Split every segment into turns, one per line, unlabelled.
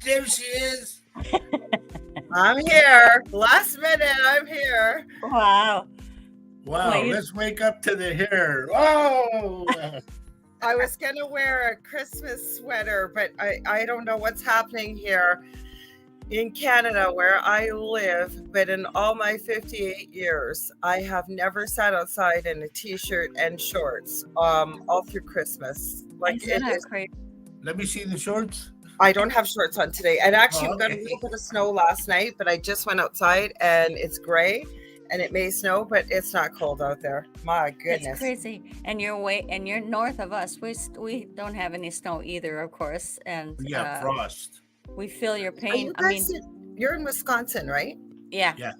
There she is.
I'm here. Last minute, I'm here.
Wow. Well,
Wow,
you
let's wake up to the hair. Oh,
I was gonna wear a Christmas sweater, but I don't know what's happening here in Canada where I live. But in all my 58 years, I have never sat outside in a t-shirt and shorts all through Christmas. Like
isn't
it
that
is.
crazy?
let me see the shorts.
I don't have shorts on today. And actually,
Oh,
we got a
okay.
little bit of snow last night, but I just went outside and it's gray and it may snow, but it's not cold out there. My
It's
goodness.
crazy. And you're north of us. We don't have any snow either, of course, and
We got frost.
we feel your
Are
pain.
you
I
guys
mean,
you're in Wisconsin, right?
yeah.
Yeah.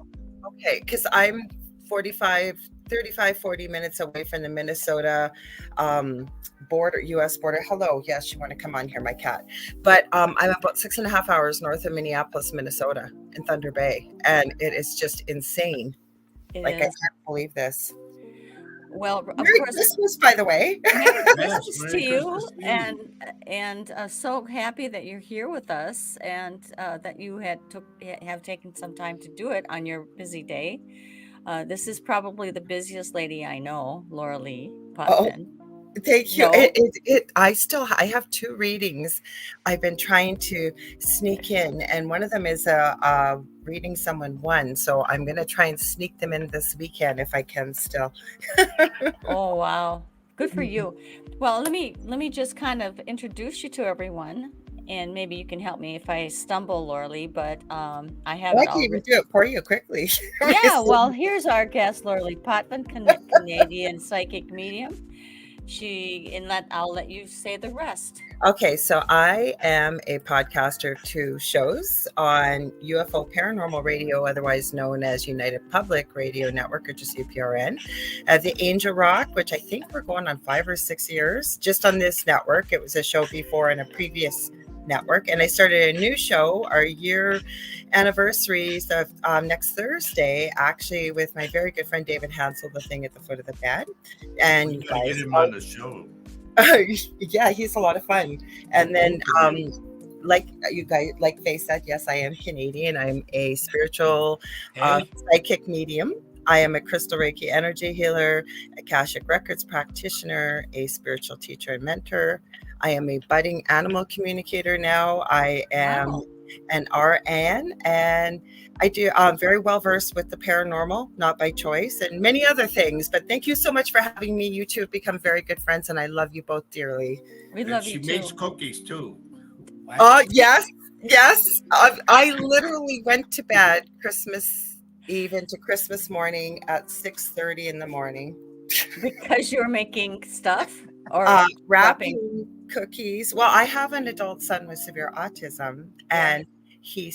Okay, because I'm 45, 35, 40 minutes away from the Minnesota um, border, US border. Hello, yes, you want to come on here, my cat. But I'm about 6.5 hours north of Minneapolis, Minnesota, in Thunder Bay. And it is just insane.
It
Like, I
is.
can't believe this.
Well, of
Merry
course,
Christmas, by the way.
Merry
Yes,
Christmas to
Merry
you,
Christmas to you.
and so happy that you're here with us, and that you have taken some time to do it on your busy day. This is probably the busiest lady I know, Laura Lee
Oh,
Potvin.
thank you.
No,
I have two readings I've been trying to sneak in, and one of them is a reading someone won. So I'm going to try and sneak them in this weekend if I can still.
oh wow, good for you. Well, let me just kind of introduce you to everyone, and maybe you can help me if I stumble, Laura Lee. But I have
Well, I
it
can
all
even
written.
do it for you quickly.
Yeah, well, here's our guest, Laura Potvin, Canadian psychic medium. I'll let you say the rest.
Okay, so I am a podcaster of two shows on UFO Paranormal Radio, otherwise known as United Public Radio Network, or just UPRN. The Angel Rock, which I think we're going on 5 or 6 years just on this network. It was a show before in a previous network. And I started a new show, our year anniversaries of next Thursday, actually, with my very good friend David Hansel, The Thing at the Foot of the Bed. And
We
you
gotta get
guys,
him on the show.
yeah, he's a lot of fun.
We're
And then,
both Canadian.
like you guys, like Faye said, yes, I am Canadian. I'm a spiritual
Hey,
psychic medium. I am a crystal Reiki energy healer, Akashic Records practitioner, a spiritual teacher and mentor. I am a budding animal communicator now. I am
Wow.
an RN, and I do very well versed with the paranormal, not by choice, and many other things. But thank you so much for having me. You two have become very good friends, and I love you both dearly.
We
and
love
she
you
makes
too.
cookies too. What?
Yes, yes. I literally went to bed Christmas Eve into Christmas morning at 6:30 in the morning.
Because you're making stuff or wrapping.
Wrapping cookies. Well, I have an adult son with severe autism,
Yeah.
and he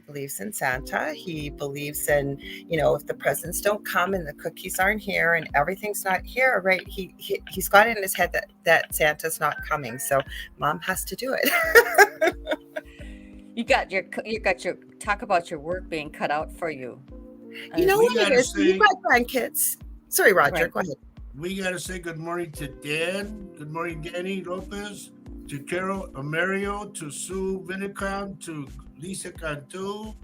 believes in Santa. He believes in, if the presents don't come and the cookies aren't here and everything's not here, right? He's got it in his head that Santa's not coming, so mom has to do it.
You got your talk about your work being cut out for you.
You know
As
We
what it
gotta
is? We've
say
got grandkids. Sorry, Roger.
right.
Go ahead.
we gotta say good morning to Dan. Good morning, Danny Lopez. To Carol Amerio, to Sue Vinicom, to Lisa Cantu,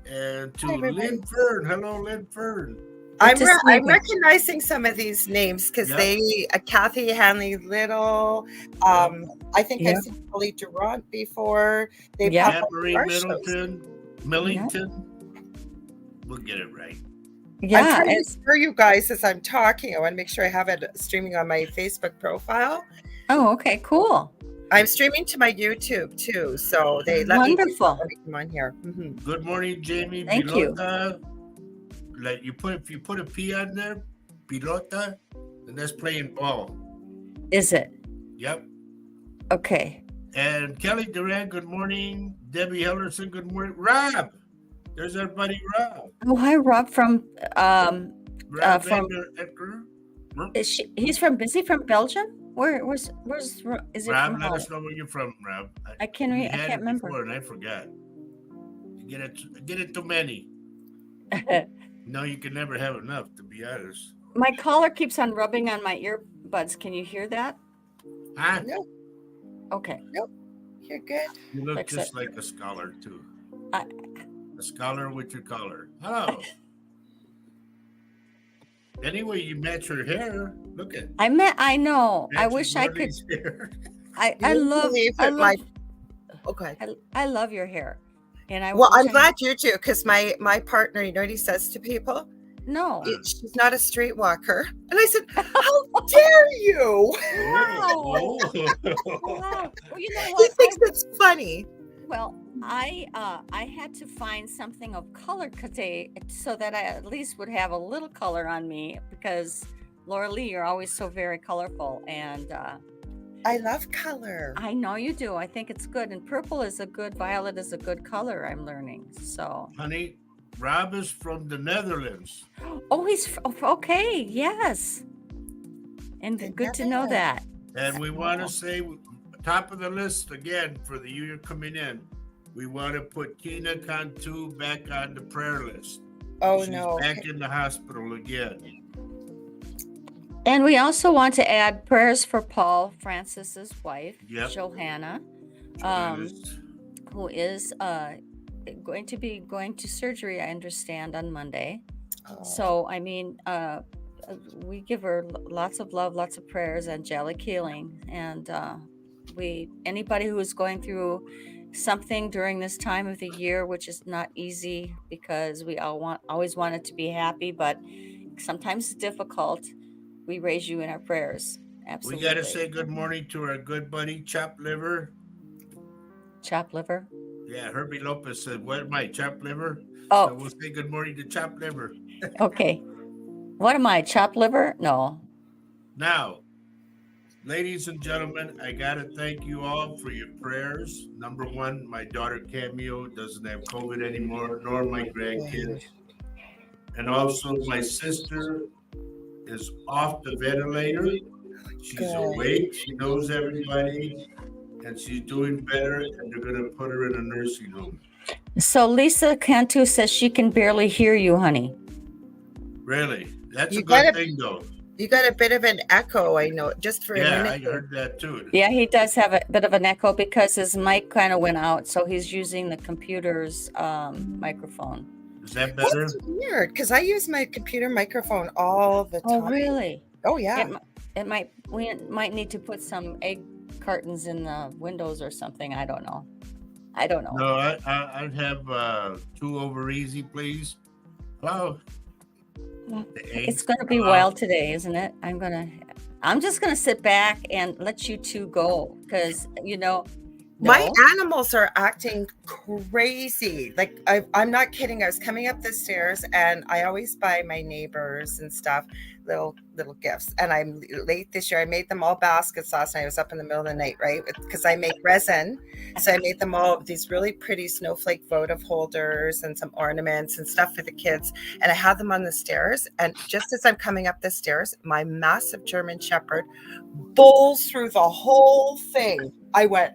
and to
Hi, everybody.
Lynn Fern. Hello, Lynn Fern.
Good to see
I'm
you.
recognizing some of these names because
Yep.
Kathy Hanley Little.
Yep.
I think I've
Yeah.
seen Polly Durant before. They
Yeah.
pop
Anne
up in
Marie
our shows.
Middleton, Millington. We'll get it right.
I'm
Yeah.
trying to hear you guys as I'm talking. I want to make sure I have it streaming on my Facebook profile.
Oh, okay. Cool.
I'm streaming to my YouTube too, so they let me
Wonderful.
come on here.
Good morning, Jamie
Thank you.
Pilota. Like if you put a P on there, Pilota, and that's playing ball.
Is it?
Yep.
Okay.
And Kelly Duran, good morning. Debbie Hellerson, good morning. Rob, there's our buddy Rob.
Oh, hi, Rob
Rob
from
Edgar.
he's from is he from Belgium? Is it
Rob,
from
let
Holland?
us know where you're from, Rob.
I
We
can't
had it
remember.
before and I forgot. You get it too many. No, you can never have enough, to be honest.
My collar keeps on rubbing on my earbuds. Can you hear that?
Huh?
No,
Okay.
no. You're good.
You look
Fix
just
it.
like a scholar too.
I,
A scholar with your collar. Oh. Anyway, you match her hair. Look at
I know. I
matches
wish I could.
Marley's hair.
You wouldn't believe
I
it.
love,
Okay.
I love your hair, and I
Well,
wish
I'm
I
glad you do, because my partner, you know what he says to people?
no.
She's not a street walker. And I said, how dare you?
Oh,
Wow. Well, you know
He
what?
thinks it's funny.
I had to find something of color today so that I at least would have a little color on me because Laura Lee, you're always so very colorful, and
I love color.
I know you do. I think it's good, and purple is a good, violet is a good color. I'm learning. So,
honey, Rob is from the Netherlands.
oh, okay. Yes, and
The
good to know
Netherlands.
that.
And we want to say, top of the list again for the year coming in, we want to put Tina Cantu back on the prayer list.
Oh,
She's
no.
back in the hospital again.
And we also want to add prayers for Paul Francis's wife,
Yep.
Johanna,
Johanna's-
who is going to be going to surgery, I understand, on Monday.
Oh.
So, I mean, we give her lots of love, lots of prayers, angelic healing, and anybody who is going through something during this time of the year, which is not easy because we always want it to be happy, but sometimes it's difficult. We raise you in our prayers. Absolutely.
We got to say good morning to our good buddy, Chopped Liver.
Chopped liver.
Yeah, Herbie Lopez said, what am I, chopped liver?
Oh,
So we'll say good morning to Chopped Liver.
okay. What am I, chopped liver? No.
Now, ladies and gentlemen, I got to thank you all for your prayers. Number one, my daughter Cameo doesn't have COVID anymore, nor my grandkids. And also, my sister is off the ventilator. She's
Good.
awake. She knows everybody. And she's doing better. And they're going to put her in a nursing home.
So Lisa Cantu says she can barely hear you, honey.
Really? That's
You
a good
gotta-
thing, though.
You got a bit of an echo, I know, just for a
Yeah,
minute.
I heard that too.
Yeah, he does have a bit of an echo because his mic kind of went out, so he's using the computer's microphone.
Is that better?
That's weird, because I use my computer microphone all the time.
Oh, really?
Oh, yeah.
We might need to put some egg cartons in the windows or something. I don't know.
No, I'd have 2 over easy, please. Hello.
It's going to be wild today, isn't it? I'm just going to sit back and let you two go because,
My
no.
animals are acting crazy. Like, I'm not kidding. I was coming up the stairs, and I always buy my neighbors and stuff little gifts. And I'm late this year. I made them all baskets last night. I was up in the middle of the night, right? Because I make resin. So I made them all these really pretty snowflake votive holders and some ornaments and stuff for the kids. And I had them on the stairs. And just as I'm coming up the stairs, my massive German Shepherd bowls through the whole thing. I went,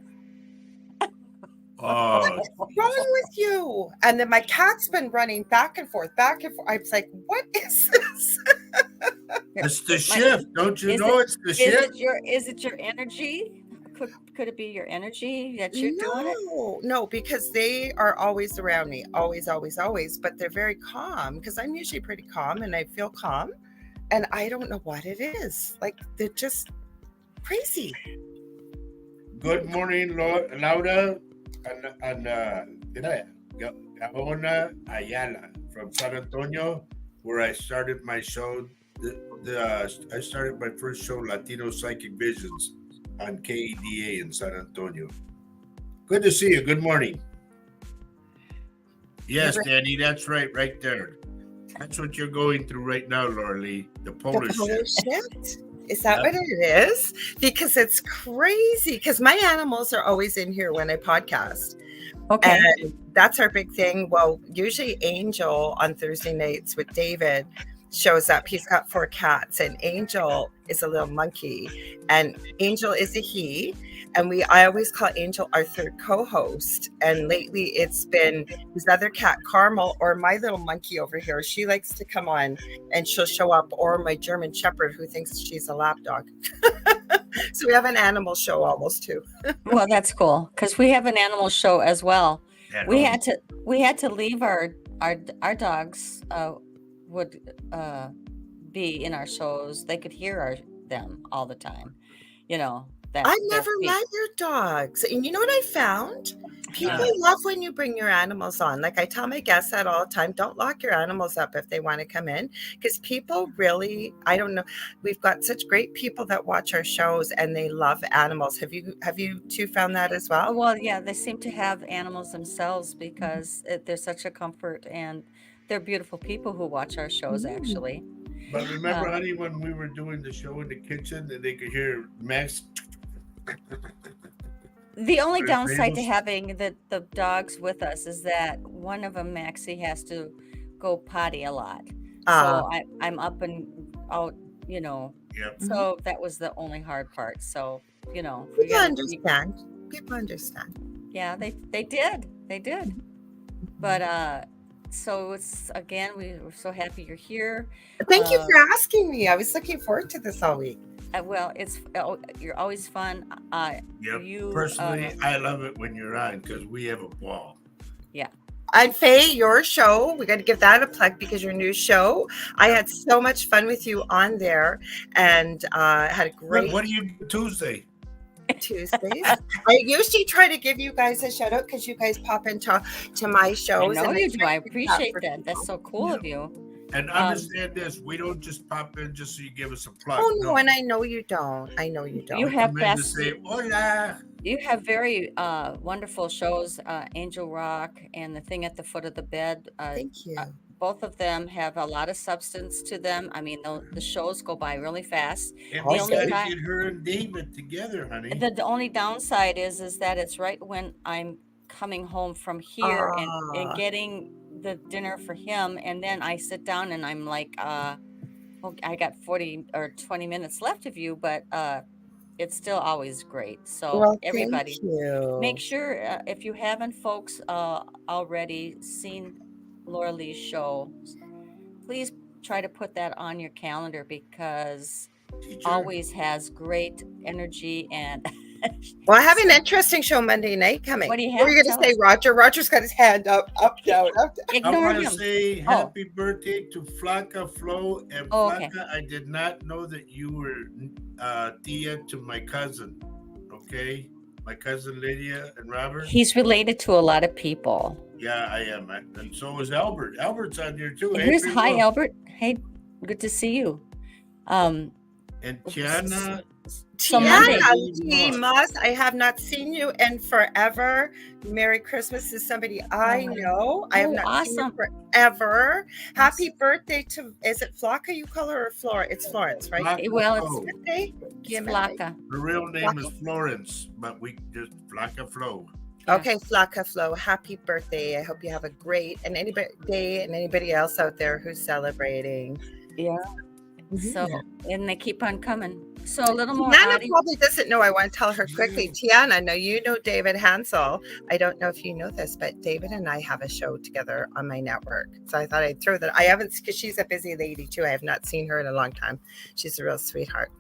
Oh,
what's wrong with you? And then my cat's been running back and forth. I was like, what is this?
it's the shift. Don't you know it's the shift?
Is it your energy? Could it be your energy that you're doing it?
No, because they are always around me. Always, always, always. But they're very calm because I'm usually pretty calm and I feel calm. And I don't know what it is. Like, they're just crazy.
Good morning, Laura and Gaona Ayala from San Antonio, where I started my show. I started my first show, Latino Psychic Visions, on KEDA in San Antonio. Good to see you. Good morning. Yes, Danny, that's right there. That's what you're going through right now, Laura Lee. The polar shift.
Is that what it is? Because it's crazy. Because my animals are always in here when I podcast.
Okay.
And that's our big thing. Well, usually Angel on Thursday nights with David shows up. He's got 4 cats, and Angel is a little monkey, and Angel is a he. And I always call Angel our third co-host. And lately it's been his other cat, Carmel, or my little monkey over here. She likes to come on and she'll show up, or my German Shepherd who thinks she's a lap dog. So we have an animal show almost too.
Well, that's cool because we have an animal show as well.
At
We
home.
had to leave our dogs would be in our shows. They could hear them all the time. You know that
I
their
never
feet.
met your dogs. And you know what I found? People
Yeah.
love when you bring your animals on. Like I tell my guests that all the time, don't lock your animals up if they want to come in. Because people really, I don't know, we've got such great people that watch our shows and they love animals. Have you two found that as
Oh,
well?
well, yeah, they seem to have animals themselves because they're such a comfort and they're beautiful people who watch our shows.
Mm.
Actually,
But remember, honey, when we were doing the show in the kitchen and they could hear Max.
the only
There's
downside to
neighbors.
having the dogs with us is that one of them, Maxie, has to go potty a lot. So I'm up and out, you know.
Yep.
So that was the only hard part. So, you know, we
People
gotta
understand. People understand.
yeah, they did. But so it's again, we're so happy you're here.
Thank you for asking me. I was looking forward to this all week.
Well, you're always fun.
Yep.
You
Personally, I love it when you're on because we have a ball.
yeah.
And Faye, your show, we got to give that a plug because your new show. I had so much fun with you on there and had a great
What do you do Tuesday?
Tuesdays. I usually try to give you guys a shout out because you guys pop into my
I
shows.
know
and
you do. I
try to do
appreciate
for
that. That's so cool of you.
And understand this: we don't just pop in just so you give us a plug.
Oh no, and I know you don't. I know you don't.
You have
come in to
best.
say hola.
You have very wonderful shows, Angel Rock and The Thing at the Foot of the Bed.
Thank you.
Both of them have a lot of substance to them. I mean, the shows go by really fast.
And
The
we
only
gotta
time-
get her and David together, honey.
The only downside is that it's right when I'm coming home from here and getting the dinner for him, and then I sit down and I'm like, well, I got 40 or 20 minutes left of you, but it's still always great. So
Well,
everybody,
thank you.
make sure if you haven't, folks, already seen Laura Lee's show, please try to put that on your calendar because
Teacher.
always has great energy and
Well, I have an interesting show Monday night coming.
What do you
What are you
have?
going to
Tell
say,
us.
Roger? Roger's got his hand up, down, up, down.
I
ignore
want to
him.
say happy birthday to Flocka Flo and
Oh,
Flocka.
okay.
I did not know that you were Tia to my cousin. Okay, my cousin Lydia and Robert.
He's related to a lot of people.
Yeah, I am, and so is Albert. Albert's on there too.
Here's
Hey,
hi,
Will.
Albert. Hey, good to see you.
And Tiana.
So Monday.
Tiana, Moss, I have not seen you in forever. Merry Christmas to somebody I know. I have not seen you
awesome.
forever. Happy birthday to, is it Flocka you call her or Flora? It's Florence, right?
Flocka
Well,
Flo.
Birthday?
It's Flocka.
Her real name is Florence, but we just Flocka Flo.
Okay, Flocka Flo, happy birthday. I hope you have a great and anybody else out there who's celebrating.
Yeah. So, and they keep on coming. So a little more.
Tiana
audio.
probably doesn't know. I want to tell her quickly. Tiana, now you know David Hansel. I don't know if you know this, but David and I have a show together on my network. So I thought I'd throw that. I haven't, because she's a busy lady too. I have not seen her in a long time. She's a real sweetheart.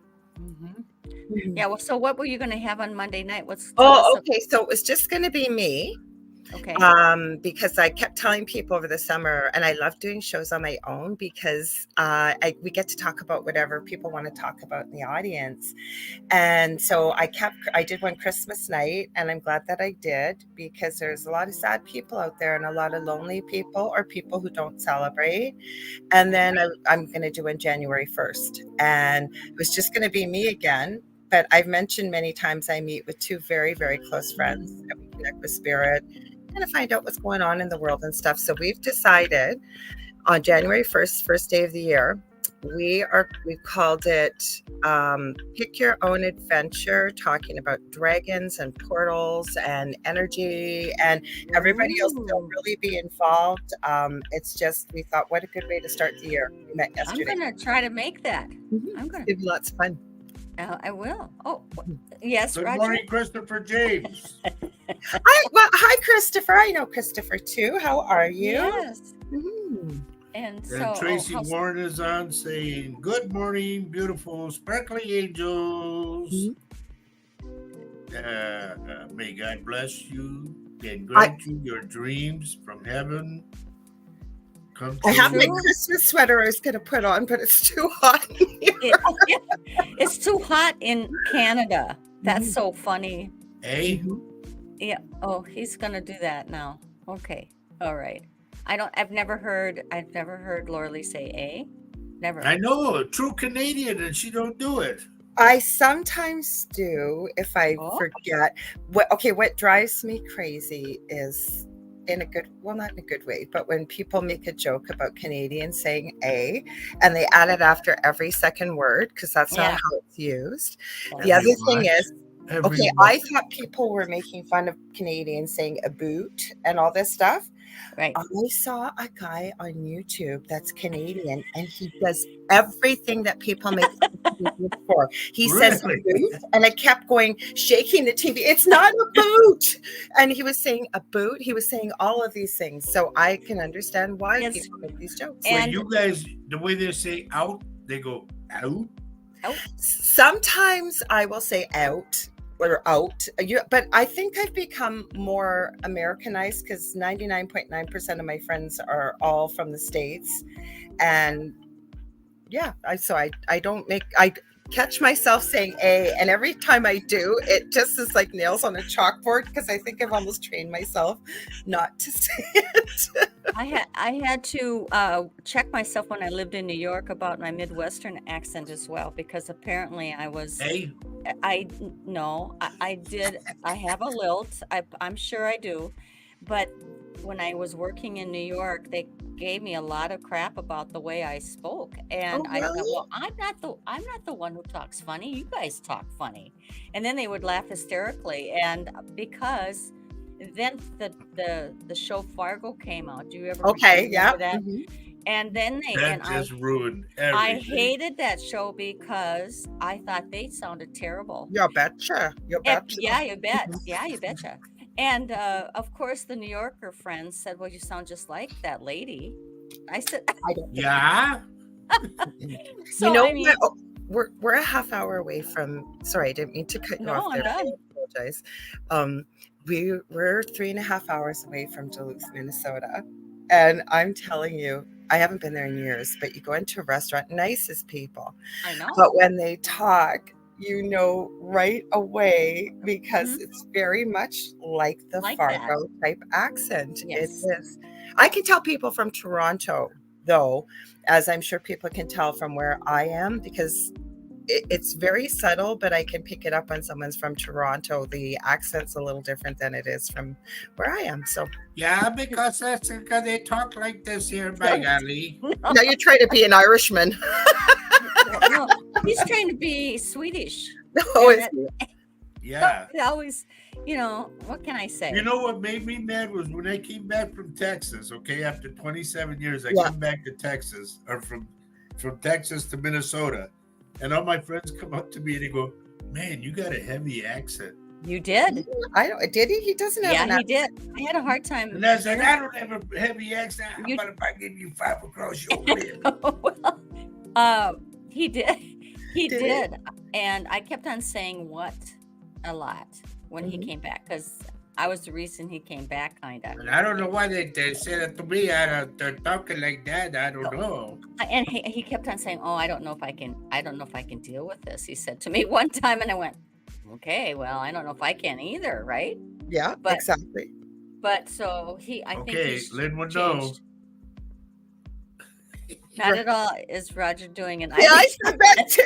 Yeah. Well, so what were you going to have on Monday night? Tell
Oh,
us
okay. So it was just going to be me.
Okay.
Because I kept telling people over the summer, and I love doing shows on my own because we get to talk about whatever people want to talk about in the audience. And so I did one Christmas night, and I'm glad that I did because there's a lot of sad people out there and a lot of lonely people or people who don't celebrate. And then I'm going to do one January 1st, and it was just going to be me again. But I've mentioned many times I meet with two very, very close friends and we connect with spirit, kind of find out what's going on in the world and stuff. So we've decided on January 1st, first day of the year, we've called it Pick Your Own Adventure, talking about dragons and portals and energy, and everybody else will really be involved. It's just, we thought, what a good way to start the year. We met yesterday.
I'm going to try to make that. I'm going to.
It'll be lots of fun.
I will. Oh, yes,
Good
Roger.
morning, Christopher James.
Hi, Christopher. I know Christopher too. How are you?
Yes.
Mhm.
And so
And Tracy Warren is on saying, good morning, beautiful, sparkly angels. May God bless you and grant you your dreams from heaven come
I have
true.
my Christmas sweater I was going to put on, but it's too hot in here.
It's too hot in Canada. That's so funny.
Eh?
Yeah. Oh, he's gonna do that now. Okay. All right. I've never heard Lorley say A. Never.
I know, a true Canadian, and she don't do it.
I sometimes do if I
Oh.
forget. What drives me crazy is not in a good way, but when people make a joke about Canadians saying A and they add it after every second word, because that's not how it's used. The other thing is, I thought people were making fun of Canadians saying a boot and all this stuff.
Right.
I saw a guy on YouTube that's Canadian, and he does everything that people make fun of Canadians for. He says a boot, and I kept going, shaking the TV. It's not a boot. And he was saying a boot. He was saying all of these things. So I can understand why people make these jokes.
And you guys, the way they say out, they go out.
Sometimes I will say out. Or out, but I think I've become more Americanized because 99.9% of my friends are all from the States, and I catch myself saying A, and every time I do, it just is like nails on a chalkboard because I think I've almost trained myself not to say it.
I had to check myself when I lived in New York about my Midwestern accent as well, because apparently I was. I did. I have a lilt. I'm sure I do, but when I was working in New York, they gave me a lot of crap about the way I spoke, and I thought, well, I'm not the one who talks funny. You guys talk funny, and then they would laugh hysterically, and because then the show Fargo came out. Do you ever? Remember that? Mm-hmm. And then
just ruined everything.
I hated that show because I thought they sounded terrible.
You betcha.
Yeah, you bet. Yeah, you betcha. And of course, the New Yorker friends said, "Well, you sound just like that lady." I said,
"Yeah."
So
we're a half hour away from. Sorry, I didn't mean to cut you off there. I apologize. We're 3.5 hours away from Duluth, Minnesota, and I'm telling you, I haven't been there in years, but you go into a restaurant, nicest people.
I know.
But when they talk, you know right away because it's very much like the Fargo type accent.
Yes.
It is. I can tell people from Toronto, though, as I'm sure people can tell from where I am, because it's very subtle, but I can pick it up when someone's from Toronto. The accent's a little different than it is from where I am. So
yeah, because they talk like this here, by golly.
Now you try to be an Irishman.
No, he's trying to be Swedish.
Yeah.
Always, what can I say?
You know what made me mad was when I came back from Texas. Okay, after 27 years, I came back to Texas, or from Texas to Minnesota. And all my friends come up to me and they go, "Man, you got a heavy accent."
You did.
Did he? He doesn't have an accent.
Yeah, he did. I had a hard time.
And I said, "I don't have a heavy accent. How about if I give you 5 across your
rib?" He did. He did. And I kept on saying "what" a lot when he came back, because I was the reason he came back, kind of.
And I don't know why they said it to me. They're talking like that. I don't know.
And he kept on saying, "Oh, I don't know if I can deal with this." He said to me one time, and I went, "Okay, well, I don't know if I can either, right?"
Yeah, exactly.
But so I think
Lynn would know.
Not at all. Is Roger doing an
Yeah, I said
that too.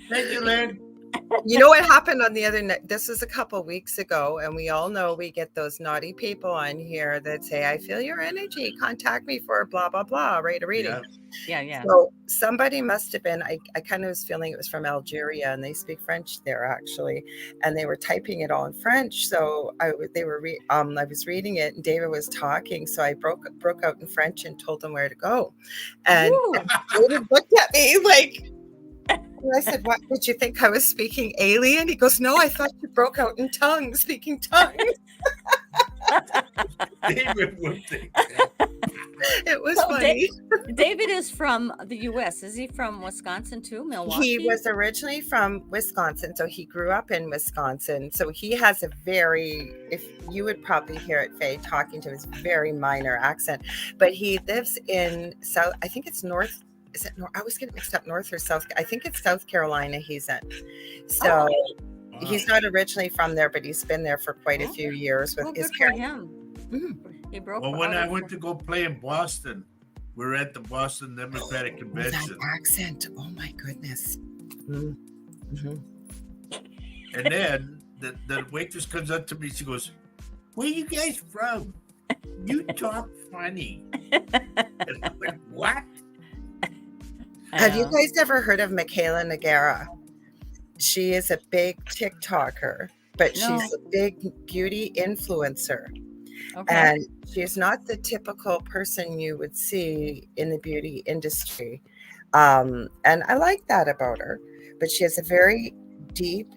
Thank you, Lynn.
You know what happened on the other night? This was a couple weeks ago, and we all know we get those naughty people on here that say, "I feel your energy. Contact me for blah, blah, blah. Write a reading."
Yeah.
So somebody must have been, I kind of was feeling it was from Algeria, and they speak French there, actually. And they were typing it all in French. So I was reading it, and David was talking. So I broke out in French and told them where to go. And David looked at me like, and I said, "What, did you think I was speaking alien?" He goes, "No, I thought you broke out in tongues, speaking tongues."
David would think that.
It was
So
funny.
David is from the U.S. Is he from Wisconsin too? Milwaukee?
He was originally from Wisconsin, so he grew up in Wisconsin. So he has a very, if you would probably hear it, Faye, talking to his very minor accent, but he lives in South, I think it's North, is it North? I always get it mixed up, North or South. I think it's South Carolina he's in. So
Wow.
he's not originally from there, but he's been there for quite a few years with
Well,
his
good for
parents.
him. He broke.
Well, when
out
I
of-
went to go play in Boston, we were at the Boston Democratic
That
Convention.
accent. Oh my goodness. Mm-hmm.
And then the waitress comes up to me. She goes, "Where you guys from? You talk funny." And I'm like, "What?"
Have you guys ever heard of Michaela Nagara? She is a big TikToker, but
No.
she's a big beauty influencer.
Okay.
And she's not the typical person you would see in the beauty industry. And I like that about her. But she has a very deep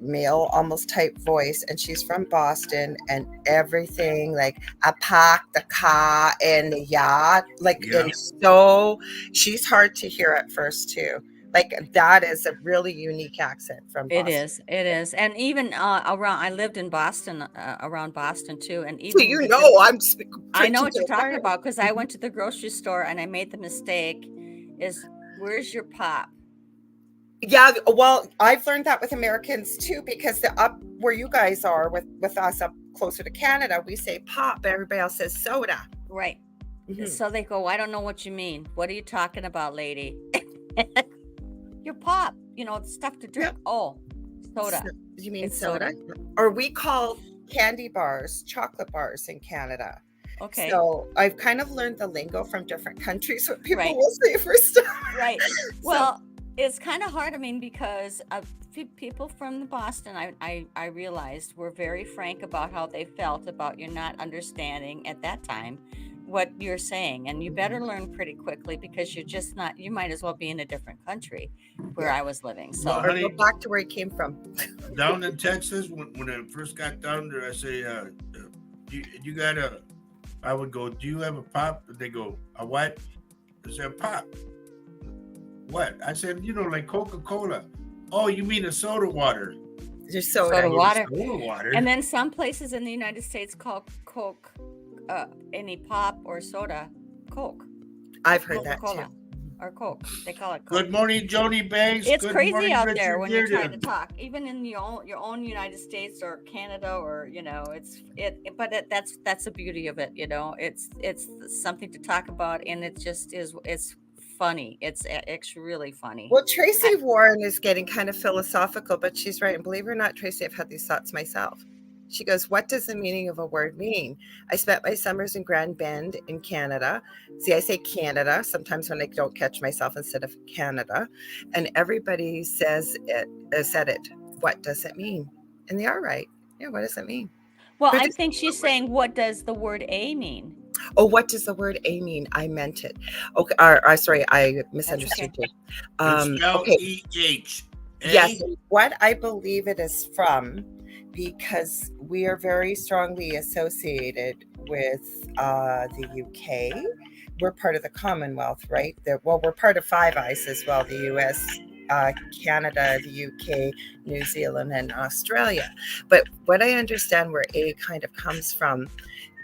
male, almost type voice. And she's from Boston, and everything like I parked the car in the yard. Like,
Yeah.
and so she's hard to hear at first, too. Like, that is a really unique accent from Boston.
It is. And even around, I lived in Boston, around Boston too. And
So
even
you
because-
know, I'm
I know what you're
preaching to the
talking
choir.
about because I went to the grocery store and I made the mistake is where's your pop?
Yeah, well, I've learned that with Americans too, because the up where you guys are with us up closer to Canada, we say pop, everybody else says soda.
Right.
Mhm.
So they go, I don't know what you mean. What are you talking about, lady? Your pop, the stuff to drink.
Yep.
Oh, soda.
So- you mean
It's
soda? Or we call candy bars chocolate bars in Canada.
Okay.
So I've kind of learned the lingo from different countries, what people
Right.
will say for stuff.
Right. Well, it's kind of hard. I mean, because people from Boston, I realized were very frank about how they felt about you not understanding at that time what you're saying. And you better learn pretty quickly because you're just not, you might as well be in a different country where
Yeah.
I was living. So,
Well,
Or
honey,
go back to where he came from.
down in Texas, when I first got down there, I say, you got a, I would go, do you have a pop? And they go, a what? I said, a pop. What? I said, like Coca-Cola. Oh, you mean a soda water?
Just
Soda
soda.
water.
Soda water.
and then some places in the United States call Coke, any pop or soda, Coke.
I've heard that
Coca-Cola
too.
or Coke. They call it Coke.
Good morning, Joni Banks.
It's
Good
crazy
morning,
out
Richard
there when you're trying to
Dearden.
talk, even in your own United States or Canada or that's the beauty of it. It's something to talk about, and it just is. It's funny. It's really funny.
Well, Tracy Warren is getting kind of philosophical, but she's right. And believe it or not, Tracy, I've had these thoughts myself. She goes, what does the meaning of a word mean? I spent my summers in Grand Bend in Canada. See, I say Canada sometimes when I don't catch myself instead of Canada. And everybody says it, said it. What does it mean? And they are right. Yeah, what does it mean?
Well,
But
I
it's-
think she's saying, what does the word a mean?
Oh, what does the word a mean? I meant it. Okay, sorry, I misunderstood you.
It's spelled
Okay.
E-H.
Yes, what I believe it is from, because we are very strongly associated with the UK. We're part of the Commonwealth, right? We're part of Five Eyes as well, the US, Canada, the UK, New Zealand, and Australia. But what I understand where A kind of comes from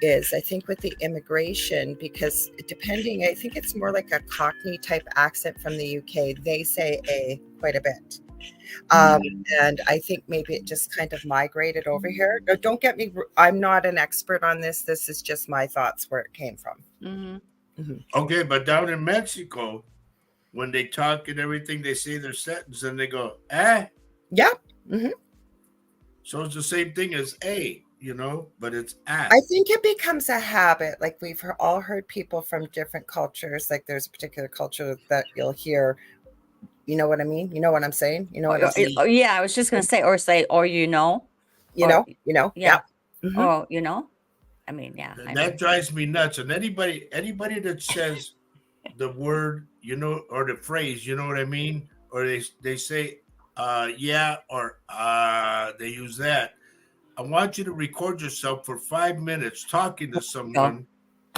is, I think, with the immigration, because depending, I think it's more like a Cockney type accent from the UK. They say A quite a bit. And I think maybe it just kind of migrated over here. Don't get me, I'm not an expert on this. This is just my thoughts where it came from.
Mm-hmm.
Okay, but down in Mexico, when they talk and everything, they say their sentence and they go, eh?
Yeah. Mm-hmm.
So it's the same thing as A, but it's ah.
I think it becomes a habit. Like we've all heard people from different cultures. Like there's a particular culture that you'll hear. You know what I mean? You know what I'm saying? You know what I'm saying?
Yeah, I was just gonna say, or
You know. Yeah. Mm-hmm.
Oh, I mean, yeah.
That drives me nuts. And anybody that says the word, or the phrase, you know what I mean? Or they say, yeah, or they use that. I want you to record yourself for 5 minutes talking to someone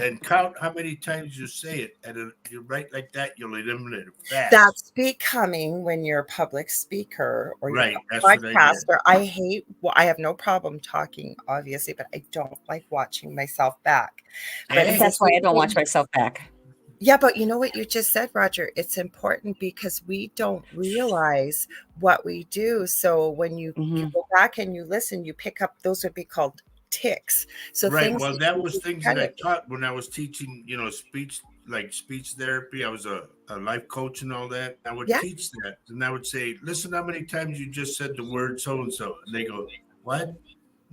and count how many times you say it, and you write like that, you'll eliminate it fast.
That's becoming when you're a public speaker or you're
Right,
a
that's what I did.
podcaster. Well, I have no problem talking, obviously, but I don't like watching myself back. But
Hey,
That's why I don't watch myself back.
yeah, but you know what you just said, Roger? It's important because we don't realize what we do. So when you
Mhm.
go back and you listen, you pick up, those would be called ticks. So
right.
things
Well,
that
that
you
was things that I
credit.
taught when I was teaching, speech, like speech therapy. I was a life coach and all that. I would
Yeah.
teach that, and I would say, "Listen, how many times you just said the word so and so?" And they go, "What?" And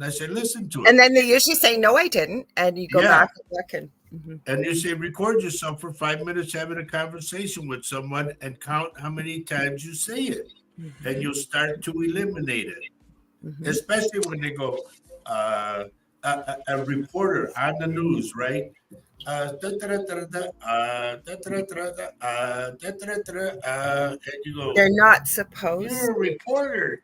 I say, "Listen to
And
it."
then they usually say, no, I didn't. And you go
Yeah.
back and look and mhm.
And you say, record yourself for 5 minutes having a conversation with someone and count how many times you say it. And you'll start to eliminate it,
Mhm.
especially when they go, a reporter on the news, right? And you go,
They're not supposed.
you're a reporter.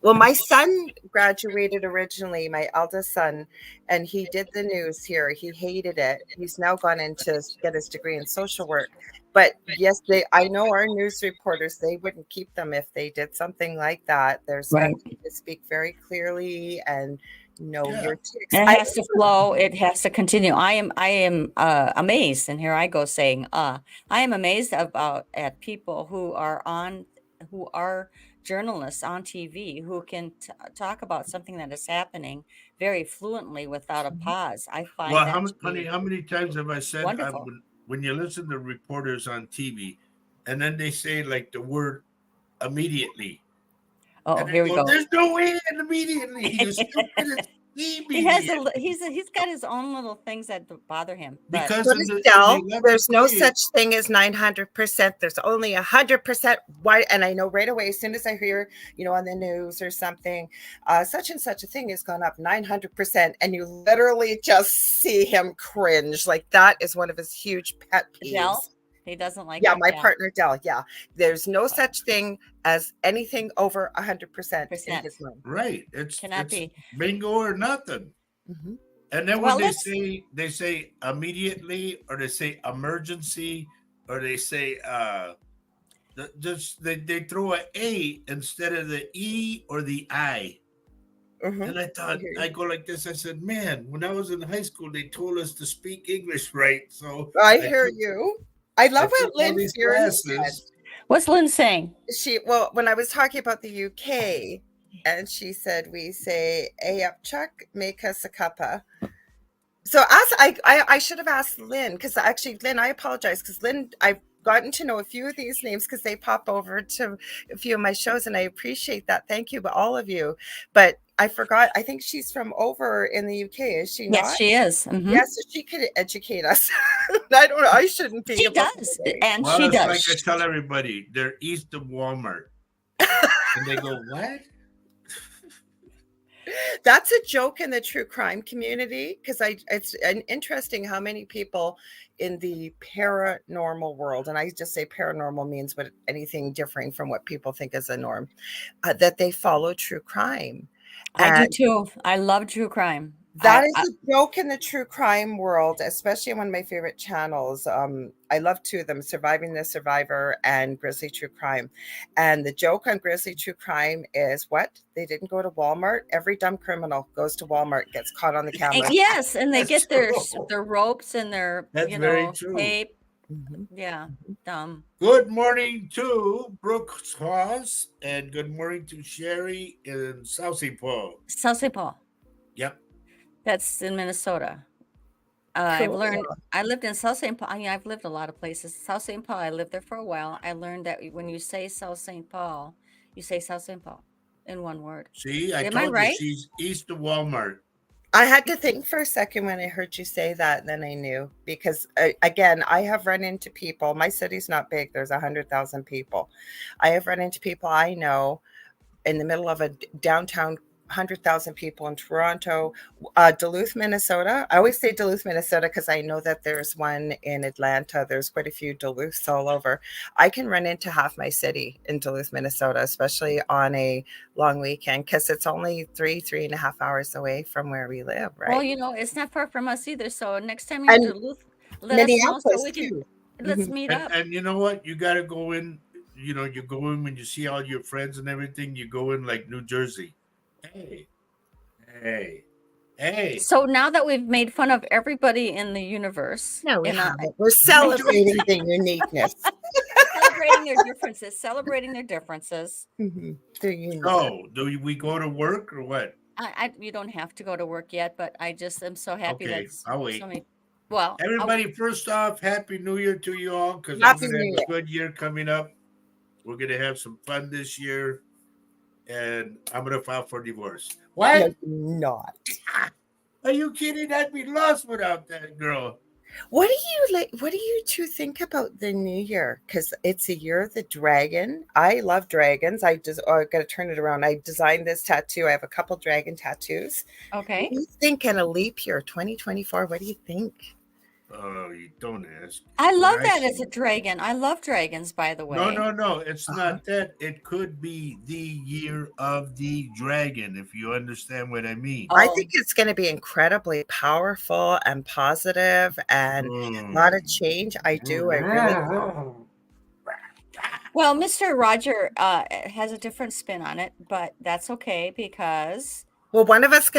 Well, my son graduated originally, my eldest son, and he did the news here. He hated it. He's now gone into get his degree in social work. But yes, I know our news reporters, they wouldn't keep them if they did something like that. They're
Right.
expected to speak very clearly and know
Yeah.
your ticks.
And it has to flow. It has to continue. I am amazed, and here I go saying, I am amazed at people who are journalists on TV who can talk about something that is happening very fluently without a pause. I find
Well,
that to
honey,
be
how many times have I said
wonderful.
when you listen to reporters on TV and then they say like the word immediately,
Oh,
and I
here we
go,
go.
"There's no way in immediately, you stupid, it's immediate."
He's got his own little things that bother him, but
Because
What
in
is
the
Dell?
11th
There's no
grade,
such thing as 900%. There's only 100%. Why? And I know right away, as soon as I hear, on the news or something, such and such a thing has gone up 900%. And you literally just see him cringe. Like that is one of his huge pet
Adele,
peeves.
he doesn't like
Yeah,
it.
my
Yeah,
partner Dell. Yeah. There's no such thing as anything over 100% in
percent
his mind.
right?
cannot
It's
be.
bingo or nothing.
Mhm.
And then when
Well, let's.
they say immediately, or they say emergency, or they say just they throw a instead of the e or the I.
Mhm.
And I thought, I go like this. I said, man, when I was in high school, they told us to speak English right. So
I
I
hear
took
you. I
I
love
took
what
all
Lynn
these
Fearon said.
classes.
What's Lynn saying?
Well, when I was talking about the UK, and she said we say "Hey up, Chuck, make us a cuppa." So I should have asked Lynn, because actually, Lynn, I apologize, because Lynn, I've gotten to know a few of these names because they pop over to a few of my shows, and I appreciate that. Thank you, all of you. But I forgot. I think she's from over in the UK, is she
Yes,
not?
she is.
Yes, so she could educate us. I don't know. I shouldn't be
She
able
does,
to.
and
Well,
she
it's like I
does.
tell everybody, they're east of Walmart. And they go, what?
That's a joke in the true crime community, because it's interesting how many people in the paranormal world, and I just say paranormal means what anything differing from what people think is a norm, that they follow true crime.
I do
And
too. I love true crime.
that is a joke in the true crime world, especially on one of my favorite channels. I love two of them, Surviving the Survivor and Grizzly True Crime. And the joke on Grizzly True Crime is what? They didn't go to Walmart. Every dumb criminal goes to Walmart, gets caught on the camera.
Yes, and they
That's
get
true.
their ropes and their
That's very true.
tape.
Mhm.
Yeah, dumb.
Good morning to Brooks Haas, and good morning to Sherry in Southie.
South St. Paul.
Yep.
That's in Minnesota. I've
Cool.
learned. I lived in South St. Paul. I've lived a lot of places. South St. Paul. I lived there for a while. I learned that when you say South St. Paul, you say South St. Paul in one word.
See, I
Am I
told you
right?
she's east of Walmart.
I had to think for a second when I heard you say that, and then I knew, because again, I have run into people. My city's not big. There's 100,000 people. I have run into people I know in the middle of a downtown 100,000 people in Toronto. Duluth, Minnesota. I always say Duluth, Minnesota because I know that there's one in Atlanta. There's quite a few Duluths all over. I can run into half my city in Duluth, Minnesota, especially on a long weekend because it's only 3.5 hours away from where we live,
Well,
right?
it's not far from us either. So next time you're in
And
Duluth, let us know so
Minneapolis
we can
too.
let's
Mhm.
meet
And
up.
you know what? You got to go in. You go in when you see all your friends and everything. You go in like New Jersey. Hey, hey, hey.
So now that we've made fun of everybody in the universe,
No, we
and
haven't. We're celebrating the uniqueness.
celebrating their differences.
Mhm. The uniqueness.
So, do we go to work or what?
You don't have to go to work yet, but I just am so happy that
Okay, I'll
so
wait.
many. Well,
Everybody, first off, Happy New Year to you all because I'm
Happy
going to
New
have
Year.
a good year coming up. We're going to have some fun this year, and I'm going to file for divorce.
No,
What?
you're not.
Are you kidding? I'd be lost without that girl.
What do you like? What do you two think about the new year? Because it's a year of the dragon. I love dragons. I got to turn it around. I designed this tattoo. I have a couple dragon tattoos. What
okay.
do you think in a leap year, 2024? What do you think?
Oh, you don't ask.
I
What
love
I
that as
see.
a dragon. I love dragons, by the
No,
way.
no, no. It's
Uh-huh.
not that. It could be the year of the dragon, if you understand what I mean.
I
Oh,
think it's going to be incredibly powerful and positive and a lot of
Mm.
change. I do. I really.
well, Mr. Roger has a different spin on it, but that's okay because
Well, one of us is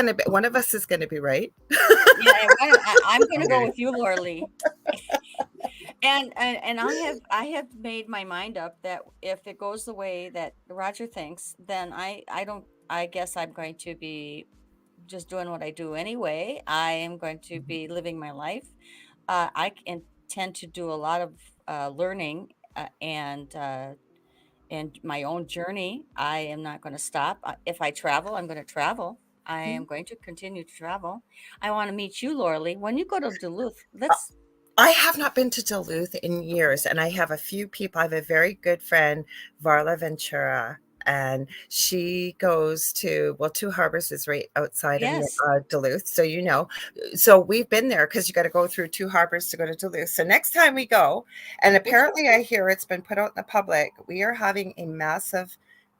going to be right.
yeah, I'm going to go
Okay.
with you, Laura Lee. And I have made my mind up that if it goes the way that Roger thinks, then I guess I'm going to be just doing what I do anyway. I am going to be living my life. I intend to do a lot of learning and my own journey. I am not going to stop. If I travel, I'm going to travel. I am going to continue to travel. I want to meet you, Laura Lee. When you go to Duluth, let's.
I have not been to Duluth in years, and I have a few people. I have a very good friend, Varla Ventura, and she goes to, well, Two Harbors is right outside of
Yes.
Duluth. So, so we've been there because you got to go through Two Harbors to go to Duluth. So next time we go, and apparently I hear it's been put out in the public, we are having a massive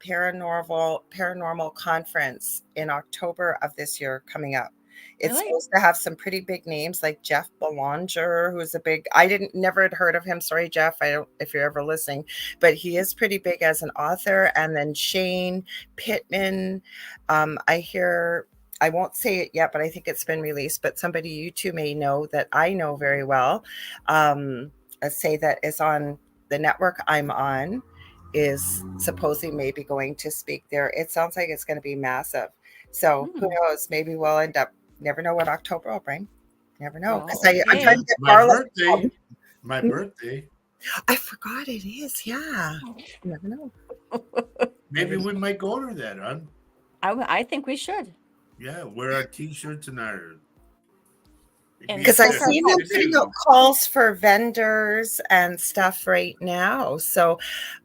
paranormal conference in October of this year coming up. It's
Really?
supposed to have some pretty big names like Jeff Belanger, who's a big, I didn't never had heard of him. Sorry, Jeff. I don't if you're ever listening, but he is pretty big as an author. And then Shane Pittman. I hear I won't say it yet, but I think it's been released. But somebody you two may know that I know very well, say that is on the network I'm on, is supposedly maybe going to speak there. It sounds like it's going to be massive. So who
Hmm.
knows? Maybe we'll end up. Never know what October will bring. Never know. Because
Oh,
I'm trying
okay.
to get
My
Marla.
birthday. My birthday.
I forgot it is. Yeah. You never know.
Maybe we might go to that, huh?
I think we should.
Yeah, wear our t-shirts and our.
And
Because I
smoke our
see them
pipes.
putting out calls for vendors and stuff right now. So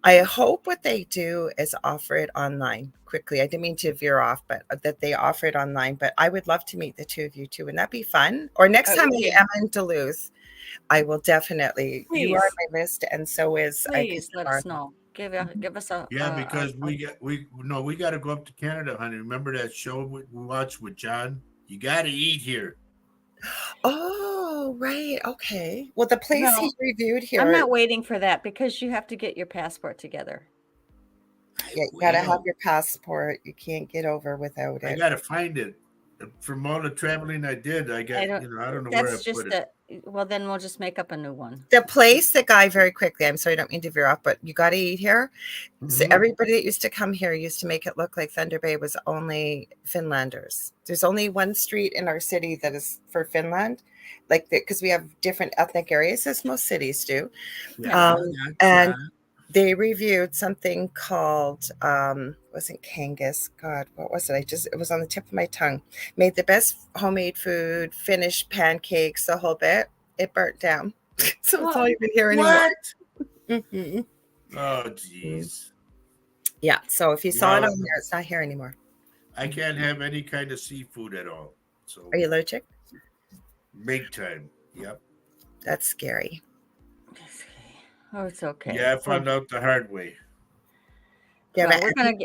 I hope what they do is offer it online quickly. I didn't mean to veer off, but that they offer it online. But I would love to meet the two of you too. Wouldn't that be fun? Or next
It
time
would
I
be.
am in Duluth, I will definitely. You are
Please,
on my list, and so is I think
please let us
Martha.
know. Give us
Yeah, because we got to go up to Canada, honey. Remember that show we watched with John? You got to eat here.
Oh, right. Okay. Well, the place he
Well,
reviewed
I'm
here,
not waiting for that because you have to get your passport together.
I
yeah, you got to have
will.
your passport. You can't get over without
I
it.
got to find it. From all the traveling I did,
I don't.
I don't know where I
That's
put
just
it.
a. Well, then we'll just make up a new one.
The place, the guy, very quickly. I'm sorry, I don't mean to veer off, but you got to eat here. So
Mhm.
everybody that used to come here used to make it look like Thunder Bay was only Finlanders. There's only one street in our city that is for Finland, like because we have different ethnic areas, as most cities do.
Yeah.
Yeah,
And
yeah.
they reviewed something called wasn't Kangas. God, what was it? It was on the tip of my tongue. Made the best homemade food, finished pancakes, the whole bit. It burnt down. So it's
Well,
not even here anymore.
What?
Mhm.
Oh,
Mm.
jeez.
Yeah. So if you saw it
Well,
on there, it's not here anymore.
I can't have any kind of seafood at all. So
Are you allergic?
big time. Yep.
That's scary.
Okay. Oh, it's okay.
Yeah, I
Well,
found out the hard way.
Do you have
well,
an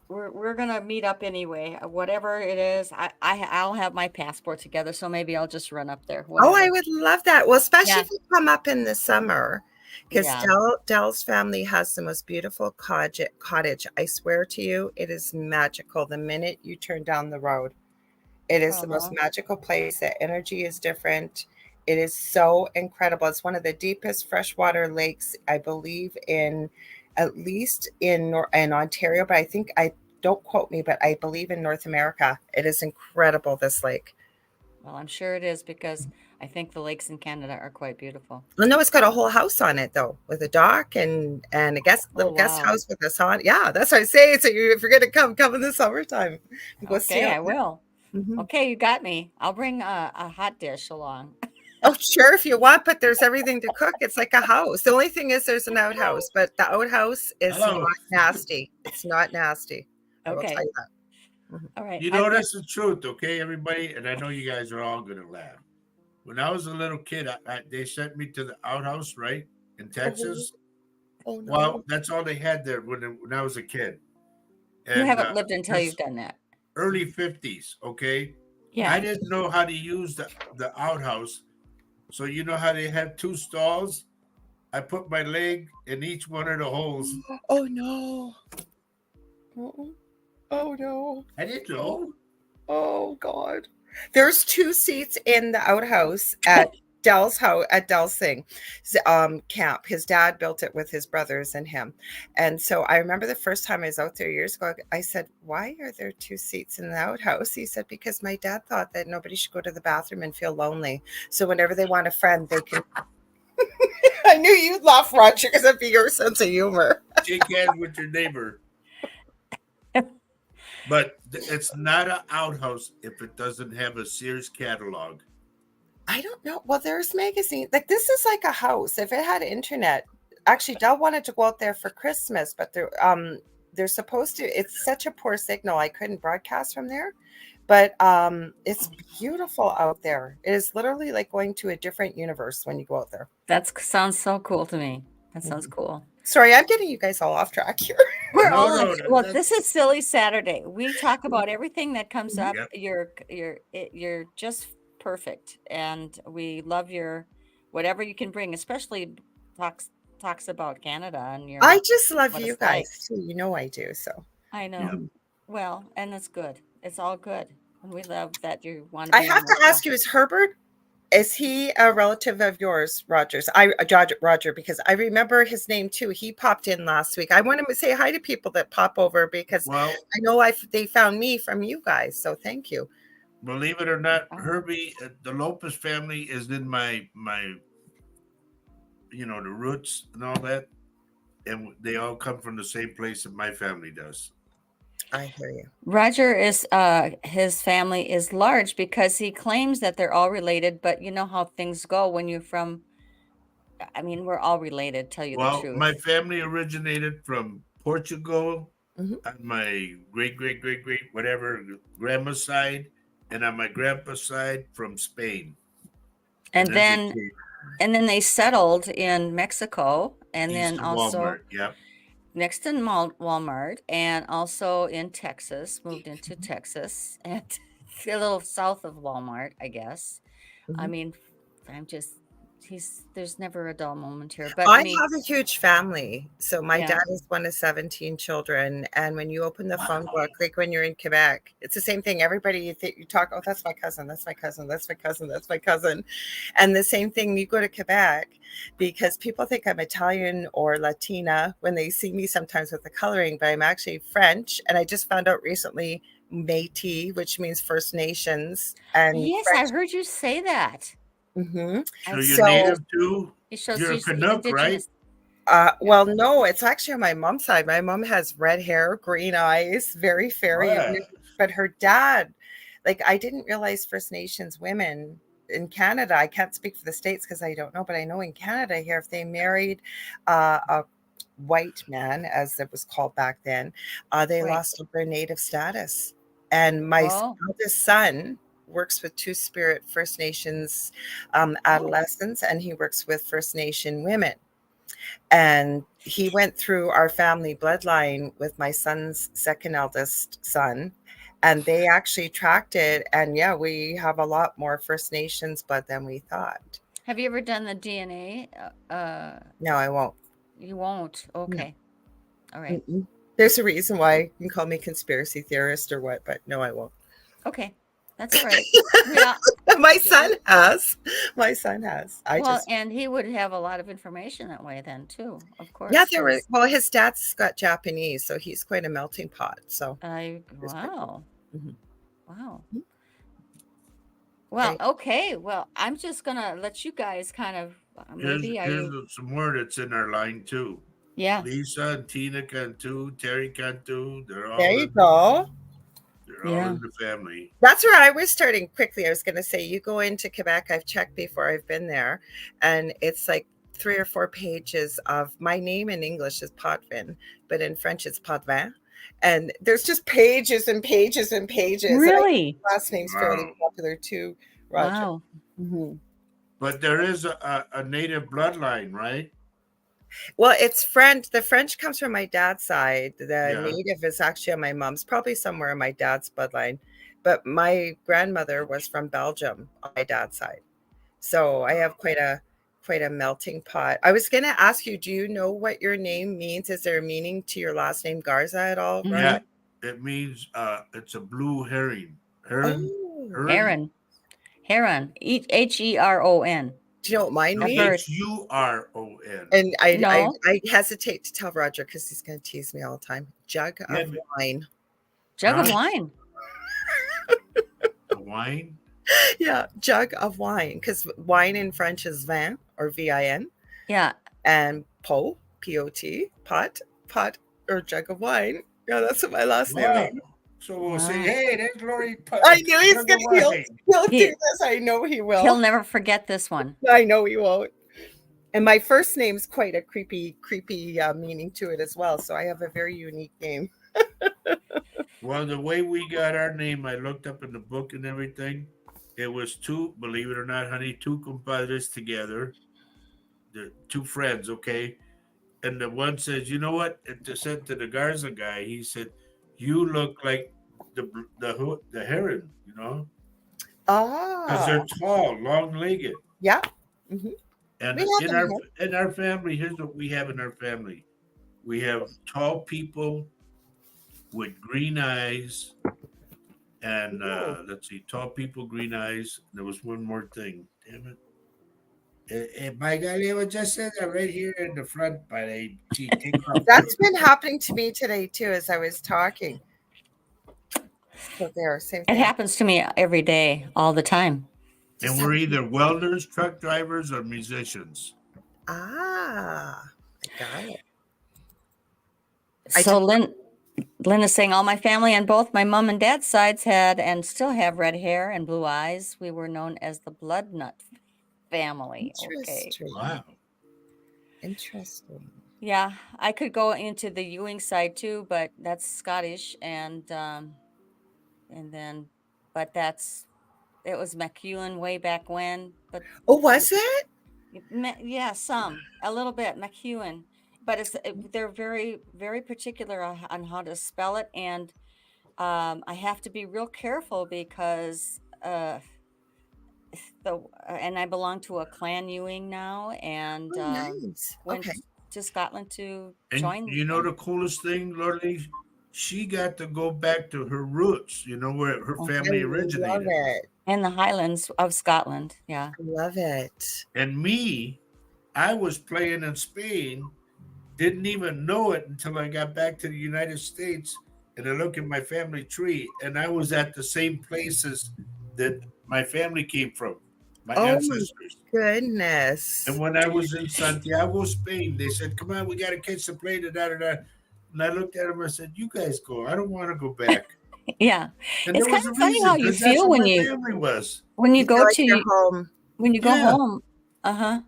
we're gonna meet up anyway. Whatever it is, I'll have my passport together, so maybe I'll just run up there.
Oh, I
Whatever.
would love that. Well, especially
Yeah,
if you come up in the summer, because
yeah.
Dell's family has the most beautiful cottage. I swear to you, it is magical the minute you turn down the road. It is the most
Uh-huh.
magical place. The energy is different. It is so incredible. It's one of the deepest freshwater lakes, I believe, in at least in Ontario, but I think I don't quote me, but I believe in North America. It is incredible, this lake.
Well, I'm sure it is because I think the lakes in Canada are quite beautiful.
I know it's got a whole house on it though, with a dock and a
Oh,
little guest
wow.
house with a sauna. Yeah, that's what I say. So if you're gonna come in the summertime and go see
Okay,
out
I
there.
will.
Mhm.
Okay, you got me. I'll bring a hot dish along.
Oh, sure, if you want, but there's everything to cook. It's like a house. The only thing is there's an outhouse, but the outhouse is not
Hello.
nasty. It's not nasty. I will tell
Okay.
you that. Mhm.
All right.
You
I've
know,
been
that's the truth, okay, everybody? And I know you guys are all going to laugh. When I was a little kid, they sent me to the outhouse, right, in
Oh,
Texas.
oh
Well,
no.
that's all they had there when I was a kid.
You
And
haven't lived until you've
this
done that.
early 50s, okay? I
Yeah.
didn't know how to use the outhouse. So, you know how they have two stalls? I put my leg in each one of the holes.
Oh no. Oh, oh no.
I didn't know.
Oh God. There's two seats in the outhouse at Dell's thing, camp. His dad built it with his brothers and him. And so I remember the first time I was out there years ago, I said, "Why are there two seats in the outhouse?" He said, "Because my dad thought that nobody should go to the bathroom and feel lonely. So whenever they want a friend, they can." I knew you'd laugh, Roger, because that'd be your sense of humor.
Shake hands with your neighbor. But it's not an outhouse if it doesn't have a Sears catalog.
I don't know. Well, there's magazine. Like this is like a house. If it had internet, actually, Dell wanted to go out there for Christmas, but they're supposed to. It's such a poor signal. I couldn't broadcast from there, but it's beautiful out there. It is literally like going to a different universe when you go out there.
That sounds so cool to me. That sounds
Mhm.
cool.
Sorry, I'm getting you guys all off track here.
We're
No,
all on.
no,
Well,
that's
this is Silly Saturday. We talk about everything that comes
Mhm.
up.
yep.
You're just perfect, and we love your whatever you can bring, especially talks talks about Canada and
I
your
just love
what
you
it's like.
guys too. You know I do. So
I know.
Yep.
mhm.
Well, and it's good. It's all good, and we love that you want to
I
be on
have
our
to
show.
ask you: is Herbert? Is he a relative of yours, Rogers? Roger, because I remember his name too. He popped in last week. I want to say hi to people that pop over because
Well,
I know they found me from you guys. So thank you.
believe it or not,
Oh,
Herbie, the Lopez family is in my the roots and all that, and they all come from the same place that my family does.
I hear you.
Roger is his family is large because he claims that they're all related, but you know how things go when you're from I mean, we're all related, tell you the
Well, my
truth.
family originated from Portugal
Mhm.
on my great whatever grandma's side, and on my grandpa's side from Spain, and
And
then they
then
came
and then they settled in Mexico and then
east of
also
Walmart. Yep,
next to Walmart and also in Texas, moved into Texas and a little south of Walmart, I guess. I
Mhm.
mean, I'm just there's never a dull moment here. But
I
I mean,
have a huge family. So my
yeah.
dad is one of 17 children. And when you open the phone
wow.
book, like when you're in Quebec, it's the same thing. Everybody you talk, oh, that's my cousin, that's my cousin, that's my cousin, that's my cousin. And the same thing, you go to Quebec because people think I'm Italian or Latina when they see me sometimes with the coloring, but I'm actually French. And I just found out recently Métis, which means First Nations and
Yes, I
French.
heard you say that.
Mhm.
So
I
you're
So
shows
native too.
it shows
You're a
she's
Canuck, right?
indigenous. Yeah.
Well, no, it's actually on my mom's side. My mom has red hair, green eyes, very fairy,
Wow.
but her dad, like I didn't realize First Nations women in Canada, I can't speak for the States because I don't know, but I know in Canada here, if they married a white man, as it was called back then, they
Right.
lost all their native status. And my
Oh.
eldest son works with Two Spirit First Nations
Oh.
adolescents, and he works with First Nation women. And he went through our family bloodline with my son's second eldest son, and they actually tracked it. And yeah, we have a lot more First Nations blood than we thought.
Have you ever done the DNA?
No, I won't.
You won't.
No.
Okay. All right.
Mm-mm. There's a reason why you can call me conspiracy theorist or what, but no, I won't.
Okay. That's all right. Yeah.
My son has. My son has.
Well, and he would have a lot of information that way then too, of course.
Yeah, there were. Well, his dad's got Japanese, so he's quite a melting pot. So
wow.
Mhm.
Wow.
Mhm.
Well,
Right.
okay. Well, I'm just gonna let you guys kind of maybe
Here's some more that's in our line too.
Yeah.
Lisa and Tina Cantu, Terry Cantu, they're all
There you go.
They're all in the family.
That's where I was starting quickly. I was going to say, you go into Quebec. I've checked before, I've been there, and it's like 3 or 4 pages of my name in English is Potvin, but in French it's Potvin. And there's just pages and pages and pages.
Really?
My last name's fairly popular too, Roger.
Wow.
Mm-hmm.
But there is a native bloodline, right?
Well, it's French. The French comes from my dad's side. The native is actually on my mom's, probably somewhere in my dad's bloodline. But my grandmother was from Belgium on my dad's side. So I have quite a melting pot. I was going to ask you, do you know what your name means? Is there a meaning to your last name, Garza, at all?
Mhm.
Yeah, it means it's a blue herring. Heron.
Oh.
Heron. Heron. Heron.
Do you know what mine means?
Huron.
And I
No.
I hesitate to tell Roger because he's going to tease me all the time. Jug of wine.
Jug of wine.
The wine?
Yeah, jug of wine, because wine in French is vin or vin.
Yeah.
And pot, pot, pot or jug of wine. Yeah, that's what my last name is.
So we'll say, hey, there's Lori.
I knew he's going to he'll do this. I know he will.
He'll never forget this one.
I know he won't. And my first name's quite a creepy meaning to it as well. So I have a very unique name.
Well, the way we got our name, I looked up in the book and everything. It was two, believe it or not, honey, two compadres together. The two friends, okay? And the one says, you know what? It said to the Garza guy, he said, you look like the heron, you know? Because they're tall, long-legged.
Yeah. Mm-hmm.
And in our family, here's what we have in our family. We have tall people with green eyes. And let's see, tall people, green eyes. There was one more thing. Damn it. My God, it was just said that right here in the front, but
that's been happening to me today too as I was talking. So there, same thing.
It happens to me every day, all the time.
And we're either welders, truck drivers, or musicians.
Ah, I got it.
So Lynn is saying all my family on both my mom and dad's sides had and still have red hair and blue eyes. We were known as the Blood Nut family.
Interesting.
Okay. Wow.
Interesting.
Yeah, I could go into the Ewing side too, but that's Scottish, and then, but it was McEwen way back when. But
was it?
Yeah, a little bit McEwen, but they're very, very particular on how to spell it, and I have to be real careful because and I belong to a clan Ewing now, and
nice.
went to Scotland to
and
join.
You know the coolest thing, Lordy? She got to go back to her roots, you know, where her family originated.
Love it.
In the Highlands of Scotland, yeah.
I love it.
And me, I was playing in Spain, didn't even know it until I got back to the United States, and I look at my family tree, and I was at the same places that my family came from, my ancestors.
Goodness.
And when I was in Santiago, Spain, they said, come on, we got to catch the plane, and I looked at them, I said, you guys go. I don't want to go back.
Yeah.
And
it's kind of funny how you feel when you
family was.
when you go
like
to
home.
When you go home. Uh-huh.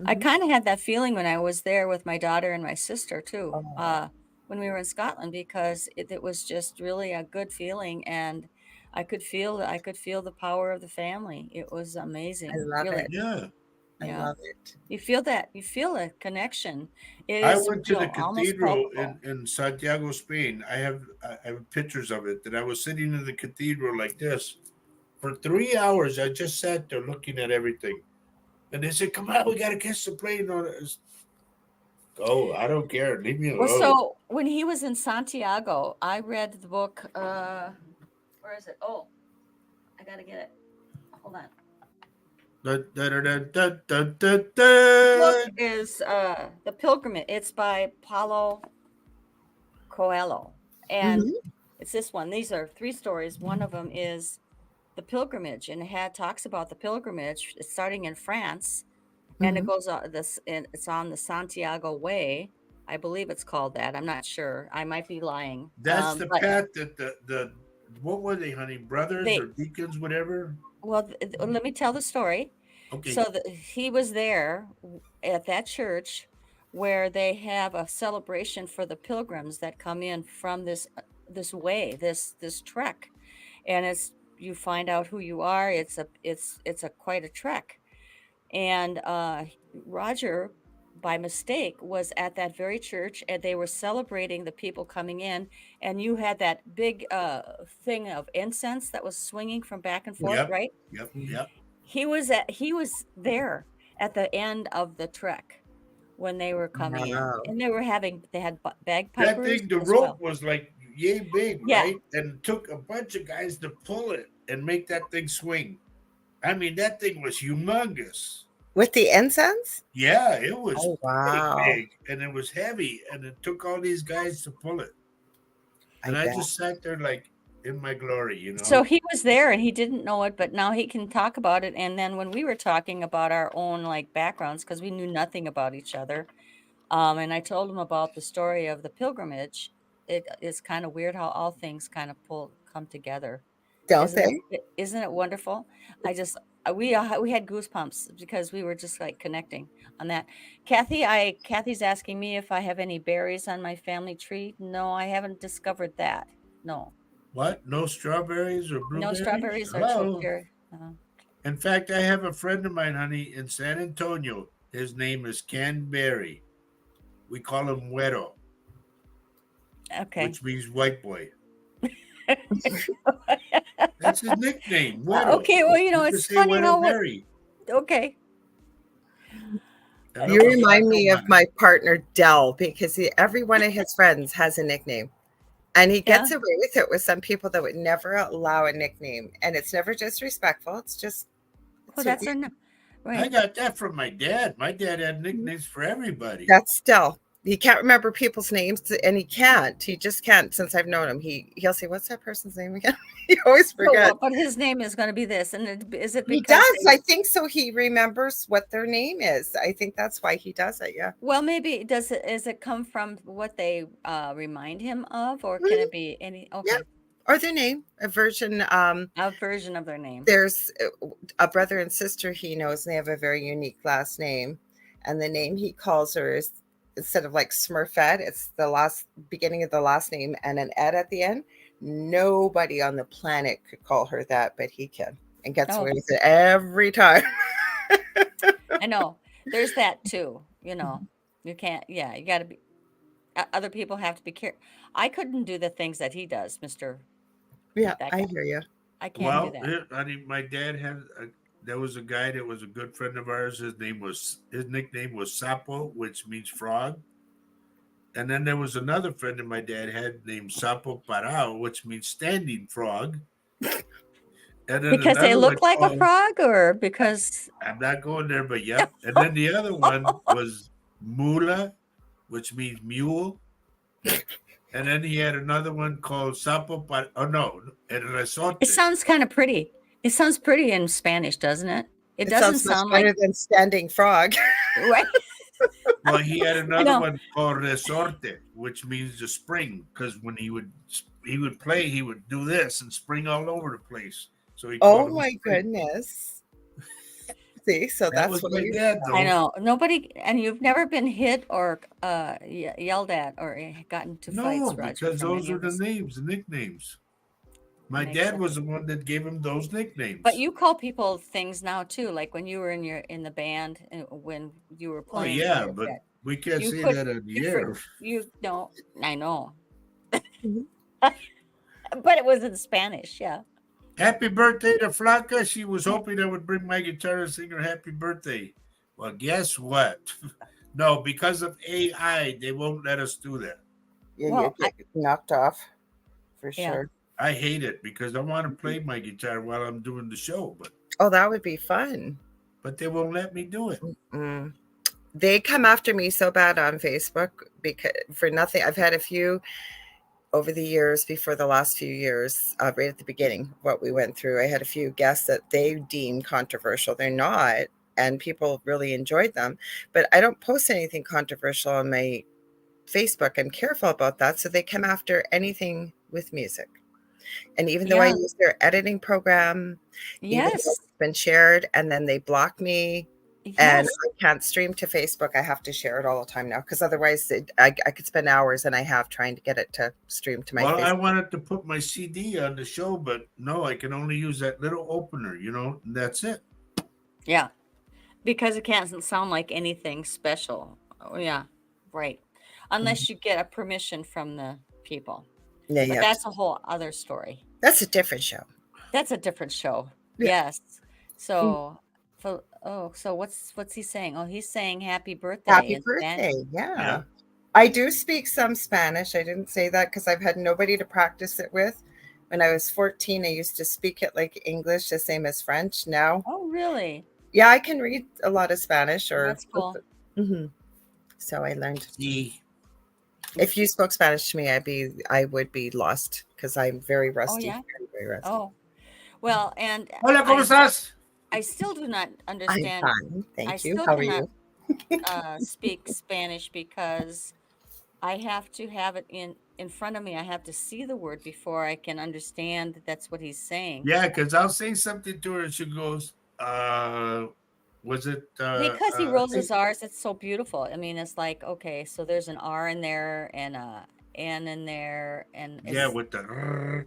I
Mhm.
kind of had that feeling when I was there with my daughter and my sister too,
Oh,
when we were in Scotland, because it was just really a good feeling, and I could feel the power of the family. It was
I
amazing,
love
really.
it.
Yeah.
I
Yeah,
love it.
you feel a connection. It
I
is
went to the
real, almost
cathedral
palpable.
in Santiago, Spain. I have pictures of it that I was sitting in the cathedral like this for 3 hours. I just sat there looking at everything. And they said, "Come on, we gotta catch the plane." Oh, I don't care. Leave me
Well,
alone.
so when he was in Santiago, I read the book. Where is it? Oh, I gotta get it. Hold on.
Da, da, da, da, da, da, da,
The book
da.
is The Pilgrimage. It's by Paulo Coelho. And
Mhm.
it's this one. These are three stories. One of them is The Pilgrimage, and it talks about the pilgrimage. It's starting in France, and it
Mhm.
goes on this, and it's on the Santiago Way. I believe it's called that. I'm not sure. I might be lying.
That's the
But
path that the what were they, honey? Brothers or
they
deacons, whatever?
well, let me tell the story. So
Okay.
he was there at that church where they have a celebration for the pilgrims that come in from this way, this trek, and it's you find out who you are. It's a quite a trek, and Roger, by mistake, was at that very church, and they were celebrating the people coming in, and you had that big thing of incense that was swinging from back and forth,
Yep.
right?
Yep. Yep.
He was there at the end of the trek when they were coming in,
Wow.
and they had
That
bagpipers
thing, the
as
rope
well.
was like yay big,
Yeah.
right? And it took a bunch of guys to pull it and make that thing swing. I mean, that thing was humongous.
With the incense?
Yeah, it was
Oh,
big,
wow.
big, and it was heavy, and it took all these guys to pull it.
I
And I
bet.
just sat there like in my glory, you
So
know.
he was there and he didn't know it, but now he can talk about it. And then when we were talking about our own like backgrounds, because we knew nothing about each other, and I told him about the story of the pilgrimage. It is kind of weird how all things kind of come together.
Don't they?
Isn't it wonderful? I just we had goosebumps because we were just like connecting on that. Kathy's asking me if I have any berries on my family tree. No, I haven't discovered that. No.
What? No strawberries or
No
blueberries?
strawberries or
Hello.
chokeberry.
In fact, I have a friend of mine, honey, in San Antonio. His name is Ken Berry. We call him Güero,
Okay.
which means white boy. That's his nickname, Güero.
Okay, well,
You
it's
just say
funny
Güero
how what
Berry.
okay.
Hello,
You remind
muchacho
me of
man.
my partner Dell because every one of his friends has a nickname. And he
Yeah.
gets away with it with some people that would never allow a nickname. And it's never disrespectful. It's
Well,
who
that's
you,
our
I
right.
got that from my dad. My dad had nicknames for everybody.
that's Dell. He can't remember people's names and he can't. He just can't since I've known him. He'll say, "What's that person's name again?" He always
So
forgets.
what? But his name is going to be this, and is it
He
because
does.
they?
I think so. He remembers what their name is. I think that's why he does it. Yeah.
Well, maybe does it? Is it come from what they remind him of, or can
Mhm.
it be any?
Yeah.
Okay,
Or their name, a version.
a version of their name.
There's a brother and sister he knows, and they have a very unique last name. And the name he calls her is instead of like Smurfette, it's the last beginning of the last name and an ed at the end. Nobody on the planet could call her that, but he can and gets
Oh,
away with it every time.
I know. There's that too. You can't. Yeah, you got to be. Other people have to be careful. I couldn't do the things that he does, Mister.
Yeah,
That
I
guy.
hear you.
I can't do
Well,
that.
I mean, my dad had there was a guy that was a good friend of ours. His nickname was Sapo, which means frog. And then there was another friend that my dad had named Sapo Parao, which means standing frog. And then
Because they
another one
look like a
called,
frog, or because
I'm not going there, but yep. And then the other one was Mula, which means mule. And then he had another one called Sapo Par, oh no, El
it
Resorte.
sounds kind of pretty. It sounds pretty in Spanish, doesn't it? It
It
doesn't
sounds much
sound like
better than standing frog.
right.
Well, he had
I
another
know.
one called Resorte, which means the spring, because when he would play, he would do this and spring all over the place. So he called
Oh
him
my
spring.
goodness. See, so
That
that's
was
what
my
we
dad,
I
though.
know. Nobody, and you've never been hit or yelled at or gotten into
No,
fights, Roger,
because
from
those
any
are
of
the
this.
names, the nicknames.
That
My
makes
dad
sense.
was the one that gave him those
But
nicknames.
you call people things now too, like when you were in the band and when you were
Oh
playing
yeah,
your
but
bit,
we can't
you
say
put
that on the
different.
air.
You know, I know,
Mhm.
but it was in Spanish. Yeah.
Happy birthday to Flaca. She was hoping I would bring my guitar and sing her happy birthday. Well, guess what? No, because of AI, they won't let us do that.
Yeah, you
Well,
get knocked off for
yeah,
sure.
I hate it because I want to play my guitar while I'm doing the show,
Oh, that would be fun.
but they won't let me do it.
Mm. They come after me so bad on Facebook because for nothing. I've had a few over the years before the last few years, right at the beginning, what we went through. I had a few guests that they deem controversial. They're not, and people really enjoyed them. But I don't post anything controversial on my Facebook. I'm careful about that. So they come after anything with music. And even though I
yeah,
use their editing program, even though
yes,
it's been shared, and then they block me and
yes.
I can't stream to Facebook, I have to share it all the time now because otherwise I could spend hours and I have trying to get it to stream to my
Well, I
Facebook.
wanted to put my CD on the show, but no, I can only use that little opener, and that's it.
Yeah, because it can't sound like anything special. Oh, yeah, right.
Mhm.
Unless you get a permission from the people.
Yeah,
But
yeah.
that's a whole other story.
That's a different show.
That's a different show.
Yeah.
Yes.
Mm.
So, so what's he saying? Oh, he's saying happy birthday
Happy
in Spanish.
birthday. Yeah.
Yeah.
I do speak some Spanish. I didn't say that because I've had nobody to practice it with. When I was 14, I used to speak it like English, the same as French. Now,
Oh, really?
yeah, I can read a lot of Spanish or.
That's cool.
Mhm. So I learned.
See,
If you spoke Spanish to me, I would be lost because I'm very
Oh,
rusty,
yeah.
very, very rusty.
Oh, well, and
hola, ¿cómo estás?
I still do not
I'm
understand.
fine,
I
thank you.
still
How are
cannot
you?
speak Spanish because I have to have it in front of me. I have to see the word before I can understand that that's what he's saying.
Yeah, because I'll say something to her and she goes, was it,
Because he rolls his R's, it's so beautiful. I mean, it's like, okay, so there's an R in there and a N in there, and
yeah, with the,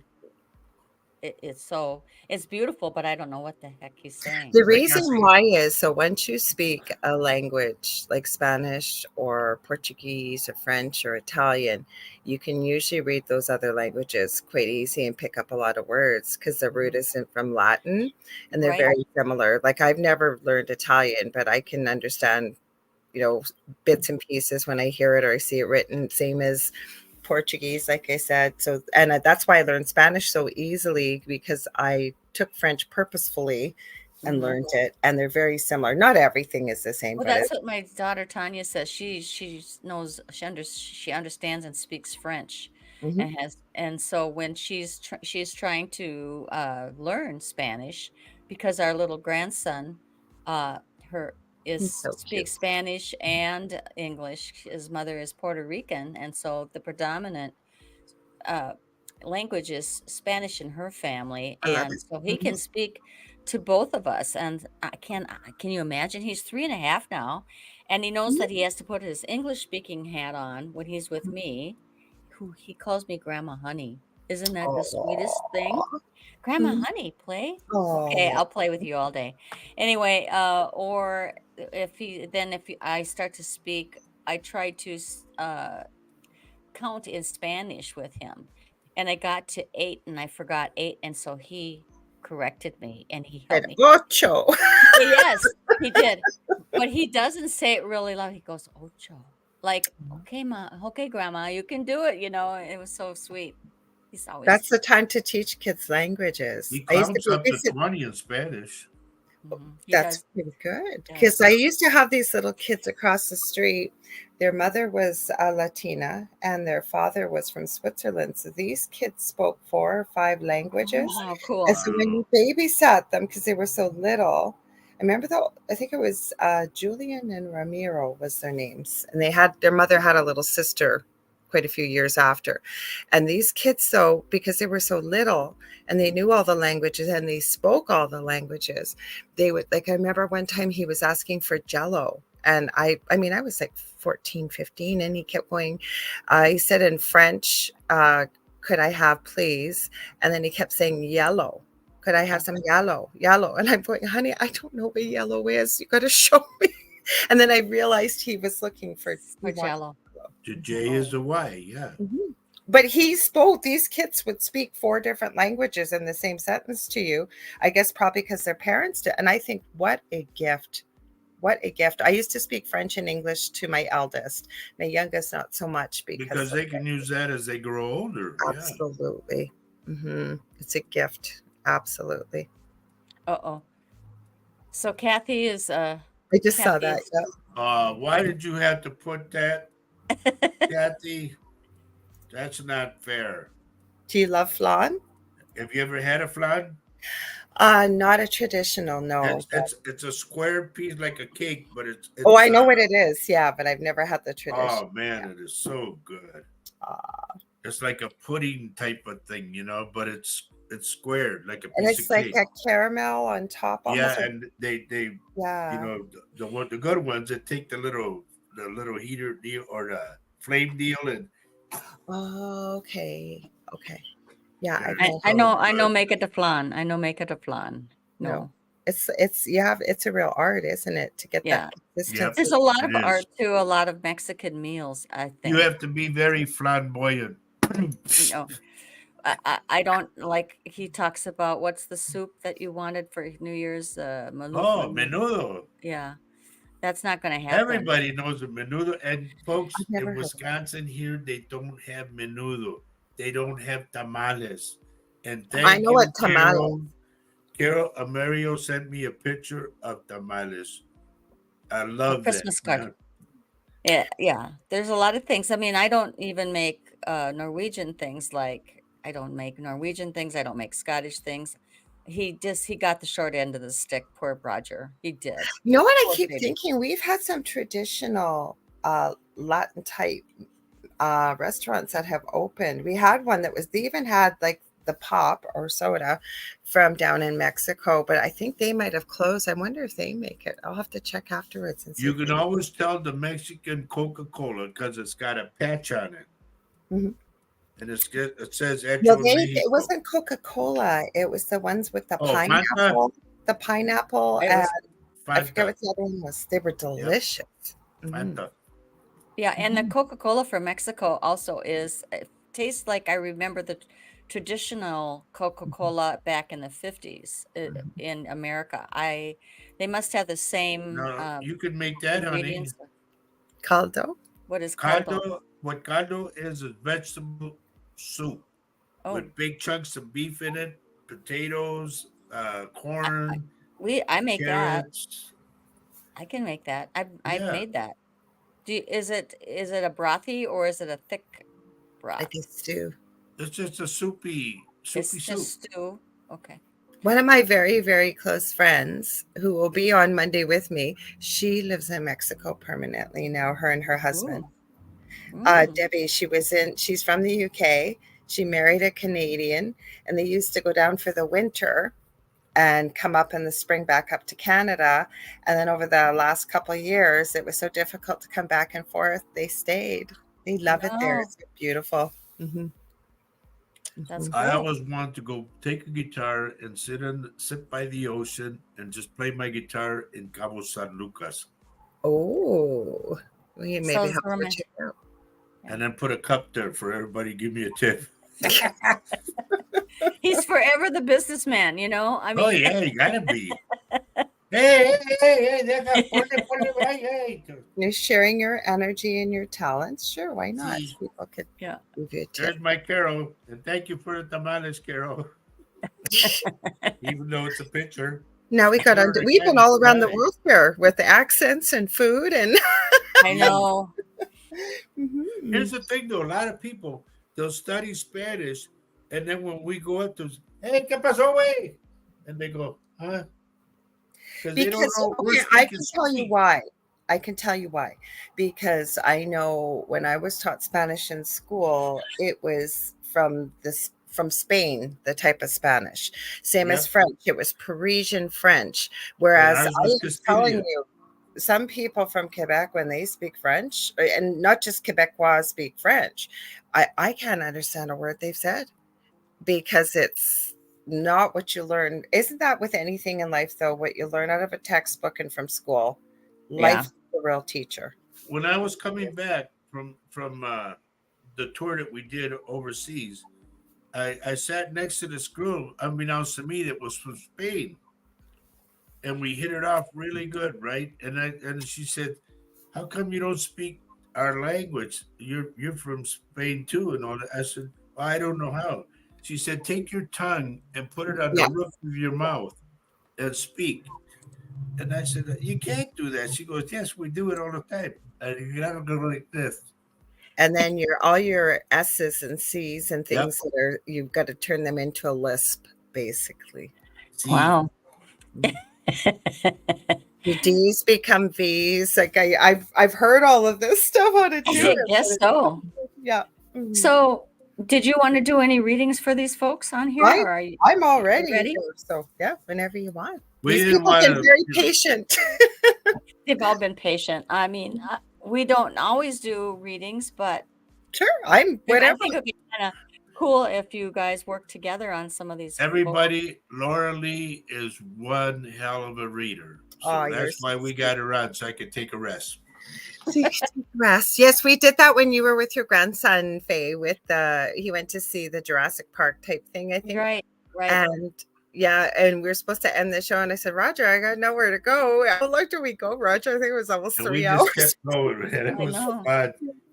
it's beautiful, but I don't know what the heck he's saying.
The
it's like
reason
asking,
why is so once you speak a language like Spanish or Portuguese or French or Italian, you can usually read those other languages quite easy and pick up a lot of words because the root
Mhm.
isn't from Latin and they're
Right?
very similar. Like I've never learned Italian, but I can understand, bits and pieces when I hear it or I see it written, same as Portuguese, like I said. So, and that's why I learned Spanish so easily because I took French purposefully and
Hmm.
learned it, and they're very similar. Not everything is the same,
Well,
but
that's
it.
what my daughter Tanya says. She knows she understands and speaks French,
Mhm.
and so when she's trying to learn Spanish because our little grandson, uh, her
He's
is
so cute.
speaks Spanish and English. His mother is Puerto Rican, and so the predominant uh, language is Spanish in her family,
I love
and
it.
so he
Mhm.
can speak to both of us. And can you imagine? He's 3.5 now, and he knows that he has to put his English speaking hat on when he's with me. Who he calls me Grandma Honey. Isn't that the sweetest thing?
Oh,
Grandma Honey, play. Okay,
oh,
I'll play with you all day. Anyway, or if I start to speak, I try to count in Spanish with him. And I got to 8 and I forgot 8. And so he corrected me and he
and
helped me.
ocho.
Yes, he did. But he doesn't say it really loud. He goes, Ocho. Like, okay, okay, grandma, you can do it. It was so sweet. He's always,
That's the time to teach kids
he
languages. I used to
counts up to
babysit.
20 in Spanish.
he
That's
does,
pretty good because
does.
I used to have these little kids across the street. Their mother was a Latina and their father was from Switzerland. So these kids spoke 4 or 5
Oh,
languages.
how
And
cool.
so when
Wow.
you babysat them, because they were so little, I remember though, I think it was Julian and Ramiro was their names. And their mother had a little sister quite a few years after. And these kids, so because they were so little and they knew all the languages and they spoke all the languages, they would, like, I remember one time he was asking for Jello. And I mean, I was like 14, 15, and he kept going, he said in French, could I have please? And then he kept saying yellow. Could I have some yellow? Yellow. And I'm going, honey, I don't know what yellow is. You got to show me. And then I realized he was looking for
Jello.
The J is the Y, yeah.
Mm-hmm. But he spoke, these kids would speak 4 different languages in the same sentence to you. I guess probably because their parents did. And I think, what a gift. What a gift. I used to speak French and English to my eldest. My youngest, not so much.
Because they can use that as they grow older.
Absolutely. Yeah. Mm-hmm. It's a gift. Absolutely.
Uh-oh. So Kathy is
I just saw that.
Yeah. Why did you have to put that, Kathy? That's not fair.
Do you love flan?
Have you ever had a flan?
Not a traditional, no.
It's a square piece like a cake, but it's
oh, I know what it is. Yeah, but I've never had the traditional.
Oh man, it is so good. It's like a pudding type of thing, but it's squared like a piece
and it's
of
like
cake.
a caramel on top.
Yeah, and they
yeah,
the good ones that take the little heater deal or the flame deal and.
Oh, okay. Yeah,
I know make it a flan. I know make it a flan. No.
It's a real art, isn't it, to get that consistency?
Yep. There's a lot of art to a lot of Mexican meals, I think.
You have to be very flamboyant.
I don't like, he talks about what's the soup that you wanted for New Year's,
menudo.
Yeah. That's not going to happen.
Everybody knows a menudo, and folks in Wisconsin here, they don't have menudo. They don't have tamales. And
I know what tamales.
Carol Amerio sent me a picture of tamales. I love
Christmas card. Yeah. There's a lot of things. I mean, I don't even make Norwegian things. Like, I don't make Norwegian things. I don't make Scottish things. He got the short end of the stick. Poor Roger. He did.
You know what I keep thinking? We've had some traditional Latin type restaurants that have opened. We had one that they even had like the pop or soda from down in Mexico, but I think they might have closed. I wonder if they make it. I'll have to check afterwards. And see
you can always tell the Mexican Coca-Cola because it's got a patch on it.
Mm-hmm.
And it says
it wasn't Coca-Cola. It was the ones with the pineapple. Fanta. The pineapple and I forget what the other one was. They were delicious.
Yep. Fanta.
Yeah, and the Coca-Cola from Mexico also it tastes like I remember the traditional Coca-Cola back in the 50s in America. They must have the same.
No, you could make that, honey.
Caldo?
What is caldo?
What caldo is vegetable soup with big chunks of beef in it, potatoes, corn.
I make
carrots.
that. I can make that. I've made that. Is it a brothy or is it a thick broth?
Like a stew.
It's just a soupy soup.
Just stew. Okay.
One of my very, very close friends who will be on Monday with me, she lives in Mexico permanently now, her and her husband. Debbie, she's from the UK. She married a Canadian, and they used to go down for the winter and come up in the spring back up to Canada. And then over the last couple of years, it was so difficult to come back and forth. They stayed. They love it there. It's beautiful. Mm-hmm.
That's cool.
I always wanted to go take a guitar and sit by the ocean and just play my guitar in Cabo San Lucas.
Oh, well, you maybe have to check it out.
And then put a cup there for everybody. Give me a tip.
He's forever the businessman, I mean.
Oh yeah, you gotta be. Hey!
You're sharing your energy and your talents. Sure, why not? People could give you a tip.
There's my Carol, and thank you for the tamales, Carol. Even though it's a picture.
Now we've been all around the world here with the accents and food and.
I know.
Mm-hmm.
Here's the thing, though. A lot of people, they'll study Spanish, and then when we go up to, hey, ¿qué pasó, güey? And they go, huh?
Because I can tell you why. I can tell you why. Because I know when I was taught Spanish in school, it was from Spain, the type of Spanish. Same as
Yep.
French, it was Parisian French.
And
Whereas
ours
I
was
am telling
Castilian.
you, some people from Quebec, when they speak French, and not just Quebecois speak French, I can't understand a word they've said because it's not what you learn. Isn't that with anything in life, though? What you learn out of a textbook and from school,
Yeah.
life is the real teacher.
When I was coming back from the tour that we did overseas, I sat next to this girl, unbeknownst to me, that was from Spain, and we hit it off really good, right? And she said, "How come you don't speak our language? You're from Spain too, and all that." I said, well, "I don't know how." She said, "Take your tongue and put it on the
Yeah.
roof of your mouth and speak." And I said, "You can't do that." She goes, "Yes, we do it all the time. And you gotta go like this."
And then all your S's and C's and
Yep.
things that are, you've got to turn them into a lisp, basically.
See,
Wow.
Your D's become V's. Like I've heard all of this stuff how to do
I
yep.
it.
guess so.
Yeah. Mhm.
So, did you want to do any readings for these folks on here, or are you
I'm already
ready?
here, so yeah, whenever you want.
We
These
didn't
people
want
have been very
to.
patient.
They've all been patient. I mean, we don't always do readings, but
Sure, I'm
I
whatever.
think it'd be kind of cool if you guys work together on some of these books.
Everybody, Laura Lee is one hell of a reader.
Oh,
So
you're
that's why we got her on, so I could take a rest.
rest. Yes, we did that when you were with your grandson, Faye. With he went to see the Jurassic Park type thing, I think.
Right, right.
And yeah, and we were supposed to end the show, and I said, Roger, I got nowhere to go. How long did we go, Roger? I think it was almost
And we
3
just
hours.
kept going, man. It
I
was
know.
fun.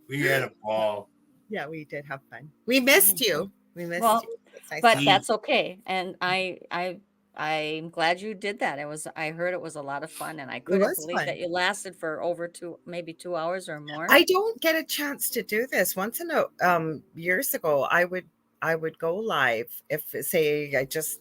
We had a ball.
Yeah, we did have fun. We missed you. We missed
Well,
you. It's nice
but
to-
See,
that's okay. And I'm glad you did that. I heard it was a lot of fun, and I couldn't
was
believe
fun.
that you lasted for over maybe 2 hours or more.
I don't get a chance to do this. Once in a years ago, I would go live if, say, I just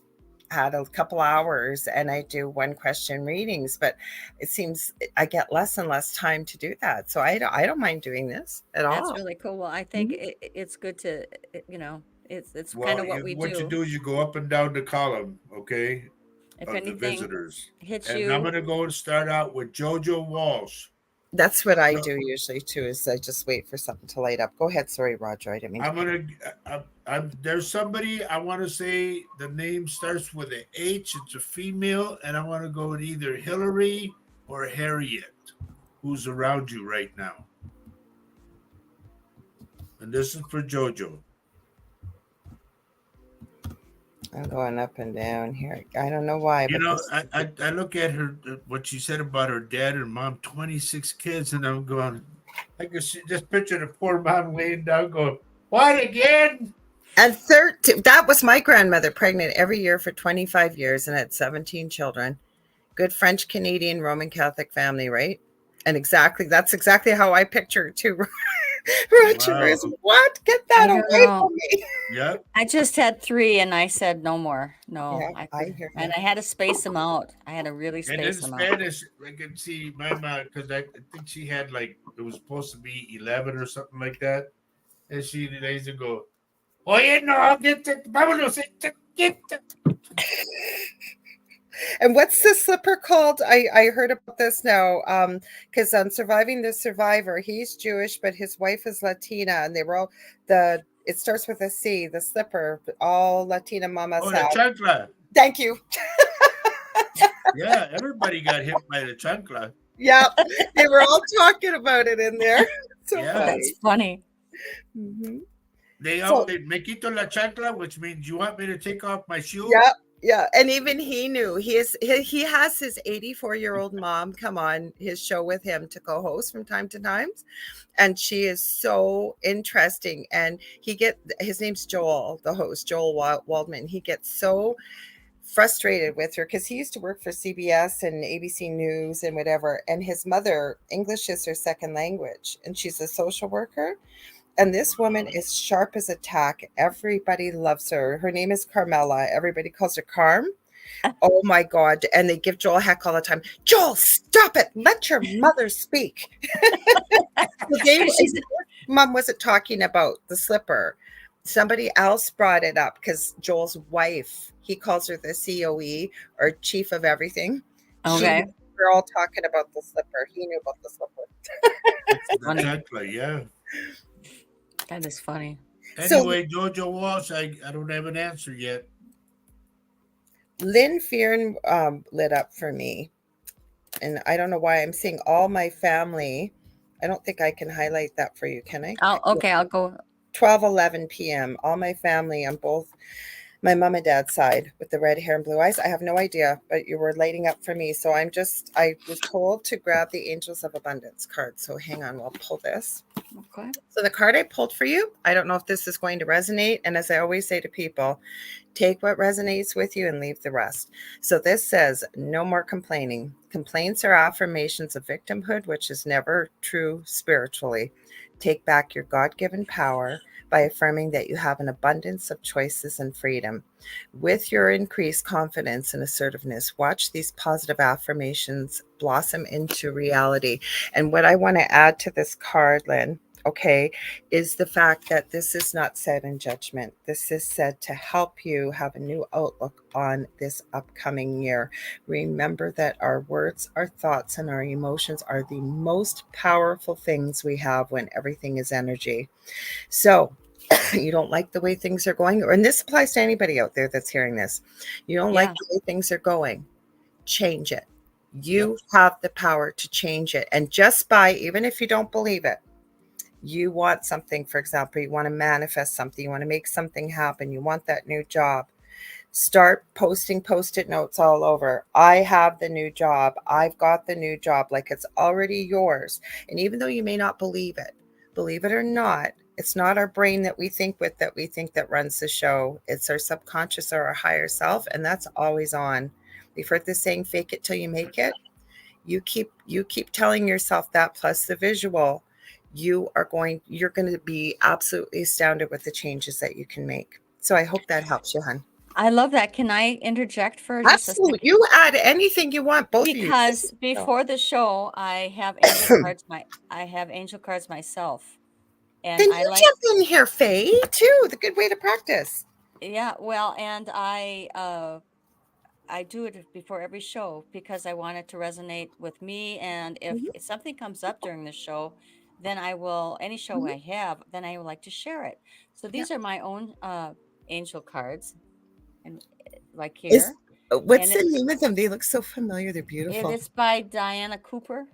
had a couple hours and I do one question readings, but it seems I get less and less time to do that. So I don't mind doing this at
That's
all.
really cool. Well, I think it's good to, it's kind
well,
of what we
what you
do.
do is you go up and down the column, okay,
If
of the
anything
visitors.
hits
And I'm
you,
going to go and start out with JoJo Walsh.
That's what I
No,
do usually too, is I just wait for something to light up. Go ahead. Sorry, Roger. I didn't mean to.
I'm going to, there's somebody, I want to say the name starts with an H. It's a female. And I want to go with either Hillary or Harriet, who's around you right now. And this is for JoJo.
I'm going up and down here. I don't know why,
You
but
know,
this,
I look at her, what she said about her dad and mom, 26 kids, and I'm going, I can just picture the poor mom laying down going, what again?
and 13, that was my grandmother, pregnant every year for 25 years and had 17 children. Good French Canadian Roman Catholic family, right? And that's exactly how I picture it too. Roger
Wow.
is, what? Get
I
that
don't
away
know.
from me.
Yep.
I just had 3 and I said no more. No,
Yeah, I hear
and
that.
I had to space them out. I had to really
And in
space them out.
Spanish, I can see my mom, because I think she had like, it was supposed to be 11 or something like that. And she lays and go, oye, no, get it, vámonos, get it.
And what's the slipper called? I heard about this now. Because on Surviving the Survivor, he's Jewish, but his wife is Latina, and they were all it starts with a C, the slipper, all Latina mamas
Oh, the
have.
chancla.
Thank you.
Yeah, everybody got hit by the chancla.
Yeah, they were all talking about it in there. So
Yeah.
funny.
That's funny.
Mhm.
They
So-
all, me quito la chancla, which means you want me to take off my shoe?
Yeah, yeah, and even he knew he has his 84-year-old mom come on his show with him to co-host from time to time, and she is so interesting. And his name's Joel, the host, Joel Waldman. He gets so frustrated with her because he used to work for CBS and ABC News and whatever. And his mother, English is her second language, and she's a social worker. And this woman is sharp as a tack. Everybody loves her. Her name is Carmela. Everybody calls her Carm. Oh my God. And they give Joel heck all the time. Joel, stop it. Let your mother speak. So they,
Because she's
mom wasn't talking about the slipper. Somebody else brought it up because Joel's wife, he calls her the COE or chief of everything. She,
okay.
we're all talking about the slipper. He knew about the slipper.
That's funny.
Exactly. Yeah.
That is funny.
So
Anyway, Jojo Walsh, I don't have an answer yet.
Lynn Fearon lit up for me. And I don't know why I'm seeing all my family. I don't think I can highlight that for you, can I?
I'll go.
12:11 p.m. All my family on both my mom and dad's side with the red hair and blue eyes. I have no idea, but you were lighting up for me. So I was told to grab the Angels of Abundance card. So hang on, we'll pull this.
Okay.
So the card I pulled for you, I don't know if this is going to resonate. And as I always say to people, take what resonates with you and leave the rest. So this says, no more complaining. Complaints are affirmations of victimhood, which is never true spiritually. Take back your God-given power by affirming that you have an abundance of choices and freedom. With your increased confidence and assertiveness, watch these positive affirmations blossom into reality. And what I want to add to this card, Lynn, okay, is the fact that this is not said in judgment. This is said to help you have a new outlook on this upcoming year. Remember that our words, our thoughts, and our emotions are the most powerful things we have when everything is energy. So, you don't like the way things are going, and this applies to anybody out there that's hearing this. You don't like
Yeah.
the way things are going, change it.
Yep.
You have the power to change it. And just by, even if you don't believe it, you want something, for example, you want to manifest something, you want to make something happen, you want that new job, start posting post-it notes all over. I have the new job. I've got the new job. Like it's already yours. And even though you may not believe it or not, it's not our brain that we think with that we think that runs the show. It's our subconscious or our higher self. And that's always on. We've heard this saying, fake it till you make it. You keep telling yourself that plus the visual, you're going to be absolutely astounded with the changes that you can make. So I hope that helps you, hon.
I love that. Can I interject for just a
Absolutely.
second?
You add anything you want, both of you.
Because before the show, I have angel cards myself, and
Then
I
you
like.
jump in here, Faye, too. The good way to practice.
Yeah, well, and I do it before every show because I want it to resonate with me. And if
Mhm,
something comes up during the show, then I will, any show
mhm.
I have, then I would like to share it. So
Yeah.
these are my own angel cards, and like
Is
here,
what's
and
the name of them? They look so familiar. They're beautiful.
it's by Diana Cooper.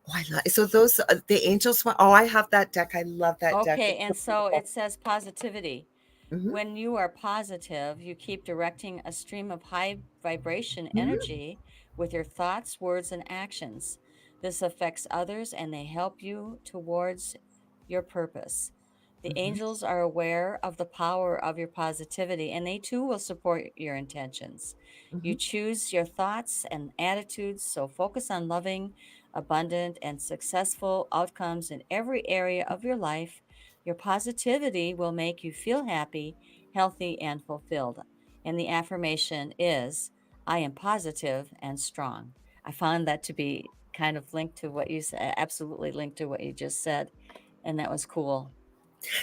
Oh, I love so those the angels one. Oh, I have that deck. I love that deck.
Okay,
It's so
and so
beautiful.
it says positivity.
Hmm.
When you are positive, you keep directing a stream of high vibration
Hmm.
energy with your thoughts, words, and actions. This affects others and they help you towards your purpose. The
Hmm.
angels are aware of the power of your positivity and they too will support your intentions. You
Hmm.
choose your thoughts and attitudes, so focus on loving, abundant, and successful outcomes in every area of your life. Your positivity will make you feel happy, healthy, and fulfilled. And the affirmation is, I am positive and strong. I found that to be kind of linked to what you said, absolutely linked to what you just said. And that was cool.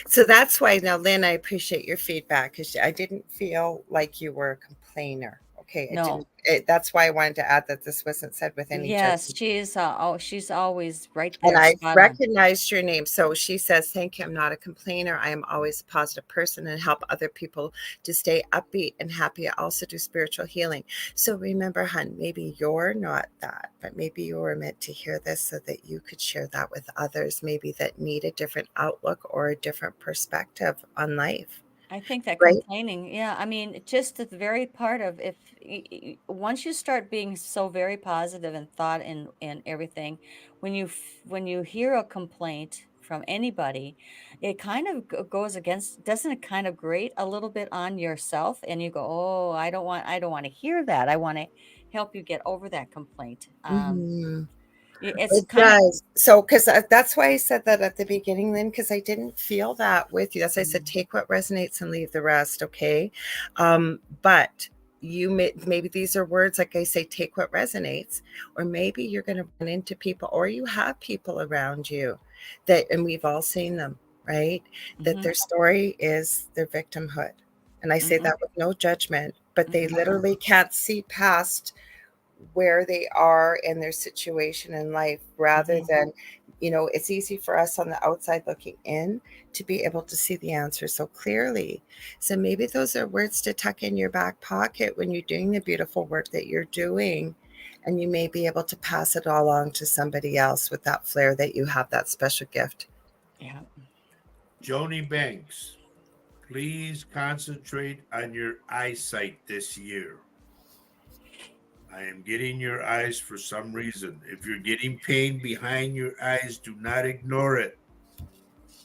So that's why now, Lynn, I appreciate your feedback because I didn't feel like you were a complainer. Okay, it
No,
didn't. That's why I wanted to add that this wasn't said with any
yes,
judgment.
she's always right
And
there,
I
spot on.
recognized your name. So she says, thank you. I'm not a complainer. I am always a positive person and help other people to stay upbeat and happy. I also do spiritual healing. So remember, hun, maybe you're not that, but maybe you were meant to hear this so that you could share that with others, maybe that need a different outlook or a different perspective on life,
I think that
right?
complaining, yeah, I mean, just the very part of if once you start being so very positive and thought and everything, when you hear a complaint from anybody, it kind of goes against, doesn't it kind of grate a little bit on yourself, and you go, oh, I don't want to hear that. I want to help you get over that complaint.
Mhm.
It's
It
kind of.
does. So, because that's why I said that at the beginning, Lynn, because I didn't feel that with you. That's why I said
Mm,
take what resonates and leave the rest. Okay. But maybe these are words, like I say, take what resonates, or maybe you're going to run into people, or you have people around you that, and we've all seen them, right? That
Mm-hmm.
their story is their victimhood. And I say
Mm-hmm.
that with no judgment, but they
Mm-hmm.
literally can't see past where they are in their situation in life, rather
Mm-hmm.
than, it's easy for us on the outside looking in to be able to see the answer so clearly. So maybe those are words to tuck in your back pocket when you're doing the beautiful work that you're doing, and you may be able to pass it all on to somebody else with that flair that you have, that special gift.
Yeah.
Joni Banks, please concentrate on your eyesight this year. I am getting your eyes for some reason. If you're getting pain behind your eyes, do not ignore it.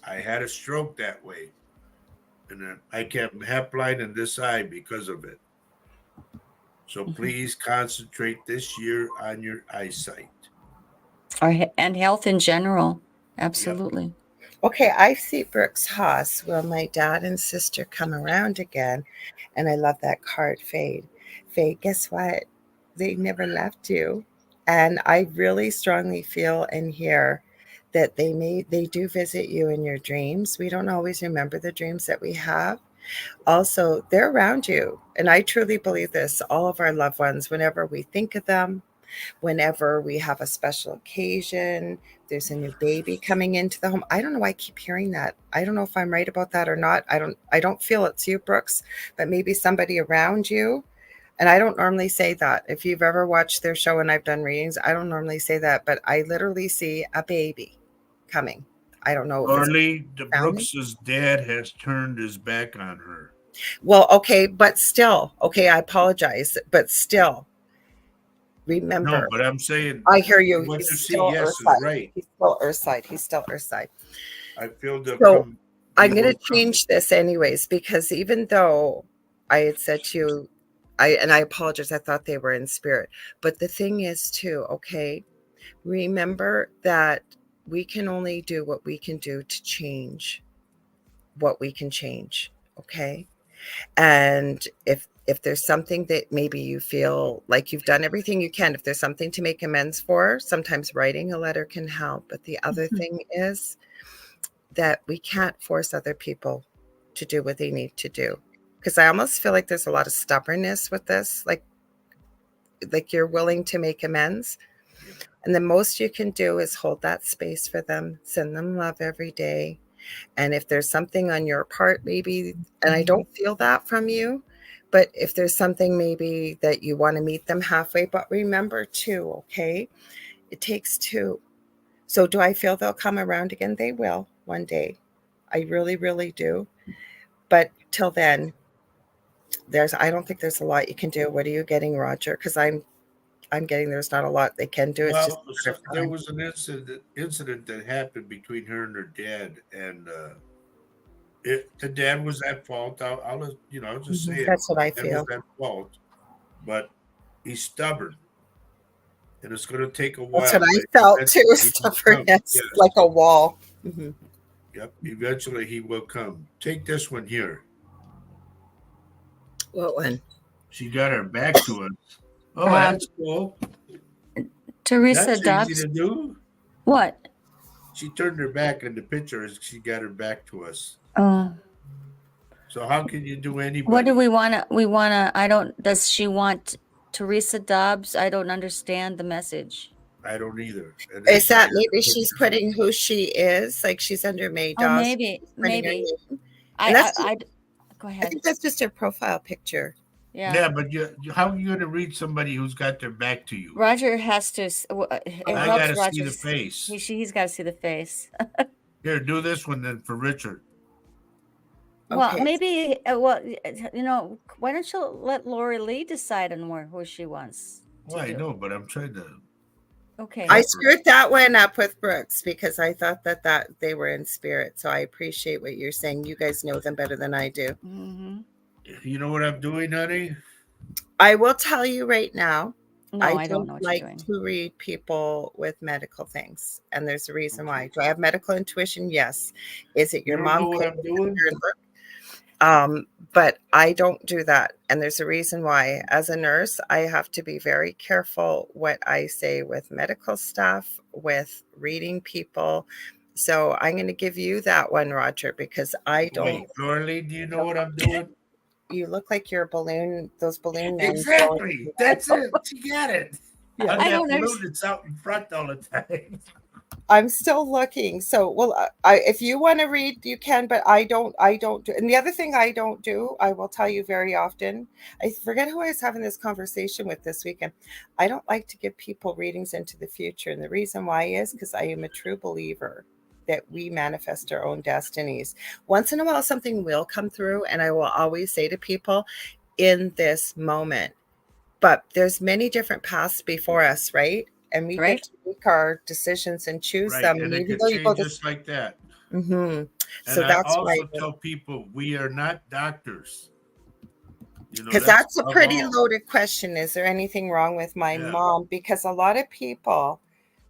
I had a stroke that way, and I kept half blind in this eye because of it. So
Mm-hmm.
please concentrate this year on your eyesight.
And health in general.
Yep.
Absolutely.
Okay, I see Brooks Haas. Will my dad and sister come around again? And I love that card, Fade. Fade, guess what? They never left you. And I really strongly feel and hear that they do visit you in your dreams. We don't always remember the dreams that we have. Also, they're around you. And I truly believe this. All of our loved ones, whenever we think of them, whenever we have a special occasion, there's a new baby coming into the home. I don't know why I keep hearing that. I don't know if I'm right about that or not. I don't feel it's you, Brooks, but maybe somebody around you. And I don't normally say that. If you've ever watched their show and I've done readings, I don't normally say that, but I literally see a baby coming. I don't know if it's
Orly, the
family.
Brooks's dad has turned his back on her.
Well, okay, but still, okay, I apologize, but still,
No,
remember,
but I'm saying
I hear you.
what
He's
you see,
still
yes, is
Earthside.
right.
He's still Earthside. He's still Earthside.
I feel they'll
So
come. He
I'm going
will
to
come.
change this anyways, because even though I had said to you, I apologize, I thought they were in spirit. But the thing is, too, okay, remember that we can only do what we can do to change what we can change. Okay. And if there's something that maybe you feel like you've done everything you can, if there's something to make amends for, sometimes writing a letter can help. But the other
Mhm.
thing is that we can't force other people to do what they need to do. Because I almost feel like there's a lot of stubbornness with this, like you're willing to make amends.
Yep.
And the most you can do is hold that space for them, send them love every day. And if there's something on your part, maybe, and I don't feel that from you, but if there's something maybe that you want to meet them halfway, but remember too, okay, it takes two. So do I feel they'll come around again? They will one day. I really, really do. But till then, I don't think there's a lot you can do. What are you getting, Roger? Because I'm getting there's not a lot they can do. It's just
Well,
a
so
matter of
there
time.
was an incident that happened between her and her dad, and the dad was at fault. I'll just say it.
That's what I
The dad was
feel.
at fault, but he's stubborn, and it's going to take a
That's what
while.
I
But
felt too.
eventually he will come.
Stubbornness,
Yes.
like a wall. Mhm.
Yep. Eventually he will come. Take this one here.
What one?
She got her back to us. Oh,
Um,
that's cool.
Teresa
That's easy
Dobbs.
to do.
What?
She turned her back in the picture as she got her back to us.
Oh,
So how can you do
what do
anybody?
we want to? We want to. I don't. Does she want Teresa Dobbs? I don't understand the message.
I don't either. And
Is
this
that
is
maybe
the
she's
picture.
putting who she is? Like she's under May
Oh,
Dawes,
maybe,
she's putting her
maybe.
name.
I,
And
I,
that's,
I. Go
I
ahead.
think that's just her profile picture.
Yeah.
Yeah, but how are you going to read somebody who's got their back to you?
Roger has to. It
I got
helps
to see
Roger.
the face.
He's got to see the face.
Here, do this one then for Richard.
Well,
Okay.
maybe. Why don't you let Lori Lee decide on who she wants to
Well, I
do?
know, but I'm trying to
Okay.
I
help her.
screwed that one up with Brooks because I thought that they were in spirit. So I appreciate what you're saying. You guys know them better than I do.
Mm-hmm.
You know what I'm doing, honey?
I will tell you right now,
No,
I
I don't
don't
know what you're
like
doing.
to read people with medical things. And there's a reason
Okay.
why. Do I have medical intuition? Yes. Is it
You
your
don't
mom
know what
could
I'm doing?
But I don't do that. And there's a reason why. As a nurse, I have to be very careful what I say with medical stuff, with reading people. So I'm going to give you that one, Roger, because I don't.
Wait, Laura, do you know what I'm doing?
You look like you're a balloon, those balloon men.
Exactly. That's it. You got it.
Yeah.
I'm
I
that
don't
balloon
understand.
that's out in front all the time.
I'm still looking. So, well, if you want to read, you can, but I don't. I don't do. And the other thing I don't do, I will tell you very often. I forget who I was having this conversation with this weekend. I don't like to give people readings into the future, and the reason why is because I am a true believer that we manifest our own destinies. Once in a while, something will come through, and I will always say to people, in this moment. But there's many different paths before us, right? And we get
Right?
to make our decisions and choose
Right.
them.
And
And
it
even
could
though you go
change
this,
just like that.
so
And I
that's why,
also tell people we are not doctors.
because
That's
that's a
above
pretty
all.
loaded question. Is there anything wrong with my
Yeah.
mom? Because a lot of people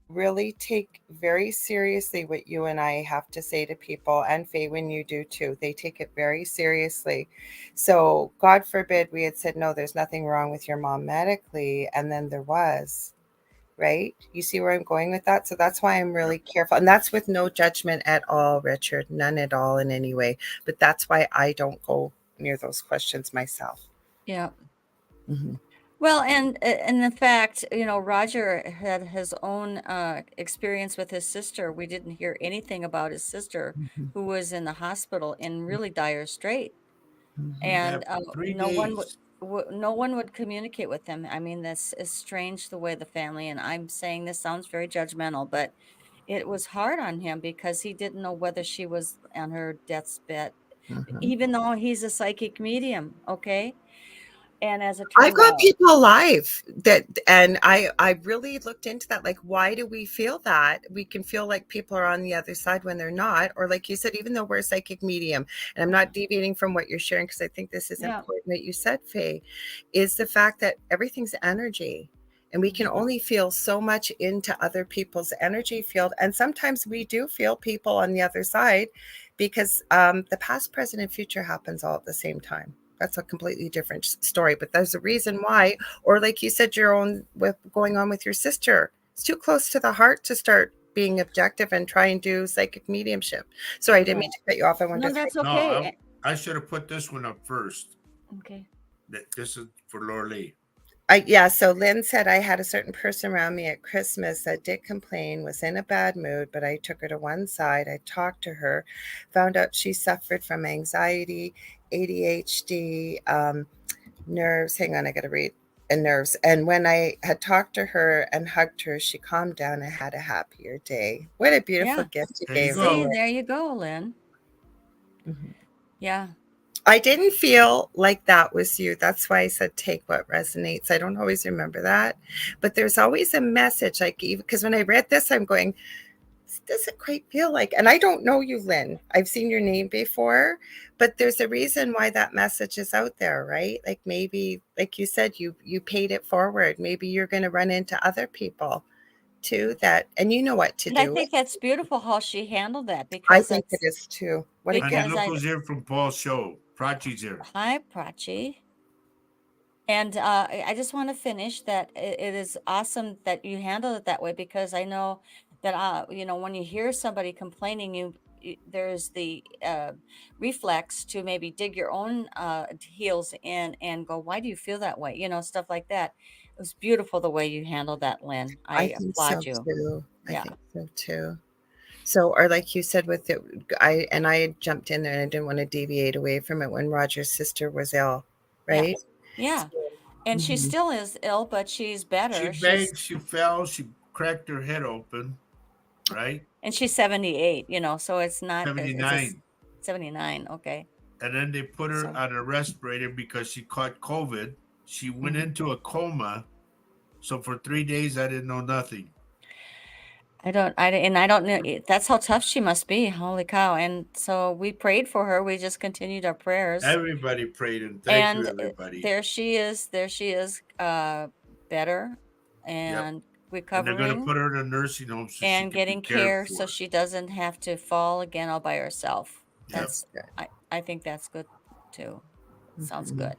really take very seriously what you and I have to say to people, and Faye, when you do too, they take it very seriously. So, God forbid we had said, no, there's nothing wrong with your mom medically, and then there was. Right? You see where I'm going with that? So that's why I'm
Yep.
really careful. And that's with no judgment at all, Richard. None at all in any way. But that's why I don't go near those questions myself.
Yeah.
Hmm.
Well, and the fact, Roger had his own experience with his sister. We didn't hear anything about his sister,
Hmm.
who was in the hospital in really dire strait,
Hmm.
Yeah.
and
For three
no one would.
days.
No one would communicate with him. I mean, this is strange the way the family, and I'm saying this sounds very judgmental, but it was hard on him because he didn't know whether she was on her death's bed,
Hmm.
even though he's a psychic medium, okay? And as it
I've
turned
got
out,
people alive that, and I really looked into that. Like, why do we feel that? We can feel like people are on the other side when they're not, or like you said, even though we're a psychic medium, and I'm not deviating from what you're sharing because I think this is
yeah.
important that you said, Faye, is the fact that everything's energy. And we can
Mhm.
only feel so much into other people's energy field. And sometimes we do feel people on the other side because the past, present, and future happens all at the same time. That's a completely different story, but there's a reason why. Or like you said, your own with going on with your sister, it's too close to the heart to start being objective and try and do psychic mediumship. Sorry, I didn't mean
Right.
to cut you off. I wanted
No,
to say,
that's
No,
okay.
I should have put this one up first.
Okay.
This is for Laura Lee.
yeah, so Lynn said I had a certain person around me at Christmas that did complain, was in a bad mood, but I took her to one side. I talked to her, found out she suffered from anxiety, ADHD, nerves. Hang on, I got to read. And nerves. And when I had talked to her and hugged her, she calmed down and had a happier day. What a beautiful
Yeah.
gift you
There you
gave her,
See,
go.
Lynn.
there you go, Lynn.
Mhm.
Yeah.
I didn't feel like that was you. That's why I said take what resonates. I don't always remember that, but there's always a message. Like, even because when I read this, I'm going, this doesn't quite feel like, and I don't know you, Lynn. I've seen your name before, but there's a reason why that message is out there, right? Like, maybe, like you said, you paid it forward. Maybe you're going to run into other people too that, and you know what to
And I
do
think
with.
that's beautiful how she handled that
I
because
think it
that's
is too. What a
Honey,
gift.
because
look
I
who's here from Paul's show. Prachi's here.
hi Prachi. And I just want to finish that it is awesome that you handle it that way because I know that when you hear somebody complaining, there's the reflex to maybe dig your own heels in and go, why do you feel that way? Stuff like that. It was beautiful the way you handled that, Lynn.
I
I
think
applaud
so
you.
too. I
Yeah,
think so too. So, or like you said with it, I had jumped in there and I didn't want to deviate away from it when Roger's sister was ill,
yeah,
right? So,
yeah. And she
mhm.
still is ill, but she's
She
better. She's
banged, she fell, she cracked her head open, right?
and she's 78. So it's not. It's a
79.
79. Okay.
And then they put her
So,
on a respirator because she caught COVID. She went
mhm.
into a coma. So for 3 days, I didn't know nothing.
I don't know. That's how tough she must be. Holy cow. And so we prayed for her. We just continued our prayers.
Everybody prayed and thank you,
And
everybody.
there she is, better
Yep.
and
And they're going to
recovering
put her in a nursing home so she
and
can be
getting
cared
care so
for.
she doesn't have to fall again all by herself.
Yep.
That's good.
I think that's good. too. Sounds
Mhm.
good.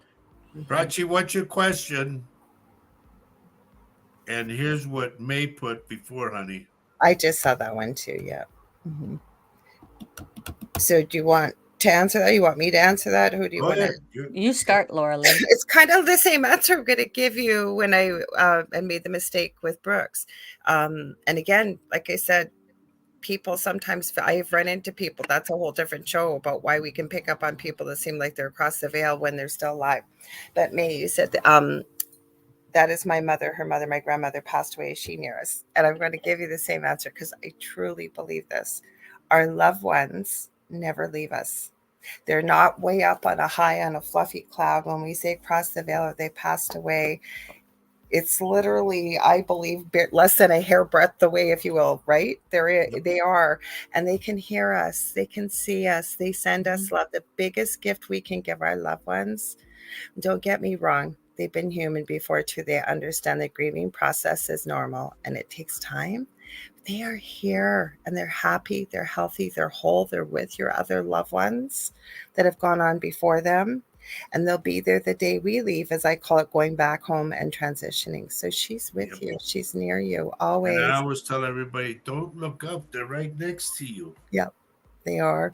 Prachi, what's your question? And here's what May put before, honey.
I just saw that one too. Yeah. Mhm. So do you want to answer that? You want me to answer that? Who do you
Go
want to?
ahead.
You start, Laura Lee.
It's kind of the same answer I'm going to give you when I made the mistake with Brooks. And again, like I said, people sometimes, I've run into people, that's a whole different show about why we can pick up on people that seem like they're across the veil when they're still alive. But May, you said that is my mother, her mother, my grandmother passed away. She knew us. And I'm going to give you the same answer because I truly believe this. Our loved ones never leave us. They're not way up on a high on a fluffy cloud. When we say across the veil or they passed away, it's literally, I believe, less than a hairbreadth away, if you will, right? They are, and they can hear us, they can see us, they send us love. The biggest gift we can give our loved ones, don't get me wrong, they've been human before too. They understand the grieving process is normal and it takes time. They are here and they're happy, they're healthy, they're whole, they're with your other loved ones that have gone on before them. And they'll be there the day we leave, as I call it, going back home and transitioning. So she's with
Yep.
you, she's near you
And I
always.
always tell everybody, don't look up. They're right next to you.
Yep, they are.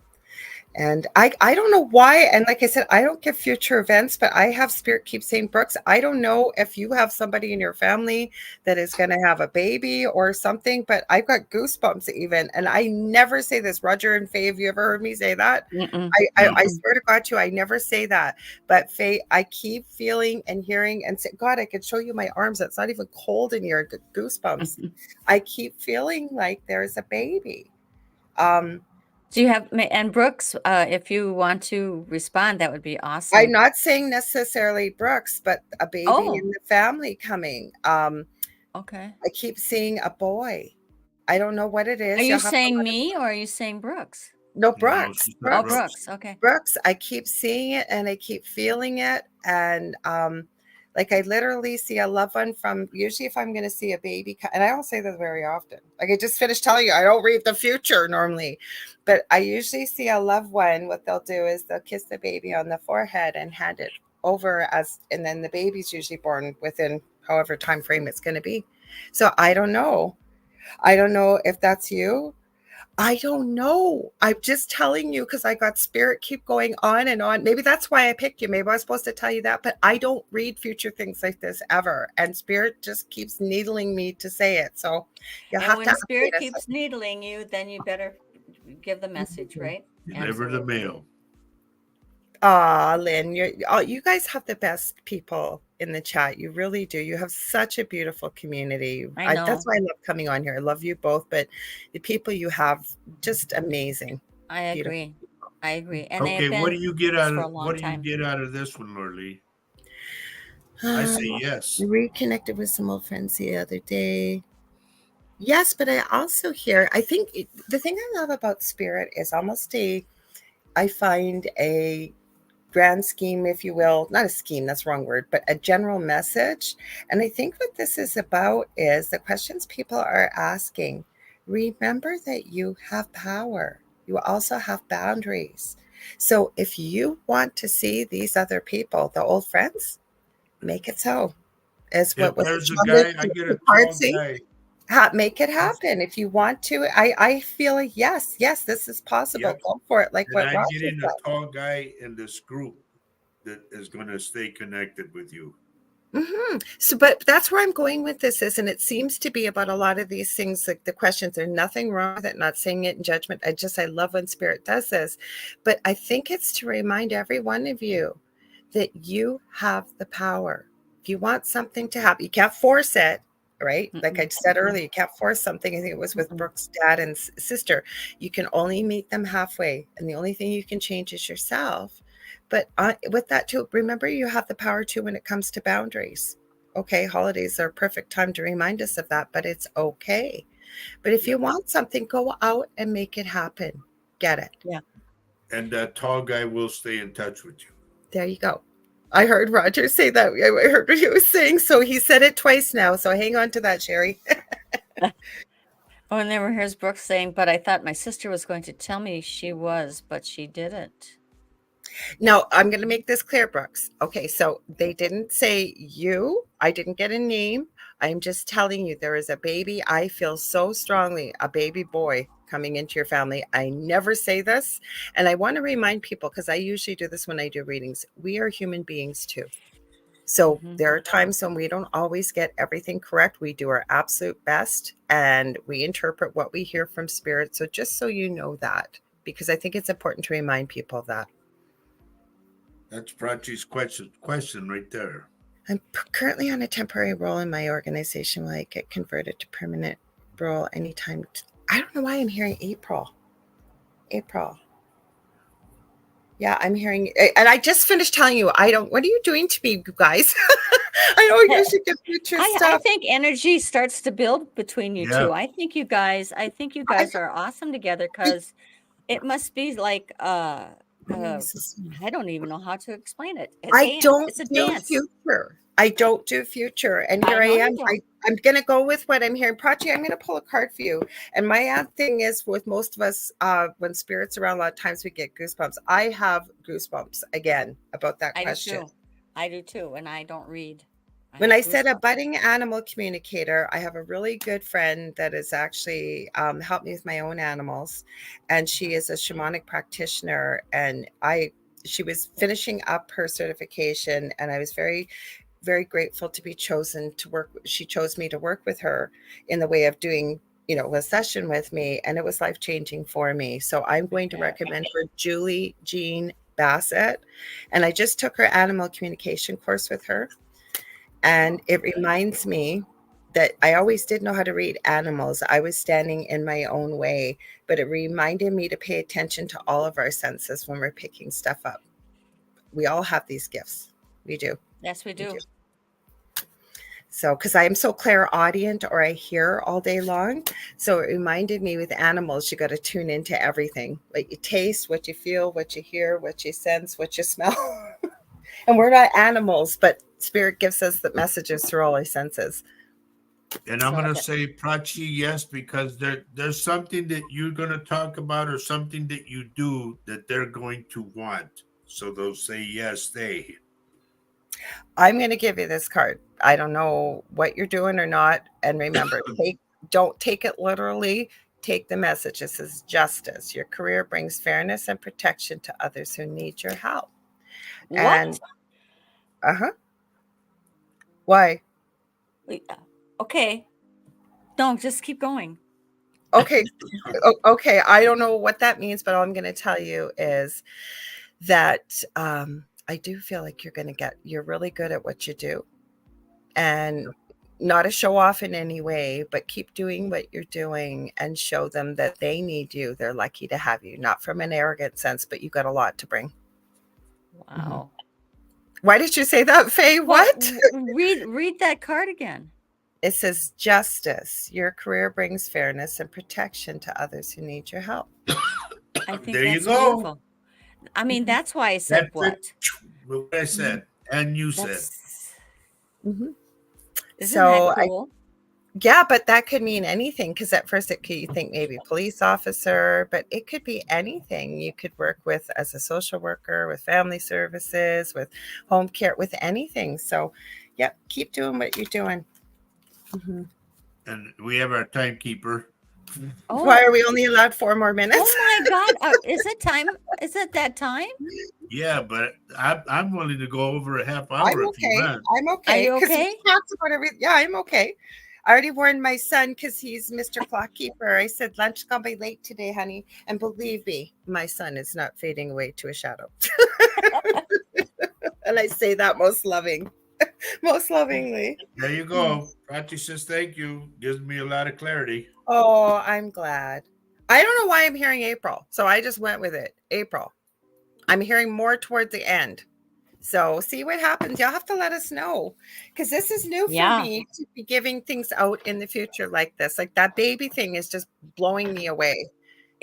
And I don't know why. And like I said, I don't give future events, but I have spirit keep saying, Brooks, I don't know if you have somebody in your family that is going to have a baby or something, but I've got goosebumps even. And I never say this. Roger and Faye, have you ever heard me say that?
Mm-mm.
No.
I swear to God, too, I never say that. But Faye, I keep feeling and hearing and say, God, I could show you my arms. It's not even cold in here. Goosebumps. I keep feeling like there's a baby.
Do you have, and Brooks, if you want to respond, that would be
I'm
awesome.
not saying necessarily Brooks, but a baby
Oh,
in the family coming.
okay.
I keep seeing a boy. I don't know what it
Are
is.
you
You'll have to
saying
let us
me or are you saying Brooks?
no,
No,
Brooks.
she said
Oh,
Brooks.
Brooks.
Brooks. Okay.
Brooks. I keep seeing it and I keep feeling it. And like I literally see a loved one from usually if I'm going to see a baby, and I don't say this very often. Like I just finished telling you, I don't read the future normally, but I usually see a loved one. What they'll do is they'll kiss the baby on the forehead and hand it over as, and then the baby's usually born within however time frame it's going to be. So I don't know. I don't know if that's you. I don't know. I'm just telling you because I got spirit keep going on and on. Maybe that's why I picked you. Maybe I was supposed to tell you that, but I don't read future things like this ever. And spirit just keeps needling me to say it. So you'll
And
have to
when spirit
update us.
keeps needling you, then you better give the message, right?
Deliver the
Absolutely.
mail.
Aw, Lynn, you guys have the best people in the chat. You really do. You have such a beautiful community.
I
That's
know.
why I love coming on here. I love you both, but the people you have, just amazing.
I
Beautiful.
agree. I agree. And they
Okay,
have
what do
been
you get
with us
out
for
of
a long time.
this one, Lorley? I say yes.
Reconnected with some old friends the other day. Yes, but I also hear, I think the thing I love about spirit is almost I find a grand scheme, if you will, not a scheme, that's the wrong word, but a general message. And I think what this is about is the questions people are asking. Remember that you have power. You also have boundaries. So if you want to see these other people, the old friends, make it so. As what
If
was it?
there's a guy, I get a tall guy.
Make it happen if you want to. I feel like yes, this is possible.
Yep.
Go for it, like
And
what
I'm
Roger
getting
said.
a tall guy in this group that is going to stay connected with you.
So, but that's where I'm going with this is, and it seems to be about a lot of these things, like the questions. There's nothing wrong with it, not saying it in judgment. I love when spirit does this, but I think it's to remind every one of you that you have the power. If you want something to happen, you can't force it, right? Like I
Mm-mm.
said earlier, you can't force something. I think it was with
Mm-mm.
Brooke's dad and sister. You can only meet them halfway, and the only thing you can change is yourself. But with that too, remember you have the power too when it comes to boundaries. Okay, holidays are a perfect time to remind us of that, but it's okay. But if you
Yep.
want something, go out and make it happen. Get it.
Yeah.
And that tall guy will stay in touch with you.
There you go. I heard Roger say that. I heard what he was saying. So he said it twice now. So hang on to that, Sherry.
Oh, and then here's Brooks saying, but I thought my sister was going to tell me she was, but she didn't.
Now, I'm going to make this clear, Brooks. Okay, so they didn't say you. I didn't get a name. I'm just telling you there is a baby. I feel so strongly, a baby boy coming into your family. I never say this. And I want to remind people, because I usually do this when I do readings, we are human beings too. So
Mhm.
there are times when we don't always get everything correct. We do our absolute best and we interpret what we hear from spirit. So just so you know that, because I think it's important to remind people of that.
That's Prachi's question right there.
I'm currently on a temporary role in my organization. Will I get converted to permanent role anytime? I don't know why I'm hearing April. April. Yeah, I'm hearing, and I just finished telling you, I don't, what are you doing to me, you guys? I know you should get future
I
stuff.
think energy starts to build between you
Yeah.
two. I think you guys are awesome together, because it must be like I don't even know how to explain it. A
I
dance.
don't
It's a
do
dance.
future. I don't do future. And here
I
I
know you
am.
don't.
I'm going to go with what I'm hearing. Prachi, I'm going to pull a card for you. And my thing is with most of us, when spirits around, a lot of times we get goosebumps. I have goosebumps again about that question.
I do too, and I don't read.
When
have
I said a
goosebumps.
budding animal communicator, I have a really good friend that has actually helped me with my own animals, and she is a shamanic practitioner. And she was finishing up her certification, and I was very, very grateful to be chosen to work. She chose me to work with her in the way of doing, a session with me, and it was life changing for me. So I'm going to recommend her, Julie Jean Bassett, and I just took her animal communication course with her. And it reminds me that I always did know how to read animals. I was standing in my own way, but it reminded me to pay attention to all of our senses when we're picking stuff up. We all have these gifts. We do.
Yes, we do.
So, because I am so clairaudient, or I hear all day long. So it reminded me with animals, you got to tune into everything. What you taste, what you feel, what you hear, what you sense, what you smell. And we're not animals, but spirit gives us the messages through all our senses.
And I'm going to say Prachi, yes, because there's something that you're going to talk about or something that you do that they're going to want. So they'll say, yes, stay.
I'm going to give you this card. I don't know what you're doing or not. And remember, don't take it literally. Take the message. This is justice. Your career brings fairness and protection to others who need your help.
What?
And why?
Okay. No, just keep going.
Okay. Okay. I don't know what that means, but all I'm going to tell you is that I do feel like you're really good at what you do. And not a show off in any way, but keep doing what you're doing and show them that they need you. They're lucky to have you, not from an arrogant sense, but you got a lot to bring.
Wow.
Why did you say that, Faye? What?
Read that card again.
It says justice. Your career brings fairness and protection to others who need your help.
I think
There you
that's
go.
beautiful. I mean, that's why I said what
I said, and you said.
Mm-hmm.
Isn't that cool?
Yeah, but that could mean anything, because at first you think maybe police officer, but it could be anything. You could work with as a social worker, with family services, with home care, with anything. So, yeah, keep doing what you're doing. Mm-hmm.
And we have our timekeeper.
Why are we only allowed 4 more minutes?
Oh my God! Is it time? Is it that time?
Yeah, but I'm willing to go over a half hour
I'm
if
okay.
you want.
I'm okay.
Are you
Because
okay?
he talks about everything. Yeah, I'm okay. I already warned my son, because he's Mr. Clockkeeper. I said, lunch is going to be late today, honey. And believe me, my son is not fading away to a shadow. And I say that most lovingly.
There you go. Prachi says thank you. Gives me a lot of clarity.
Oh, I'm glad. I don't know why I'm hearing April. So I just went with it. April. I'm hearing more toward the end. So see what happens. You'll have to let us know, because this is new for me to be giving things out in the future like this. Like that baby thing is just blowing me away,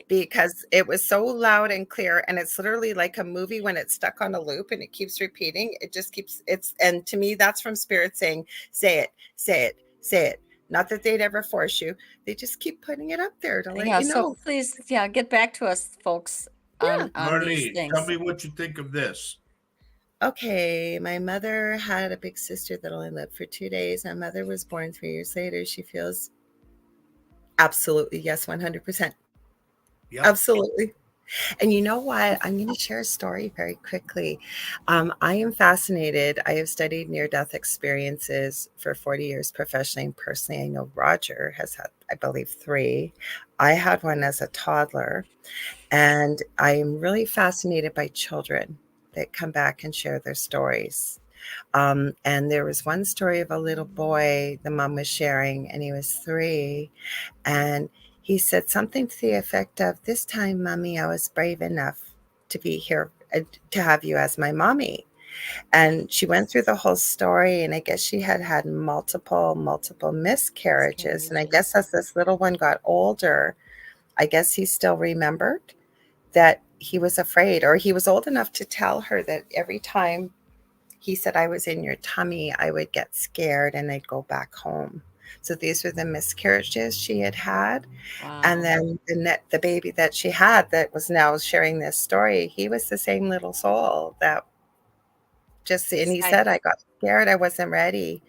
because it was so loud and clear, and it's literally like a movie when it's stuck on a loop and it keeps repeating. It just keeps and to me that's from spirit saying, say it, say it, say it. Not that they'd ever force you. They just keep putting it up there to let you know.
So please, get back to us, folks.
Yeah.
on these
Marlene, tell
things.
me what you think of this.
Okay, my mother had a big sister that only lived for 2 days. My mother was born 3 years later. She feels absolutely yes, 100%.
Yep.
Absolutely. And you know what? I'm going to share a story very quickly. I am fascinated. I have studied near death experiences for 40 years professionally and personally. I know Roger has had, I believe, three. I had one as a toddler. And I am really fascinated by children that come back and share their stories. And there was one story of a little boy the mom was sharing, and he was three. And he said something to the effect of, "This time, mommy, I was brave enough to be here, to have you as my mommy." And she went through the whole story. And I guess she had had multiple miscarriages. And I guess as this little one got older, I guess he still remembered that he was afraid, or he was old enough to tell her that every time he said, "I was in your tummy," I would get scared and I'd go back home. So these were the miscarriages she had had. And
Wow.
then the baby that she had that was now sharing this story, he was the same little soul that just, and he
Decide.
said, "I got scared. I wasn't ready."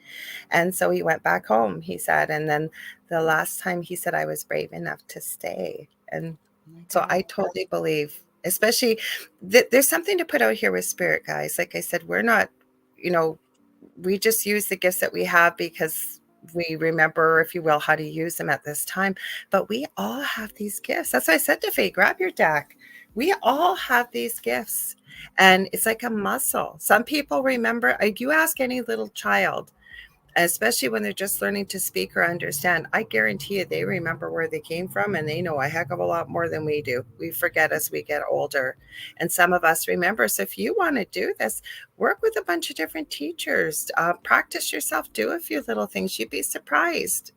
And so he went back home, he said. And then the last time he said, "I was brave enough to stay." And
Oh my
so
God.
I totally believe, especially there's something to put out here with spirit, guys. Like I said, we're not, you know, we just use the gifts that we have because we remember, if you will, how to use them at this time. But we all have these gifts. That's why I said to Faye, grab your deck. We all have these gifts. And it's like a muscle. Some people remember, you ask any little child, especially when they're just learning to speak or understand, I guarantee you they remember where they came from, and they know a heck of a lot more than we do. We forget as we get older. And some of us remember. So if you want to do this, work with a bunch of different teachers, practice yourself, do a few little things. You'd be surprised.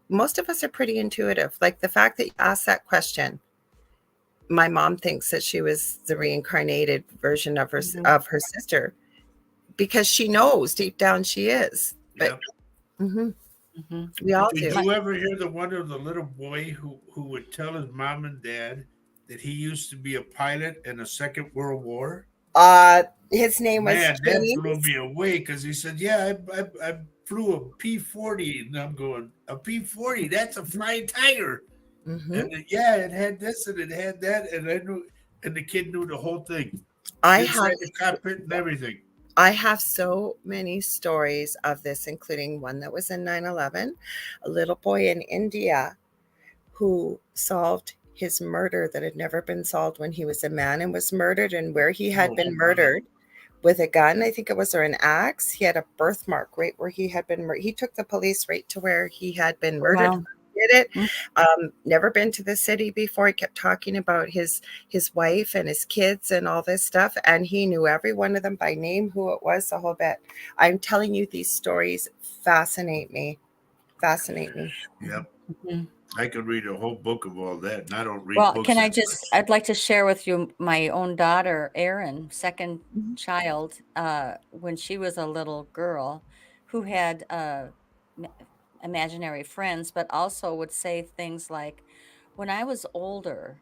Most of us are pretty intuitive. Like the fact that you asked that question, my mom thinks that she was the reincarnated version of
Mhm.
her sister, because she knows deep down she is. But
Yep.
mhm,
Mhm.
we all
Did
do.
My,
you ever hear the one of the little boy who would tell his mom and dad that he used to be a pilot in the Second World War?
His name was
Man, that blew
James.
me away because he said, "Yeah, I flew a P-40," and I'm going, "A P-40? That's a flying tiger."
Hmm.
And yeah, it had this and it had that, and I knew, and the kid knew the whole thing
I have
inside the cockpit and everything.
I have so many stories of this, including one that was in 9/11, a little boy in India who solved his murder that had never been solved when he was a man, and was murdered, and where he had
Oh
been
wow!
murdered with a gun, I think it was, or an axe. He had a birthmark right where he had been. He took the police right to where he had been murdered.
wow.
Did it?
Mm.
Never been to the city before. He kept talking about his wife and his kids and all this stuff, and he knew every one of them by name, who it was, the whole bit. I'm telling you, these stories fascinate me. Fascinate me.
Yep,
Mhm.
I could read a whole book of all that, and I don't read
Well,
books
can I
that
just,
much.
I'd like to share with you my own daughter, Erin, second
Mhm.
child, when she was a little girl who had ma- imaginary friends, but also would say things like, when I was older,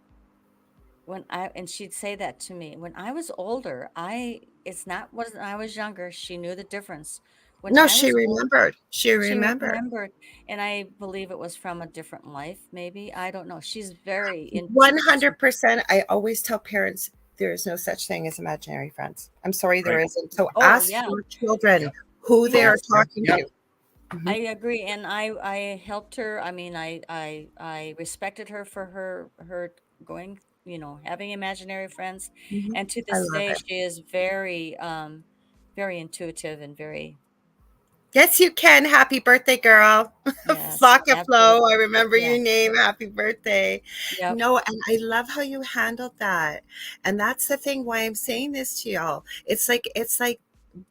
and she'd say that to me, when I was older, it's not when I was younger, she knew the difference. When
No,
I
she
was old,
remembered. She
she
remembered.
remembered, and I believe it was from a different life, maybe. I don't know. She's very intuitive.
100%. I always tell parents there is no such thing as imaginary friends. I'm sorry, there
Right?
isn't. So
Oh,
ask
yeah.
your children
Yep.
who they are
Yes,
Yep.
talking to.
Yep.
I
Mhm,
agree. And I helped her. I mean, I respected her for her going, having imaginary friends.
mhm.
And to
I
this
love
day,
it.
she is very very intuitive and very,
Yes, you can. Happy birthday, girl.
yes,
Flocka
absolutely.
Flow. I remember
Yeah.
your name. Happy birthday.
Yep.
No, and I love how you handled that. And that's the thing why I'm saying this to y'all. It's like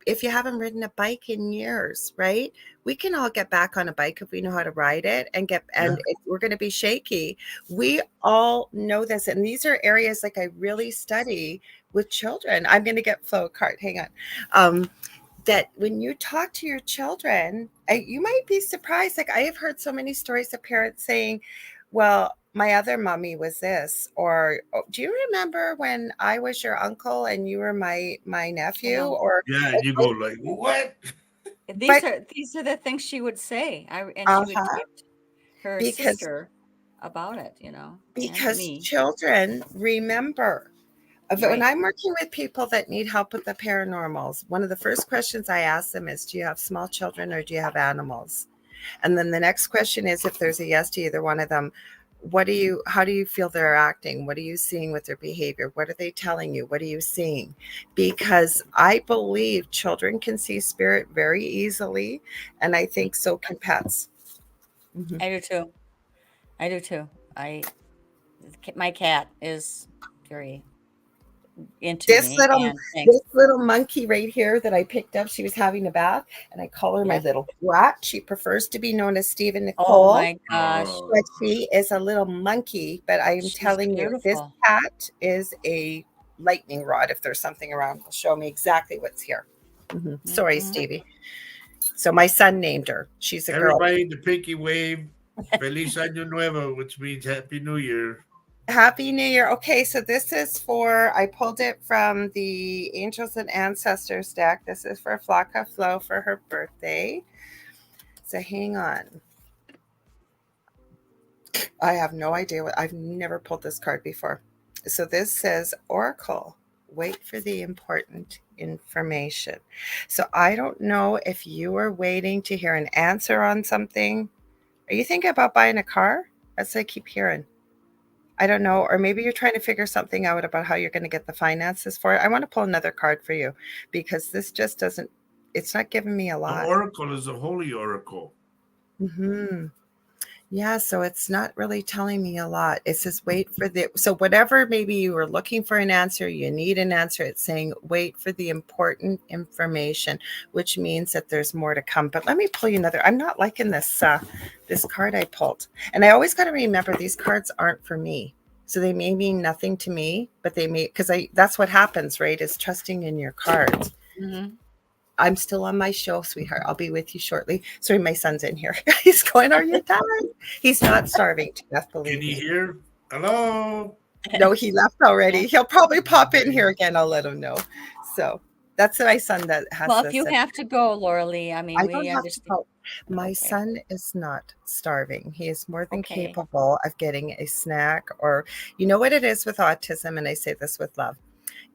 if you haven't ridden a bike in years, right? We can all get back on a bike if we know how to ride it,
Yeah.
and if we're going to be shaky. We all know this, and these are areas like I really study with children. I'm going to get Flo a card. Hang on. That when you talk to your children, you might be surprised. Like I have heard so many stories of parents saying, "Well, my other mummy was this, or oh, do you remember when I was your uncle and you were my
I
nephew?
know.
Or
Yeah, and you go like, what?
These
but
are the things she would say. And she would
uh-huh,
talk to her
because
sister about it, and
because
me.
children remember. When
Right.
I'm working with people that need help with the paranormals, one of the first questions I ask them is, do you have small children or do you have animals? And then the next question is, if there's a yes to either one of them, how do you feel they're acting? What are you seeing with their behavior? What are they telling you? What are you seeing? Because I believe children can see spirit very easily. And I think so can pets. Mhm.
I do too. I do too. My cat is very into
This
me,
little
and thanks.
this little monkey right here that I picked up, she was having a bath, and I call her my
Yeah.
little brat. She prefers to be known as Stephen
Oh
Nicole,
my gosh.
Oh,
but she is a little monkey. But I am
She's
telling you, this
beautiful.
cat is a lightning rod. If there's something around, will show me exactly what's here. Mhm. Sorry,
Hmm.
Stevie. So my son named her. She's a girl.
everybody, the pinky wave. Feliz Año Nuevo, which means Happy New Year.
Happy New Year. Okay, so this is for, I pulled it from the Angels and Ancestors deck. This is for Flocka Flo for her birthday. So hang on. I have no idea I've never pulled this card before. So this says Oracle. Wait for the important information. So I don't know if you are waiting to hear an answer on something. Are you thinking about buying a car? That's what I keep hearing. I don't know. Or maybe you're trying to figure something out about how you're going to get the finances for it. I want to pull another card for you because this just doesn't, it's not giving me a
The
lot.
oracle is a holy oracle.
Hmm. Yeah, so it's not really telling me a lot. It says wait for the, so whatever maybe you were looking for an answer, you need an answer. It's saying wait for the important information, which means that there's more to come. But let me pull you another. I'm not liking this card I pulled. And I always got to remember these cards aren't for me. So they may mean nothing to me, but they may, because I that's what happens, right? Is trusting in your cards.
Hmm.
I'm still on my show, sweetheart. I'll be with you shortly. Sorry, my son's in here. He's going, are you done? He's not starving to death,
Can
believe
you
me.
hear? Hello?
No, he left
Yeah.
already. He'll probably pop in here again. I'll let him know. So that's my son that has
Well, if you
this.
have to go, Laura Lee, I mean,
I
we
don't have to
understand.
go. My
Okay.
son is not starving. He is more than
Okay.
capable of getting a snack, or you know what it is with autism, and I say this with love,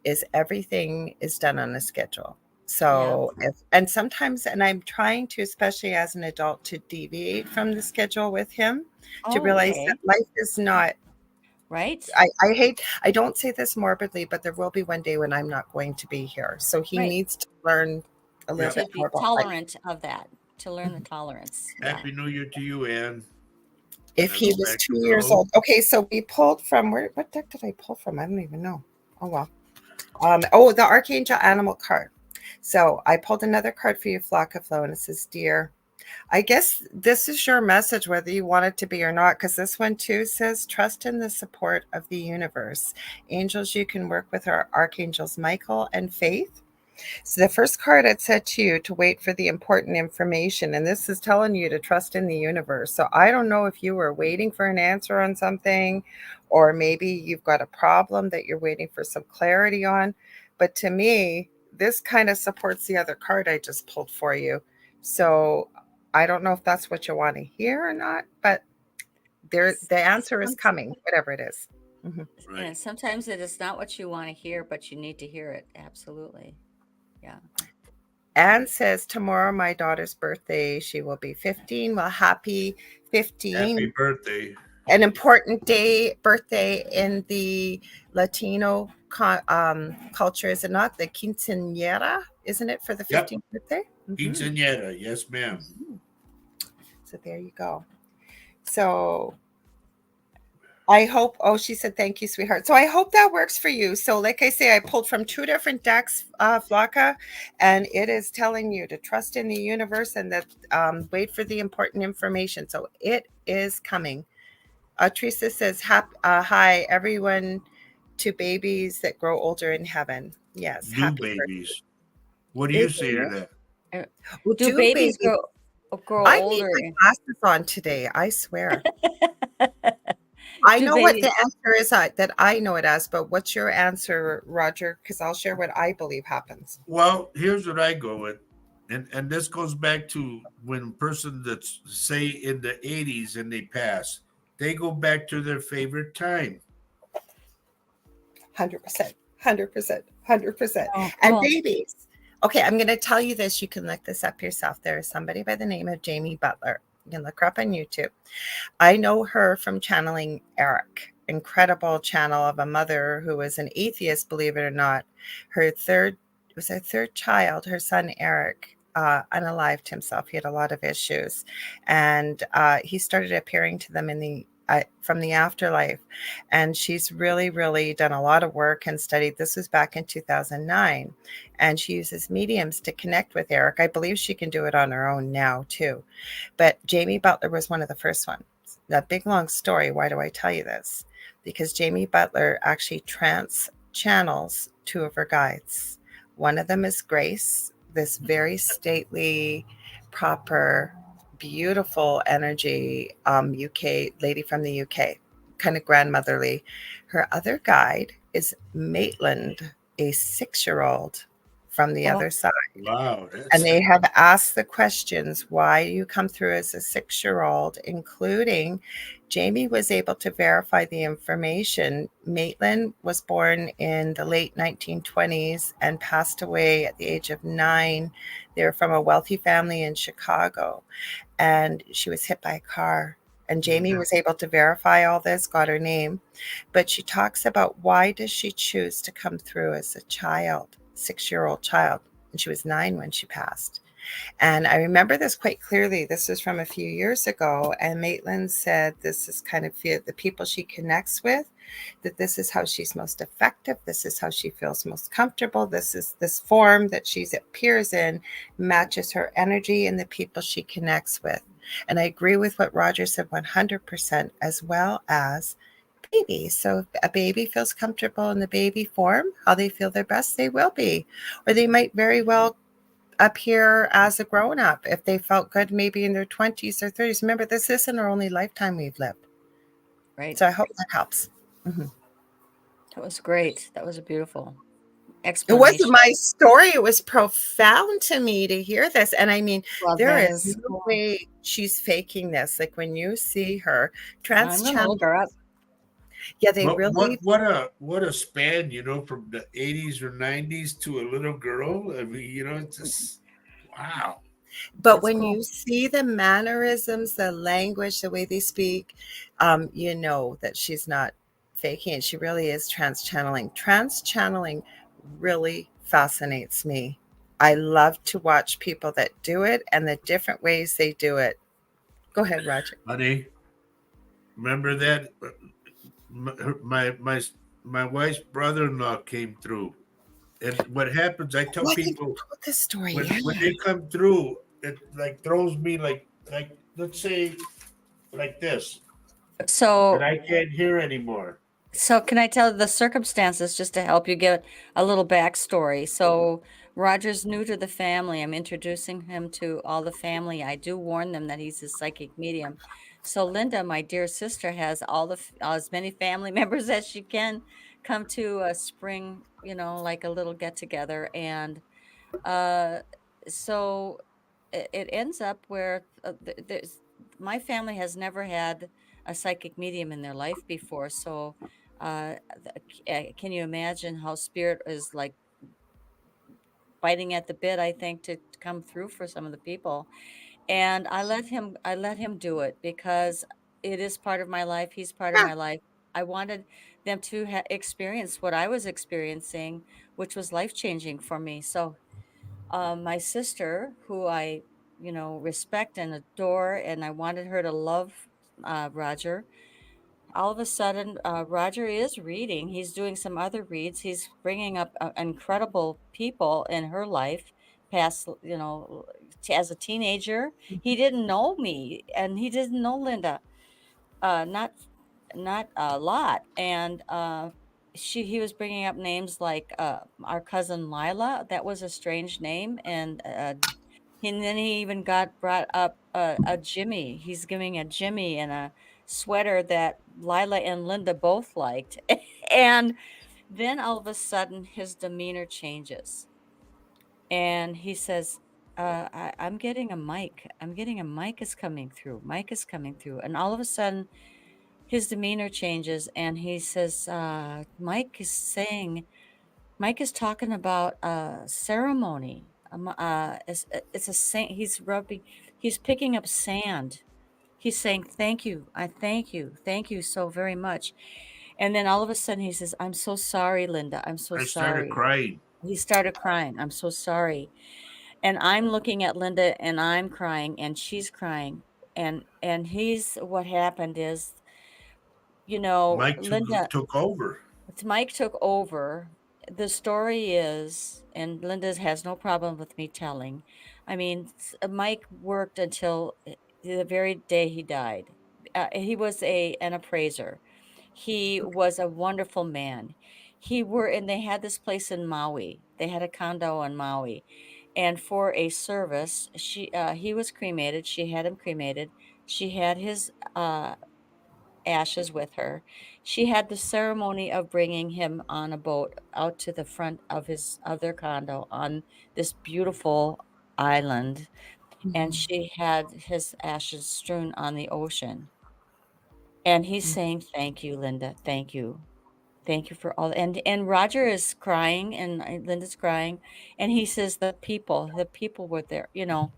is everything is done on a schedule.
Yeah.
So if, and sometimes, and I'm trying to, especially as an adult, to deviate from the schedule with him, to
Oh,
realize that
okay.
life is not,
Right.
I hate, I don't say this morbidly, but there will be one day when I'm not going to be here. So he
Right.
needs to learn a little
Yep.
To
bit more
be
about life.
tolerant of that, to learn the
Mhm.
tolerance. Yeah.
Happy New Year to you, Ann.
If
Now
he
go
was
back to
2 years
Flo.
old. Okay, so we pulled from where, what deck did I pull from? I don't even know. Oh well. Oh, the Archangel Animal card. So I pulled another card for you, Flocka Flow, and it says, Dear, I guess this is your message, whether you want it to be or not, because this one too says, trust in the support of the universe. Angels, you can work with our archangels, Michael and Faith. So the first card it said to you to wait for the important information, and this is telling you to trust in the universe. So I don't know if you were waiting for an answer on something, or maybe you've got a problem that you're waiting for some clarity on. But to me, this kind of supports the other card I just pulled for you. So I don't know if that's what you want to hear or not, but there the answer is
Some-
coming, whatever it is. Mhm.
Right.
And sometimes it is not what you want to hear, but you need to hear it. Absolutely. Yeah.
Anne says, tomorrow my daughter's birthday. She will be 15. Well, happy
Happy
15.
birthday.
An important day, birthday in the Latino culture, is it not? The quinceañera, isn't it, for the
Yep.
15th birthday? Hmm.
Quinceañera. Yes, ma'am.
So there you go. So I hope, oh, she said, thank you, sweetheart. So I hope that works for you. So, like I say, I pulled from two different decks, Flocka, and it is telling you to trust in the universe and that wait for the important information. So it is coming. Teresa says, hi, everyone, to babies that grow older in heaven. Yes,
Do
happy birthday.
babies. What do you
Is
say to that?
Uh,
well,
Do
do
babies
babies.
grow
I need
older?
my glasses on today, I swear. I
Do
know what
babies?
the answer is, that I know it as, but what's your answer, Roger? Because I'll share what I believe happens.
Well, here's what I go with, and this goes back to when a person that's say in the 80s and they pass, they go back to their favorite time.
100%, 100%, 100%.
Oh,
And
cool.
babies. Okay, I'm going to tell you this. You can look this up yourself. There is somebody by the name of Jamie Butler. You can look her up on YouTube. I know her from channeling Eric, incredible channel of a mother who was an atheist, believe it or not. Her third it was her third child, her son Eric, unalived himself. He had a lot of issues, and he started appearing to them in the from the afterlife. And she's really, really done a lot of work and studied. This was back in 2009, and she uses mediums to connect with Eric. I believe she can do it on her own now too, but Jamie Butler was one of the first ones. That big long story. Why do I tell you this? Because Jamie Butler actually trans channels two of her guides. One of them is Grace, this very stately, proper, beautiful energy UK lady from the UK, kind of grandmotherly. Her other guide is Maitland, a 6-year-old from the
Oh,
other side.
Wow,
And
that's
they have asked the questions, why you come through as a 6-year-old, including Jamie was able to verify the information. Maitland was born in the late 1920s and passed away at the age of 9. They were from a wealthy family in Chicago, and she was hit by a car. And Jamie
mhm.
was able to verify all this, got her name. But she talks about, why does she choose to come through as a child, 6-year-old child? And she was 9 when she passed. And I remember this quite clearly. This was from a few years ago. And Maitland said this is kind of the people she connects with, that this is how she's most effective. This is how she feels most comfortable. This is this form that she appears in matches her energy and the people she connects with. And I agree with what Roger said 100%, as well as baby. So if a baby feels comfortable in the baby form, how they feel their best, they will be. Or they might very well appear as a grown up if they felt good maybe in their 20s or 30s. Remember, this isn't our only lifetime we've lived.
right.
So I hope that helps. Mhm.
That was great. That was a beautiful
It wasn't
explanation.
my story. It was profound to me to hear this. And I mean,
Well,
there
that
is
is
no
cool.
way she's faking this. Like when you see her
I'm
trans
gonna
channel,
look her up.
yeah, they
What
really,
what a span, from the 80s or 90s to a little girl. I mean, it's just wow.
but
That's
when
cool.
you see the mannerisms, the language, the way they speak, you know that she's not faking it. She really is trans channeling. Trans channeling really fascinates me. I love to watch people that do it and the different ways they do it. Go ahead, Roger.
Honey, remember that my wife's brother-in-law came through. And what happens, I tell
Oh, I think
people
you told this story.
when
Yeah.
they come through, it like throws me like let's say like this, and
So,
I can't hear anymore.
so can I tell the circumstances just to help you get a little backstory? So, Roger's new to the family. I'm introducing him to all the family. I do warn them that he's a psychic medium. So, Linda, my dear sister, has as many family members as she can come to a spring, like a little get together. And Uh, so it ends up where there's my family has never had a psychic medium in their life before. So, can you imagine how spirit is like biting at the bit? I think to come through for some of the people, and I let him do it because it is part of my life. He's part of
Yeah.
my life. I wanted them to experience what I was experiencing, which was life changing for me. So my sister, who I, respect and adore, and I wanted her to love Roger. All of a sudden, Roger is reading. He's doing some other reads. He's bringing up incredible people in her life, past, as a teenager. He didn't know me, and he didn't know Linda. Not a lot. And he was bringing up names like our cousin Lila. That was a strange name, and then he even got brought up a Jimmy. He's giving a Jimmy and a sweater that Lila and Linda both liked. And then all of a sudden, his demeanor changes. And he says, I'm getting a mic. I'm getting a mic is coming through. Mic is coming through. And all of a sudden, his demeanor changes. And he says, Mike is talking about a ceremony. It's a sand. He's picking up sand. He's saying, thank you. Thank you so very much. And then all of a sudden he says, I'm so sorry, Linda. I'm so
I started
sorry.
crying.
He started crying. I'm so sorry. And I'm looking at Linda and I'm crying and she's crying. And what happened is,
Mike
Linda,
took over.
Mike took over. The story is, and Linda has no problem with me telling. I mean, Mike worked until the very day he died. He was an appraiser. He was a wonderful man. And they had this place in Maui. They had a condo in Maui, and for a service, he was cremated. She had him cremated. She had his ashes with her. She had the ceremony of bringing him on a boat out to the front of his other condo on this beautiful island, and
Mhm.
she had his ashes strewn on the ocean. And he's saying, "Thank you, Linda. Thank you. Thank you for all." And Roger is crying and Linda's crying, and he says the people were there,
But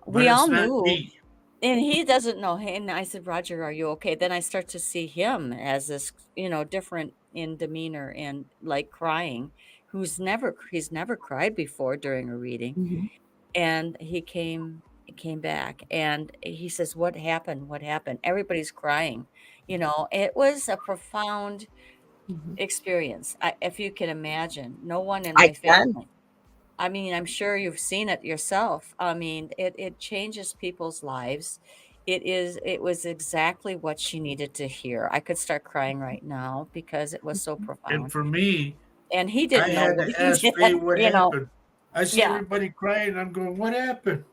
We all
it's not
knew.
me.
And he doesn't know. And I said, Roger, are you okay? Then I start to see him as this, different in demeanor and like crying, he's never cried before during a reading.
Mhm.
And he came back and he says, what happened? What happened? Everybody's crying. It was a profound
Mhm.
experience. If you can imagine, no one in
I
my
can.
family. I mean, I'm sure you've seen it yourself. I mean, it changes people's lives. It was exactly what she needed to hear. I could start crying right now because it was so
And
profound.
for me,
And he
I
didn't know
had
what
to
he
ask Faye
did,
what happened. I see
Yeah.
everybody crying. I'm going, what happened?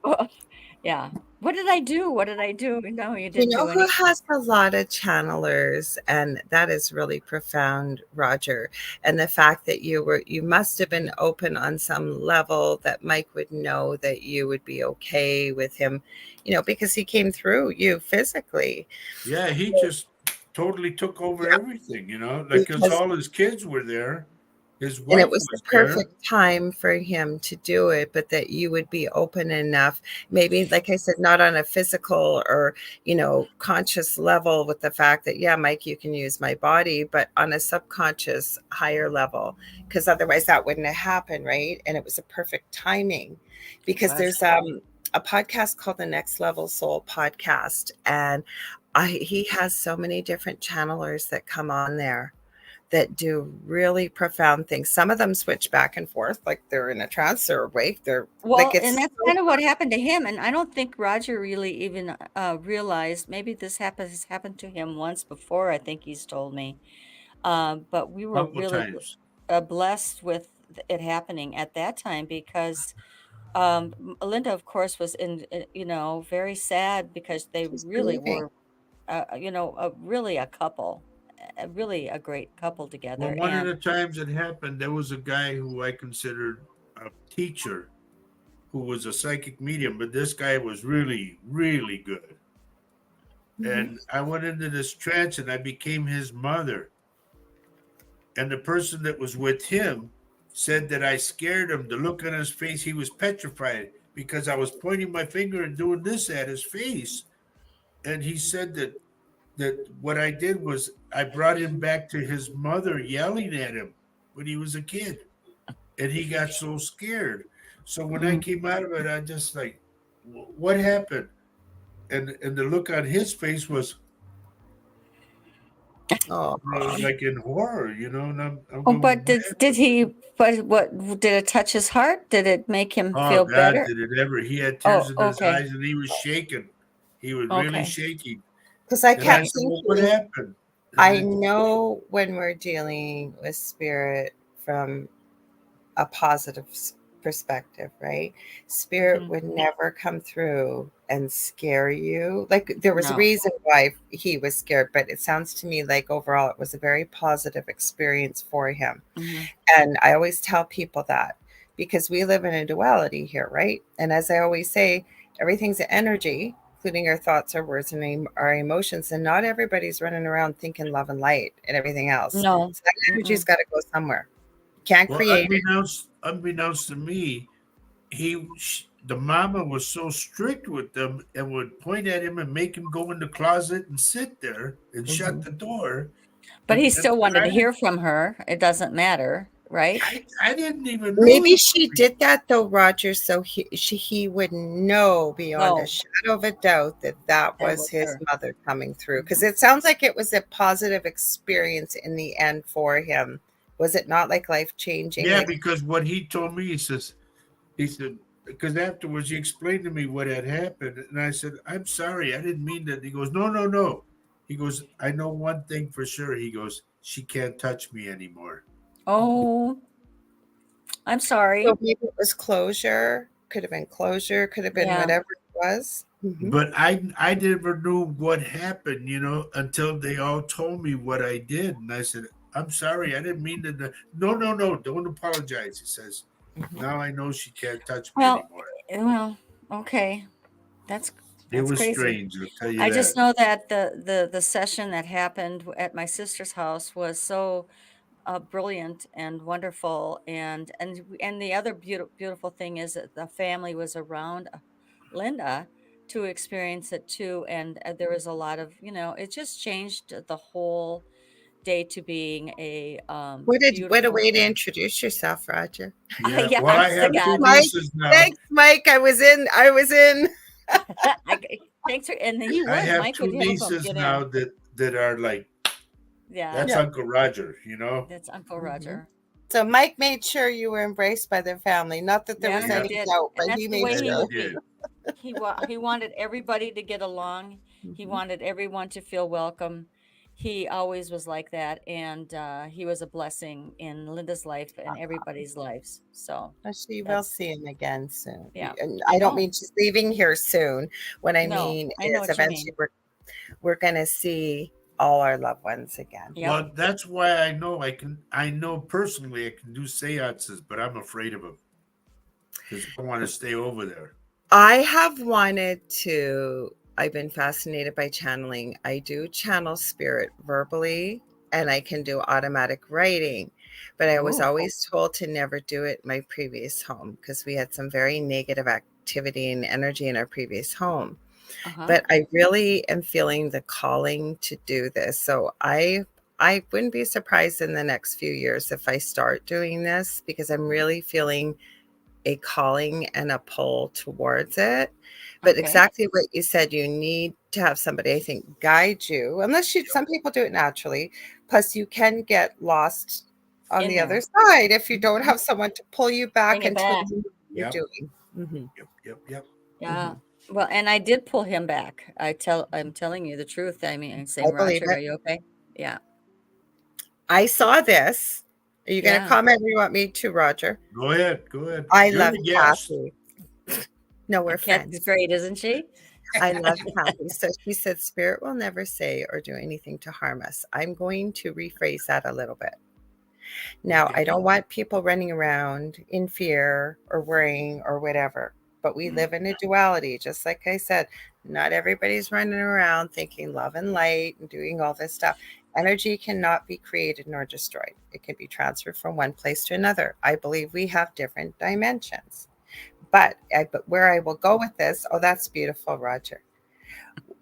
Yeah. What did I do? What did I do? No, you
You
didn't
know
do
who
anything.
has a lot of channelers, and that is really profound, Roger. And the fact that you must have been open on some level that Mike would know that you would be okay with him, because he came through you physically.
Yeah, he just totally took over
Yeah,
everything, like because
because
all his kids were there. His
and it
wife
was the
was there.
perfect time for him to do it, but that you would be open enough, maybe, like I said, not on a physical or, conscious level with the fact that, yeah, Mike, you can use my body, but on a subconscious higher level, because otherwise that wouldn't have happened, right? And it was a perfect timing
It
because
was.
there's a podcast called the Next Level Soul podcast, and he has so many different channelers that come on there that do really profound things. Some of them switch back and forth, like they're in a trance or awake. They're like
Well, and
it's
that's
so
kind of what happened to him, and I don't think Roger really even, realized maybe this has happened to him once before, I think he's told me. But we
A
were
couple
really
times.
blessed with it happening at that time because, Linda, of course, was very sad because they
she's
really
grieving.
were, really a couple, really a great couple
Well,
together,
one of
and
the times it happened, there was a guy who I considered a teacher who was a psychic medium, but this guy was really, really good.
Mhm.
And I went into this trance and I became his mother. And the person that was with him said that I scared him. The look on his face, he was petrified because I was pointing my finger and doing this at his face. And he said that what I did was I brought him back to his mother yelling at him when he was a kid. And he got so scared. So when I
Mm.
came out of it, I just like, what happened? And the look on his face was
Oh,
like in horror, And I'm
oh,
going,
but
what
did
happened?
he? But what did it touch his heart? Did it make him
Oh
feel
God,
better?
did it ever? He had tears
Oh,
in his
okay,
eyes and he was shaking. He was really
okay.
shaking.
because I
And I
kept
said, well, what
thinking,
happened? And
I
then,
know when we're dealing with spirit from a positive perspective, right? Spirit
Mhm.
would never come through and scare you. Like there was a
No.
reason why he was scared, but it sounds to me like overall it was a very positive experience for him.
Mhm.
And I always tell people that because we live in a duality here, right? And as I always say, everything's an energy, including our thoughts, our words, and our emotions. And not everybody's running around thinking love and light and everything else.
No.
So that energy's
Mm-mm.
got to go somewhere. Can't
Well,
create it.
unbeknownst to me, the mama was so strict with them and would point at him and make him go in the closet and sit there and shut
Mhm.
the door.
But he
And
still wanted
I
to
didn't,
hear from her. It doesn't matter, right?
I didn't even know
Maybe
he.
she did that though, Roger, so he would know beyond a
No,
shadow of a doubt that that
that
was
was
his
her.
mother coming through. Because
Mhm.
it sounds like it was a positive experience in the end for him. Was it not like life changing?
Yeah,
Like,
because what he told me, he said, because afterwards he explained to me what had happened, and I said, I'm sorry, I didn't mean that. He goes, no, no, no. He goes, I know one thing for sure. He goes, she can't touch me anymore.
Oh, I'm
so
sorry.
maybe it was closure, could have been
Yeah.
whatever it was.
But I never knew what happened, until they all told me what I did, and I said, I'm sorry, I didn't mean to. No, no, no, don't apologize. He says,
Mhm.
now I know she can't touch me
Well,
anymore.
well, okay. That's
It
that's
was
crazy.
strange, I'll tell you
I
that.
just know that the session that happened at my sister's house was so brilliant and wonderful, and the other beautiful thing is that the family was around Linda to experience it too, and there was a lot of it just changed the whole day to being a
What a
beautiful
way to
thing.
introduce yourself, Roger.
Yeah,
Yeah,
well,
I'm
I
the
have two
god.
Mike,
nieces now.
thanks, Mike. I was in.
Thanks for, and he
I
was
have
Mike would
two
help him
nieces
get
now
in.
that are like,
Yeah,
that's
Yeah.
Uncle Roger.
that's Uncle
Mhm.
Roger.
So Mike made sure you were embraced by their family. Not that there
Yeah,
was
he
Yeah,
any
did,
doubt,
and
but
that's
he
the
made
way
yeah,
he
he
sure.
would
did.
be. He wanted everybody to get along. He
Mhm.
wanted everyone to feel welcome. He always was like that, and he was a blessing in Linda's life and everybody's lives. So
Well, she will
that's
see him again soon.
yeah.
And
I
I don't
know.
mean she's leaving here soon. What I
No,
mean
I know
is
what you
eventually
mean.
we're gonna see all our loved ones again.
Yep.
Well, that's why I know personally I can do seances, but I'm afraid of them because I want to stay over there.
I have wanted to, I've been fascinated by channeling. I do channel spirit verbally and I can do automatic writing, but I was
Oh.
always told to never do it in my previous home because we had some very negative activity and energy in our previous home.
Uh-huh.
But I really am feeling the calling to do this. So I wouldn't be surprised in the next few years if I start doing this because I'm really feeling a calling and a pull towards it. But
Okay.
exactly what you said, you need to have somebody, I think, guide you, unless you, some people do it naturally. Plus, you can get lost on
In
the other
there.
side if you don't
Mhm.
have someone to pull you
Bring
back
it
into what
back.
you're
Yep,
doing. Hmm.
yep.
Yeah.
Hmm.
Well, and I did pull him back. I'm telling you the truth. I mean, I'm
I
saying,
believe
Roger, are
it.
you okay? Yeah.
I saw this. Are you going to
Yeah.
comment or you want me to, Roger?
Go ahead, go ahead.
I
You're
love
the guest.
Kathy. No, we're
And Kathy's
friends.
great, isn't she?
I love Kathy. So she said, Spirit will never say or do anything to harm us. I'm going to rephrase that a little bit. Now, I
Okay.
don't want people running around in fear or worrying or whatever, but we
Mm,
live in a duality. Just like I said, not everybody's running around thinking love and light and doing all this stuff. Energy cannot be created nor destroyed, it can be transferred from one place to another. I believe we have different dimensions. But where I will go with this, oh, that's beautiful, Roger.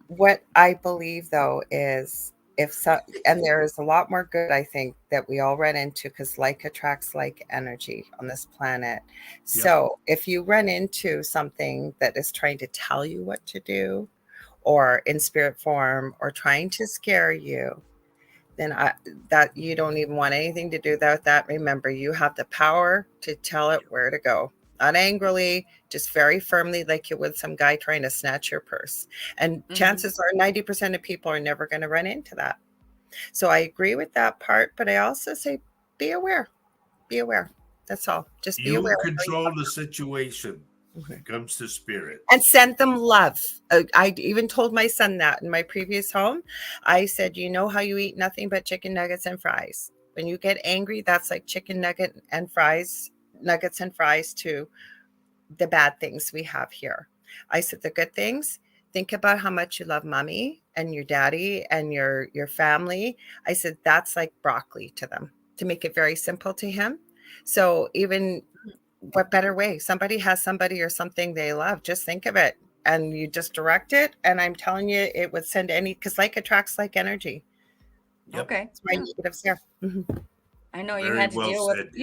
What I believe though is if so, and there is a lot more good I think that we all run into because like attracts like energy on this planet.
yep.
So if you run into something that is trying to tell you what to do or in spirit form or trying to scare you, then that you don't even want anything to do with that. Remember, you have the power to tell it where to go. Not angrily, just very firmly, like you would some guy trying to snatch your purse. And
Hmm.
chances are 90% of people are never going to run into that. So I agree with that part, but I also say be aware. Be aware. That's all. Just be
You
aware.
control the situation when it comes to spirit.
And send them love. I even told my son that in my previous home. I said, you know how you eat nothing but chicken nuggets and fries. When you get angry, that's like chicken nugget and fries, nuggets and fries to the bad things we have here. I said, the good things, think about how much you love mommy and your daddy and your family. I said, that's like broccoli to them, to make it very simple to him. So even what better way? Somebody has somebody or something they love. Just think of it and you just direct it. And I'm telling you, it would send any, because like attracts like energy.
Yep.
Okay.
That's my negatives there.
I know you
Very
had to
well
deal
said,
with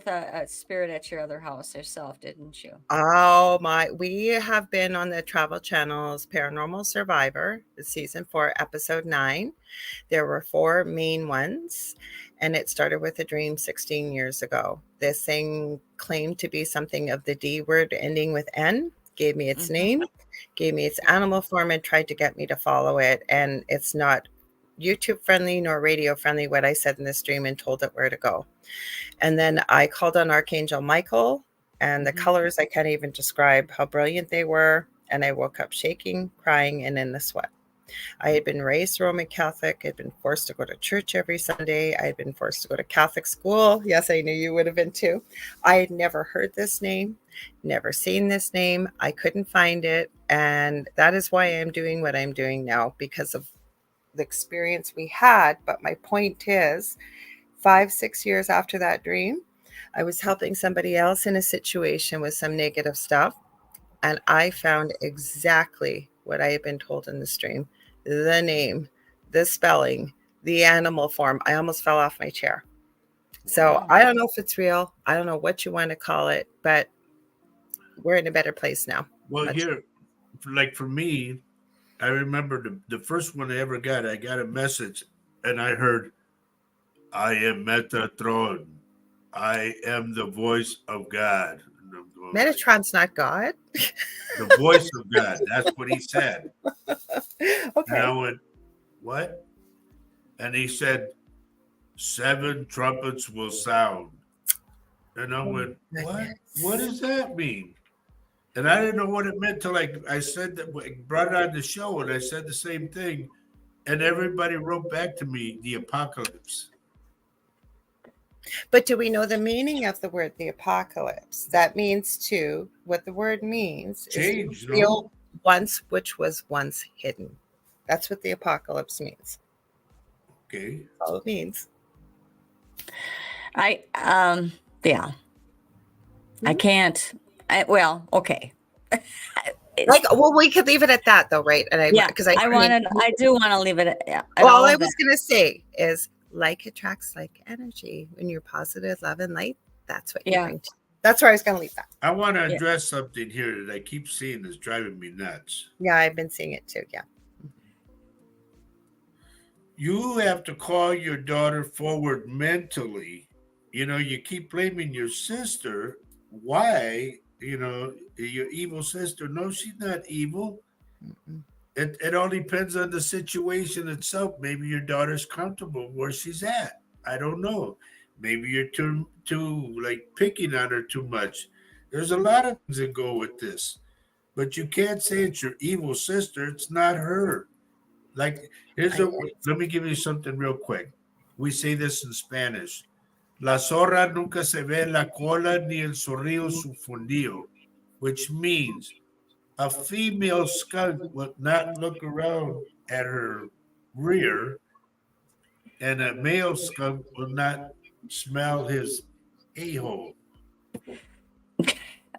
dear.
a spirit at your other house yourself, didn't you?
Oh my, we have been on the Travel Channel's Paranormal Survivor, season 4, episode 9. There were 4 main ones, and it started with a dream 16 years ago. This thing claimed to be something of the D word ending with N, gave me its name, gave me its animal form, and tried to get me to follow it. And it's not YouTube friendly nor radio friendly, what I said in this dream, and told it where to go. And then I called on Archangel Michael, and the colors, I can't even describe how brilliant they were. And I woke up shaking, crying, and in the sweat. I had been raised Roman Catholic. I'd been forced to go to church every Sunday. I had been forced to go to Catholic school. Yes, I knew you would have been too. I had never heard this name, never seen this name. I couldn't find it. And that is why I'm doing what I'm doing now, because of the experience we had. But my point is, 5-6 years after that dream, I was helping somebody else in a situation with some negative stuff. And I found exactly what I had been told in the stream, the name, the spelling, the animal form. I almost fell off my chair. So
Wow.
I don't know if it's real. I don't know what you want to call it, but we're in a better place now.
Well, here, like for me, I remember the first one I ever got, I got a message and I heard, I am Metatron. I am the voice of God. And I'm going like,
Metatron's not God.
the voice of God. That's what he said. And
Okay.
I went, what? And he said, 7 trumpets will sound. And I went, what? What does that mean? And I didn't know what it meant till I said that, brought it on the show, and I said the same thing. And everybody wrote back to me, the apocalypse.
But do we know the meaning of the word the apocalypse? That means what the word means
Change,
is to reveal once which was once hidden. That's what the apocalypse means.
Okay.
That's all it means.
Yeah. I can't. Okay.
We could leave it at that, though, right? And I
do want to leave it at
all
all
I
of
was
that.
going to say is, like attracts like energy. When you're positive, love, and light, that's what you bring to. That's where I was going to leave that.
I want to address something here that I keep seeing is driving me nuts.
Yeah, I've been seeing it too. Yeah.
You have to call your daughter forward mentally. You know, you keep blaming your sister. Why? You know, your evil sister. No, she's not evil.
Mm-mm.
It all depends on the situation itself. Maybe your daughter's comfortable where she's at. I don't know. Maybe you're too like picking on her too much. There's a lot of things that go with this, but you can't say it's your evil sister. It's not her. Like let me give you something real quick. We say this in Spanish. La zorra nunca se ve la cola ni el zorrillo su fundillo, which means a female skunk would not look around at her rear, and a male skunk will not smell his a-hole.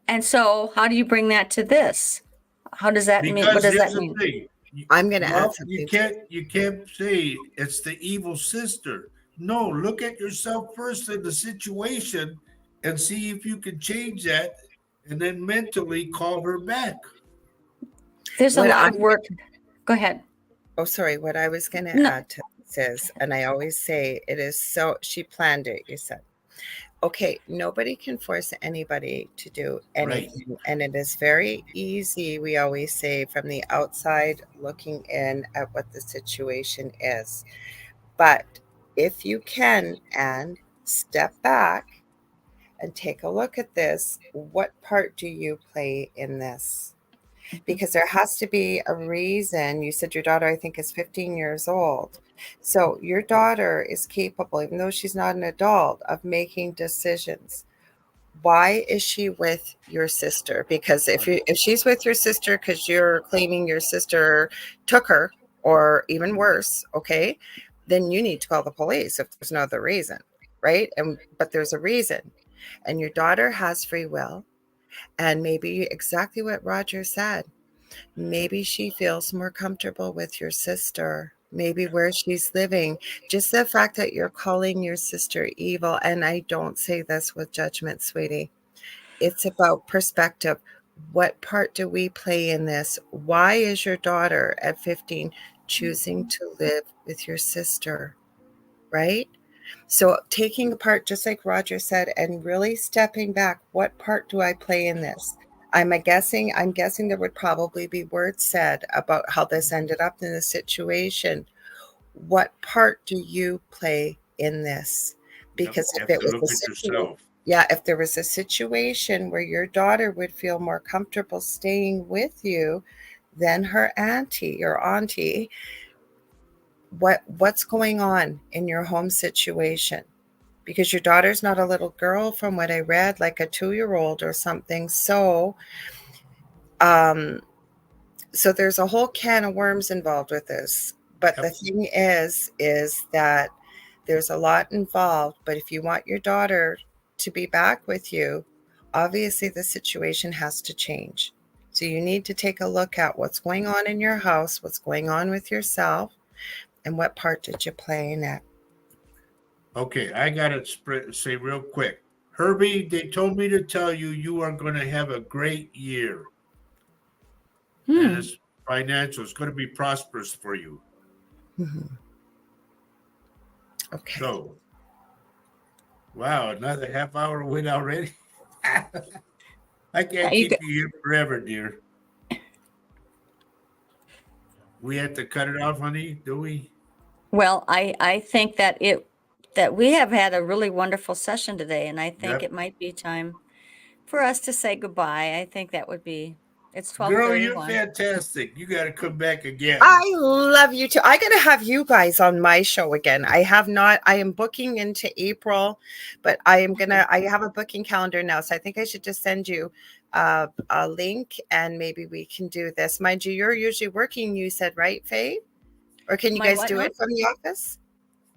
And so, how do you bring that to this? How does that mean? What
Because
does
here's
that
the
mean?
thing.
I'm going to add something.
You can't say it's the evil sister. No, look at yourself first in the situation and see if you can change that, and then mentally call her back.
There's a lot of work. Go ahead.
Oh, sorry. What I was going to add to this is, and I always say it is so, she planned it, you said. Okay, nobody can force anybody to do anything. Right. And it is very easy, we always say, from the outside looking in at what the situation is. But if you can, and step back and take a look at this. What part do you play in this? Because there has to be a reason. You said your daughter, I think, is 15 years old. So your daughter is capable, even though she's not an adult, of making decisions. Why is she with your sister? Because if she's with your sister because you're claiming your sister took her, or even worse, okay, then you need to call the police if there's no other reason, right? And but there's a reason, and your daughter has free will, and maybe exactly what Roger said. Maybe she feels more comfortable with your sister. Maybe where she's living, just the fact that you're calling your sister evil, and I don't say this with judgment, sweetie. It's about perspective. What part do we play in this? Why is your daughter at 15 choosing to live with your sister? Right? So taking apart, just like Roger said, and really stepping back, what part do I play in this? I'm guessing there would probably be words said about how this ended up in the situation. What part do you play in this?
Yep.
Because
You
if
have
it
to
was a
look at
situation,
yourself.
yeah, if there was a situation where your daughter would feel more comfortable staying with you than her auntie, what's going on in your home situation? Because your daughter's not a little girl from what I read, like a 2-year-old or something. Um, so there's a whole can of worms involved with this. But the
Yep.
thing is that there's a lot involved. But if you want your daughter to be back with you, obviously the situation has to change. So you need to take a look at what's going on in your house, what's going on with yourself, and what part did you play in it.
Okay, I gotta say real quick, Herbie. They told me to tell you you are going to have a great year, and
Hmm.
it's financial. It's going to be prosperous for you.
Mhm. Okay.
So, wow, another half hour went already. I can't
You
keep you here forever, dear. We have to cut it off, honey, do we?
Well, I think that we have had a really wonderful session today, and I think it
Yep.
might be time for us to say goodbye. I think that would be. It's
Girl, you're
12:31.
fantastic. You got to come back again.
I love you too. I gotta have you guys on my show again. I have not. I am booking into April, but I am gonna. I have a booking calendar now, so I think I should just send you a link, and maybe we can do this. Mind you, you're usually working. You said, right, Faye? Or can you
My
guys
what
do
now?
it from the office?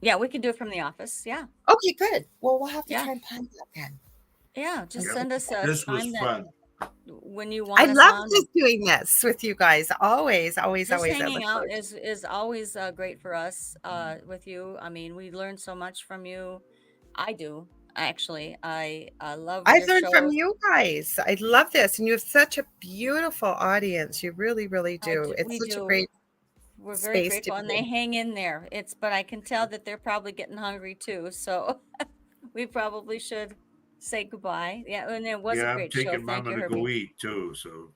Yeah, we can do it from the office. Yeah.
Okay, good. Well, we'll have to
Yeah.
try and plan that then.
Yeah, just
Yep.
send us a
This was
time that
fun.
when you
I
want us
love
on, and
just doing this with you guys. Always, always,
just
always. I
hanging
look
out
forward to.
is always great for us with you. I mean, we learn so much from you. I do, actually. I love
I've
your
learned from
shows.
you guys. I love this. And you have such a beautiful audience. You really, really do. It's
We
such a
do.
great
We're very
space to
grateful,
be
and they
in.
hang in there. But I can tell that they're probably getting hungry too. So we probably should say goodbye. Yeah, and it was a
Yeah, I'm
great show.
taking
Thank
mama
you,
to go
Herbie.
eat too. So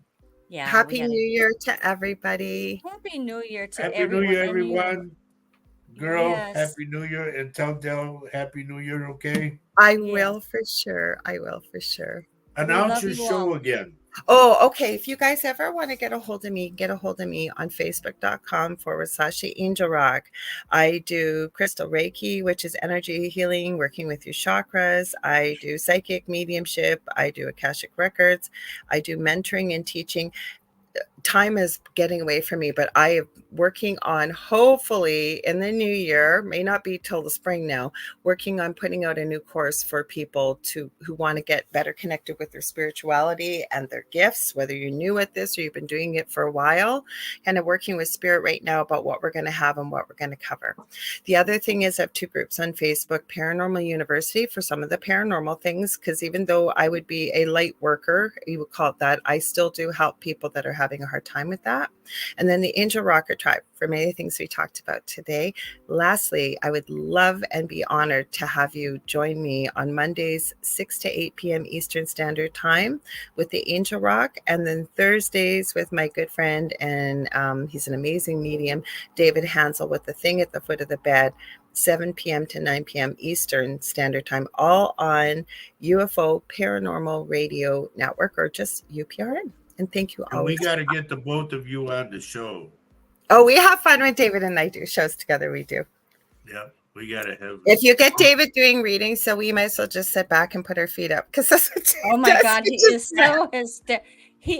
Yeah, we
Happy
gotta.
New Year to everybody.
Happy New Year to
Happy New
everyone
Year,
and you.
everyone. Girl,
Yes,
Happy New Year. And tell Dell Happy New Year, okay?
I
yes.
will for sure. I will for sure.
We
Announce
love
your
you
show
all.
again.
Oh, okay. If you guys ever want to get a hold of me, get a hold of me on facebook.com/the Angel Rock. I do crystal Reiki, which is energy healing, working with your chakras. I do psychic mediumship. I do Akashic Records. I do mentoring and teaching. Time is getting away from me, but I am working on, hopefully in the new year, may not be till the spring now, working on putting out a new course for people to who want to get better connected with their spirituality and their gifts, whether you're new at this or you've been doing it for a while, kind of working with spirit right now about what we're going to have and what we're going to cover. The other thing is I have two groups on Facebook, Paranormal University for some of the paranormal things, because even though I would be a light worker, you would call it that, I still do help people that are having having a hard time with that. And then the Angel Rocker Tribe for many things we talked about today. Lastly, I would love and be honored to have you join me on Mondays, 6 to 8 p.m. Eastern Standard Time with the Angel Rock, and then Thursdays with my good friend, and he's an amazing medium, David Hansel, with the Thing at the Foot of the Bed, 7 p.m. to 9 p.m. Eastern Standard Time, all on UFO Paranormal Radio Network, or just UPRN. And thank you
And we
always.
got to get the both of you on the show.
Oh, we have fun when David and I do shows together. We do.
Yeah, we got to have.
If you get David doing readings, so we might as well just sit back and put our feet up, because that's what Dave
Oh my
does.
God,
He
he
just-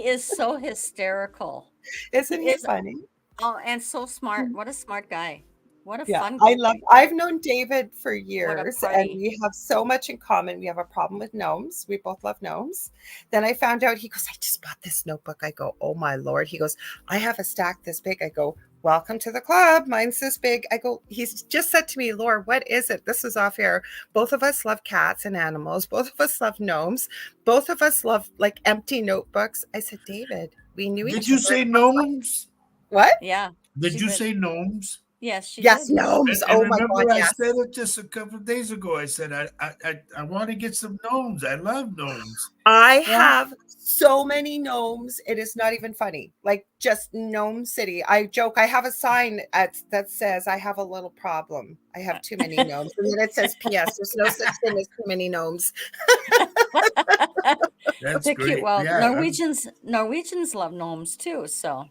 is so hysterical.
Isn't he
is-
funny?
Oh, and so smart. What a smart guy. What a
Yeah,
fun
I
guy.
love. I've known David for years, and
party.
we have so much in common. We have a problem with gnomes. We both love gnomes. Then I found out, he goes, I just bought this notebook. I go, oh my Lord. He goes, I have a stack this big. I go, welcome to the club. Mine's this big. I go, he's just said to me, Laura, what is it? This is off air. Both of us love cats and animals. Both of us love gnomes. Both of us love like empty notebooks. I said, David, we knew each other.
Did you say gnomes?
What?
Yeah.
Did
she
you
did.
say gnomes?
Yes, she
Yes,
did.
gnomes.
And
Oh my
remember,
God,
I
yes.
said it just a couple of days ago. I said I want to get some gnomes. I love gnomes.
I
Yeah.
have so many gnomes. It is not even funny. Like, just Gnome City. I joke. I have a sign that says I have a little problem. I have too many gnomes. And then it says, P.S. There's no such thing as too many gnomes.
That's
They're
great.
cute. Well,
Yeah,
Norwegians love gnomes too. So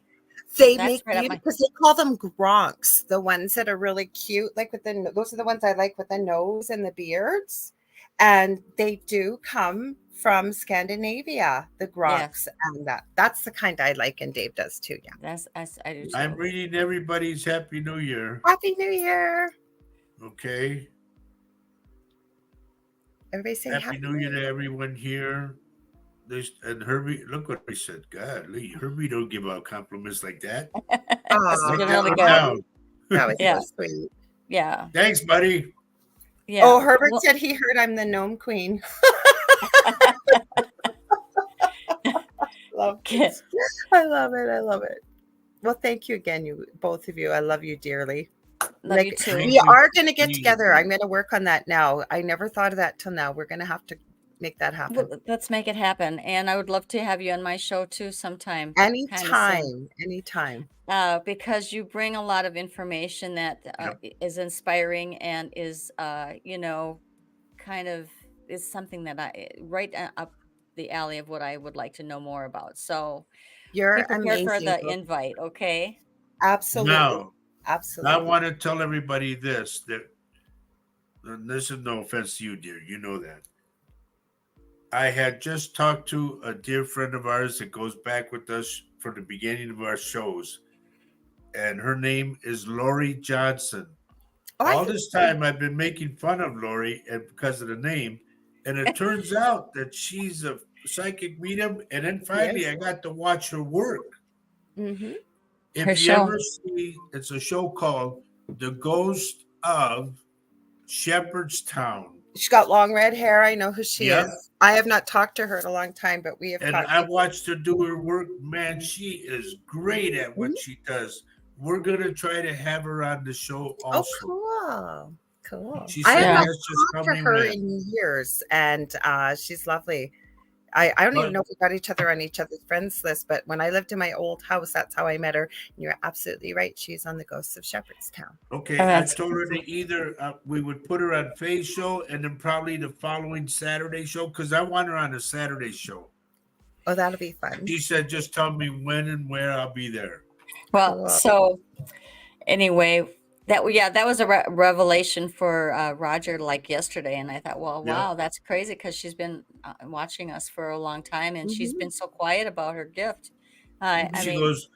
They
That's
make
right up my-
because they call them gronks, the ones that are really cute. Like those are the ones I like, with the nose and the beards. And they do come from Scandinavia, the gronks, and that's the kind I like, and Dave does too. Yeah.
I do too.
I'm reading everybody's Happy New Year.
Happy New Year.
Okay.
Everybody say
Happy New Year to everyone here. And Herbie, look what I said. God, Lee, Herbie don't give out compliments like that.
This has
Aw,
been
Write that
really
one
good.
down.
that was
Yeah.
so sweet.
Yeah.
Thanks, buddy.
Yeah.
Oh, Herbert
Well,
said he heard I'm the gnome queen. Love it. I love it. I love it. Well, thank you again, you both of you. I love you dearly.
love you too.
Thank
We
you.
are going to get
Please.
together. I'm going to work on that now. I never thought of that till now. We're going to have to make that happen.
Well, let's make it happen. And I would love to have you on my show too sometime. kinda soon.
Anytime.
Because you bring a lot of information that is inspiring and is, kind of is something that right up the alley of what I would like to know more about. So
You're
be prepared for
amazing.
the
both.
invite, okay?
Absolutely.
Now,
Absolutely.
I want to tell everybody this, that and this is no offense to you, dear. You know that. I had just talked to a dear friend of ours that goes back with us from the beginning of our shows. And her name is Lori Johnson.
Oh, I
All
think-
this time I've been making fun of Lori and because of the name. And it turns out that she's a psychic medium. And then finally
Yes.
I got to watch her work.
Mhm.
If
Her
you
show.
ever see, it's a show called The Ghost of Shepherdstown.
She's got long red hair. I know who she
Yeah.
is. I have not talked to her in a long time, but we have
And
talked.
I watched her do her work. Man, she is great at what she does. We're going to try to have her on the show
Oh,
also.
cool. Cool.
She
I
said,
have not
"Let's just
talked
come
to
in
her
with."
in years, and she's lovely. I don't even
But-
know if we got each other on each other's friends list, but when I lived in my old house, that's how I met her. And you're absolutely right. She's on the Ghosts of Shepherdstown.
Okay,
Oh,
I
that's
told her to either we would put her on Faye's show and then probably the following Saturday show because I want her on a Saturday show.
Oh, that'll be fun.
She said, "Just tell me when and where I'll be there."
Well,
Cool.
so anyway, that was a revelation for Roger like yesterday, and I thought, well,
Yeah.
wow, that's crazy because she's been watching us for a long time, and she's
Mhm.
been so quiet about her gift. I
She
mean,
goes,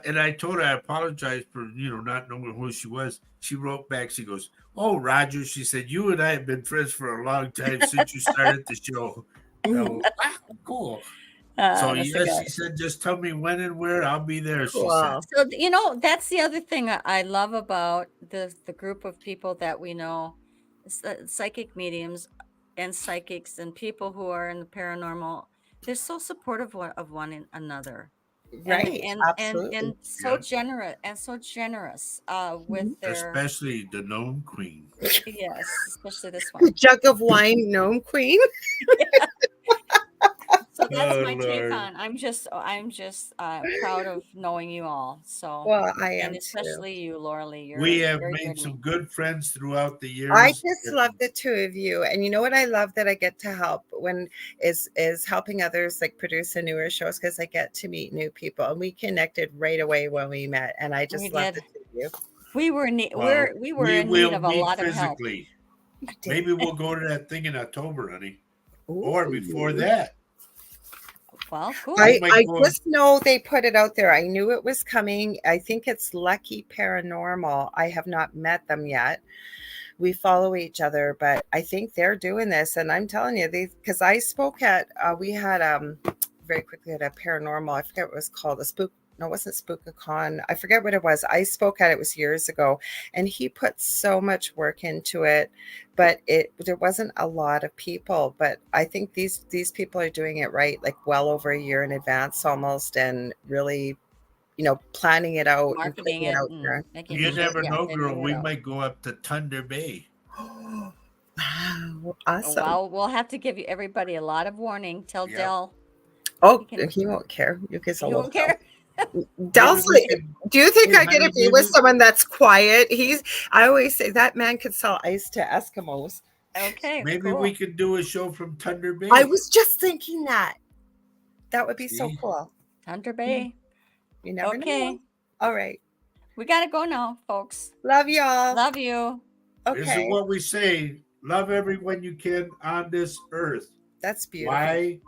and I told her I apologized for not knowing who she was. She wrote back. She goes, "Oh, Roger," she said, "you and I have been friends for a long time since you started the show."
Mhm.
So, wow, cool. So
honest to
yes,
God.
she said, "Just tell me when and where I'll be there." She
Cool.
said.
So that's the other thing I love about the group of people that we know, psychic mediums and psychics and people who are in the paranormal. They're so supportive of one another.
Right.
And
Absolutely.
so
Yep.
generous
Mhm.
with their,
Especially the gnome queen.
yes, especially this
The
one.
jug of wine, gnome queen.
So that's
Oh
my take
Lord.
on. I'm just proud of knowing you all. So,
Well, I
and
am too.
especially you, Laura Lee.
We
You're
have
very
made
good to
some
me.
good friends throughout the
I
years.
just love
And
the two of you. And you know what I love that I get to help when is helping others like produce a newer shows because I get to meet new people. And we connected right away when we met. And I
We
just love the
did.
two of you.
well,
We were
we
in need
will
of a
meet
lot of help.
physically.
You did.
Maybe we'll go to that thing in October, honey. Or before
Ooh.
that.
Well,
We
cool.
might
I
go.
just know they put it out there. I knew it was coming. I think it's Lucky Paranormal. I have not met them yet. We follow each other, but I think they're doing this. And I'm telling you, they because I spoke at we had very quickly at a paranormal. I forget what it was called. A spook. No, it wasn't Spookacon. I forget what it was. I spoke at it was years ago, and he put so much work into it, but there wasn't a lot of people. But I think these people are doing it right, like well over a year in advance almost, and really, planning it out and
Marketing
putting it
it
out
and
there.
making
You
sure,
Mhm.
never
yeah,
know, girl.
sending it
We
out.
might go up to Thunder Bay.
Wow, awesome.
Well, we'll have to give you everybody a lot of warning. Tell
Yep.
Dell
Oh,
he can.
he won't care. You guys
He
will love
won't care.
Del.
Maybe
Del's
we
like,
could.
do you think
Hey,
I get to
honey,
be with
maybe.
someone that's quiet? I always say that man could sell ice to Eskimos.
Okay,
Maybe we
cool.
could do a show from Thunder
I
Bay.
was just thinking that. That would be so
See,
cool.
Thunder
You
Bay.
you never know.
Okay,
All right.
we gotta go now, folks.
Love y'all.
Love you.
this is
Okay.
what we say: love everyone you can on this earth.
That's beautiful.
Why?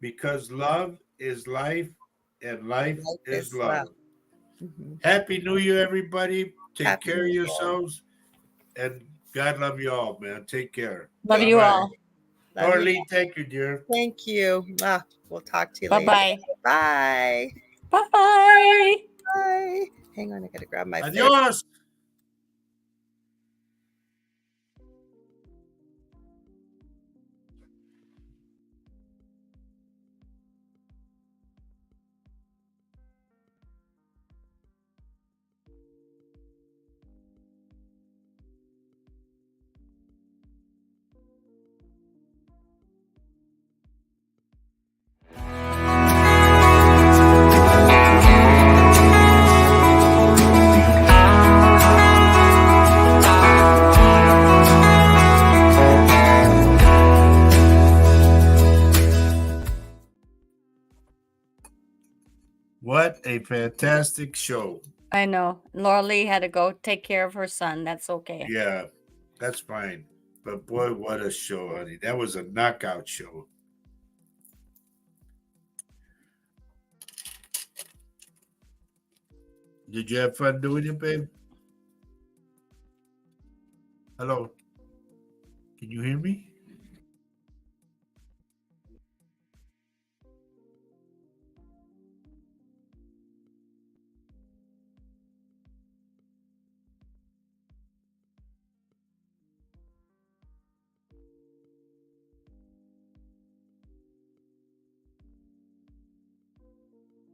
Because love is life, and life
Life
is
is love.
love.
Mhm.
Happy New Year, everybody. Take
Happy
care of
New Year.
yourselves, and God love you all, man. Take care.
Love
Bye
Take
you
bye.
care.
all.
Love
Laura
you.
Lee, thank you, dear.
Thank you. We'll talk to you
Bye
later.
bye.
Bye.
Bye bye.
Bye. Hang on, I gotta grab my fish.
Adios. What a fantastic show.
I know. Laura Lee had to go take care of her son. That's okay.
Yeah, that's fine. But boy, what a show, honey. That was a knockout show. Did you have fun doing it, babe? Hello. Can you hear me?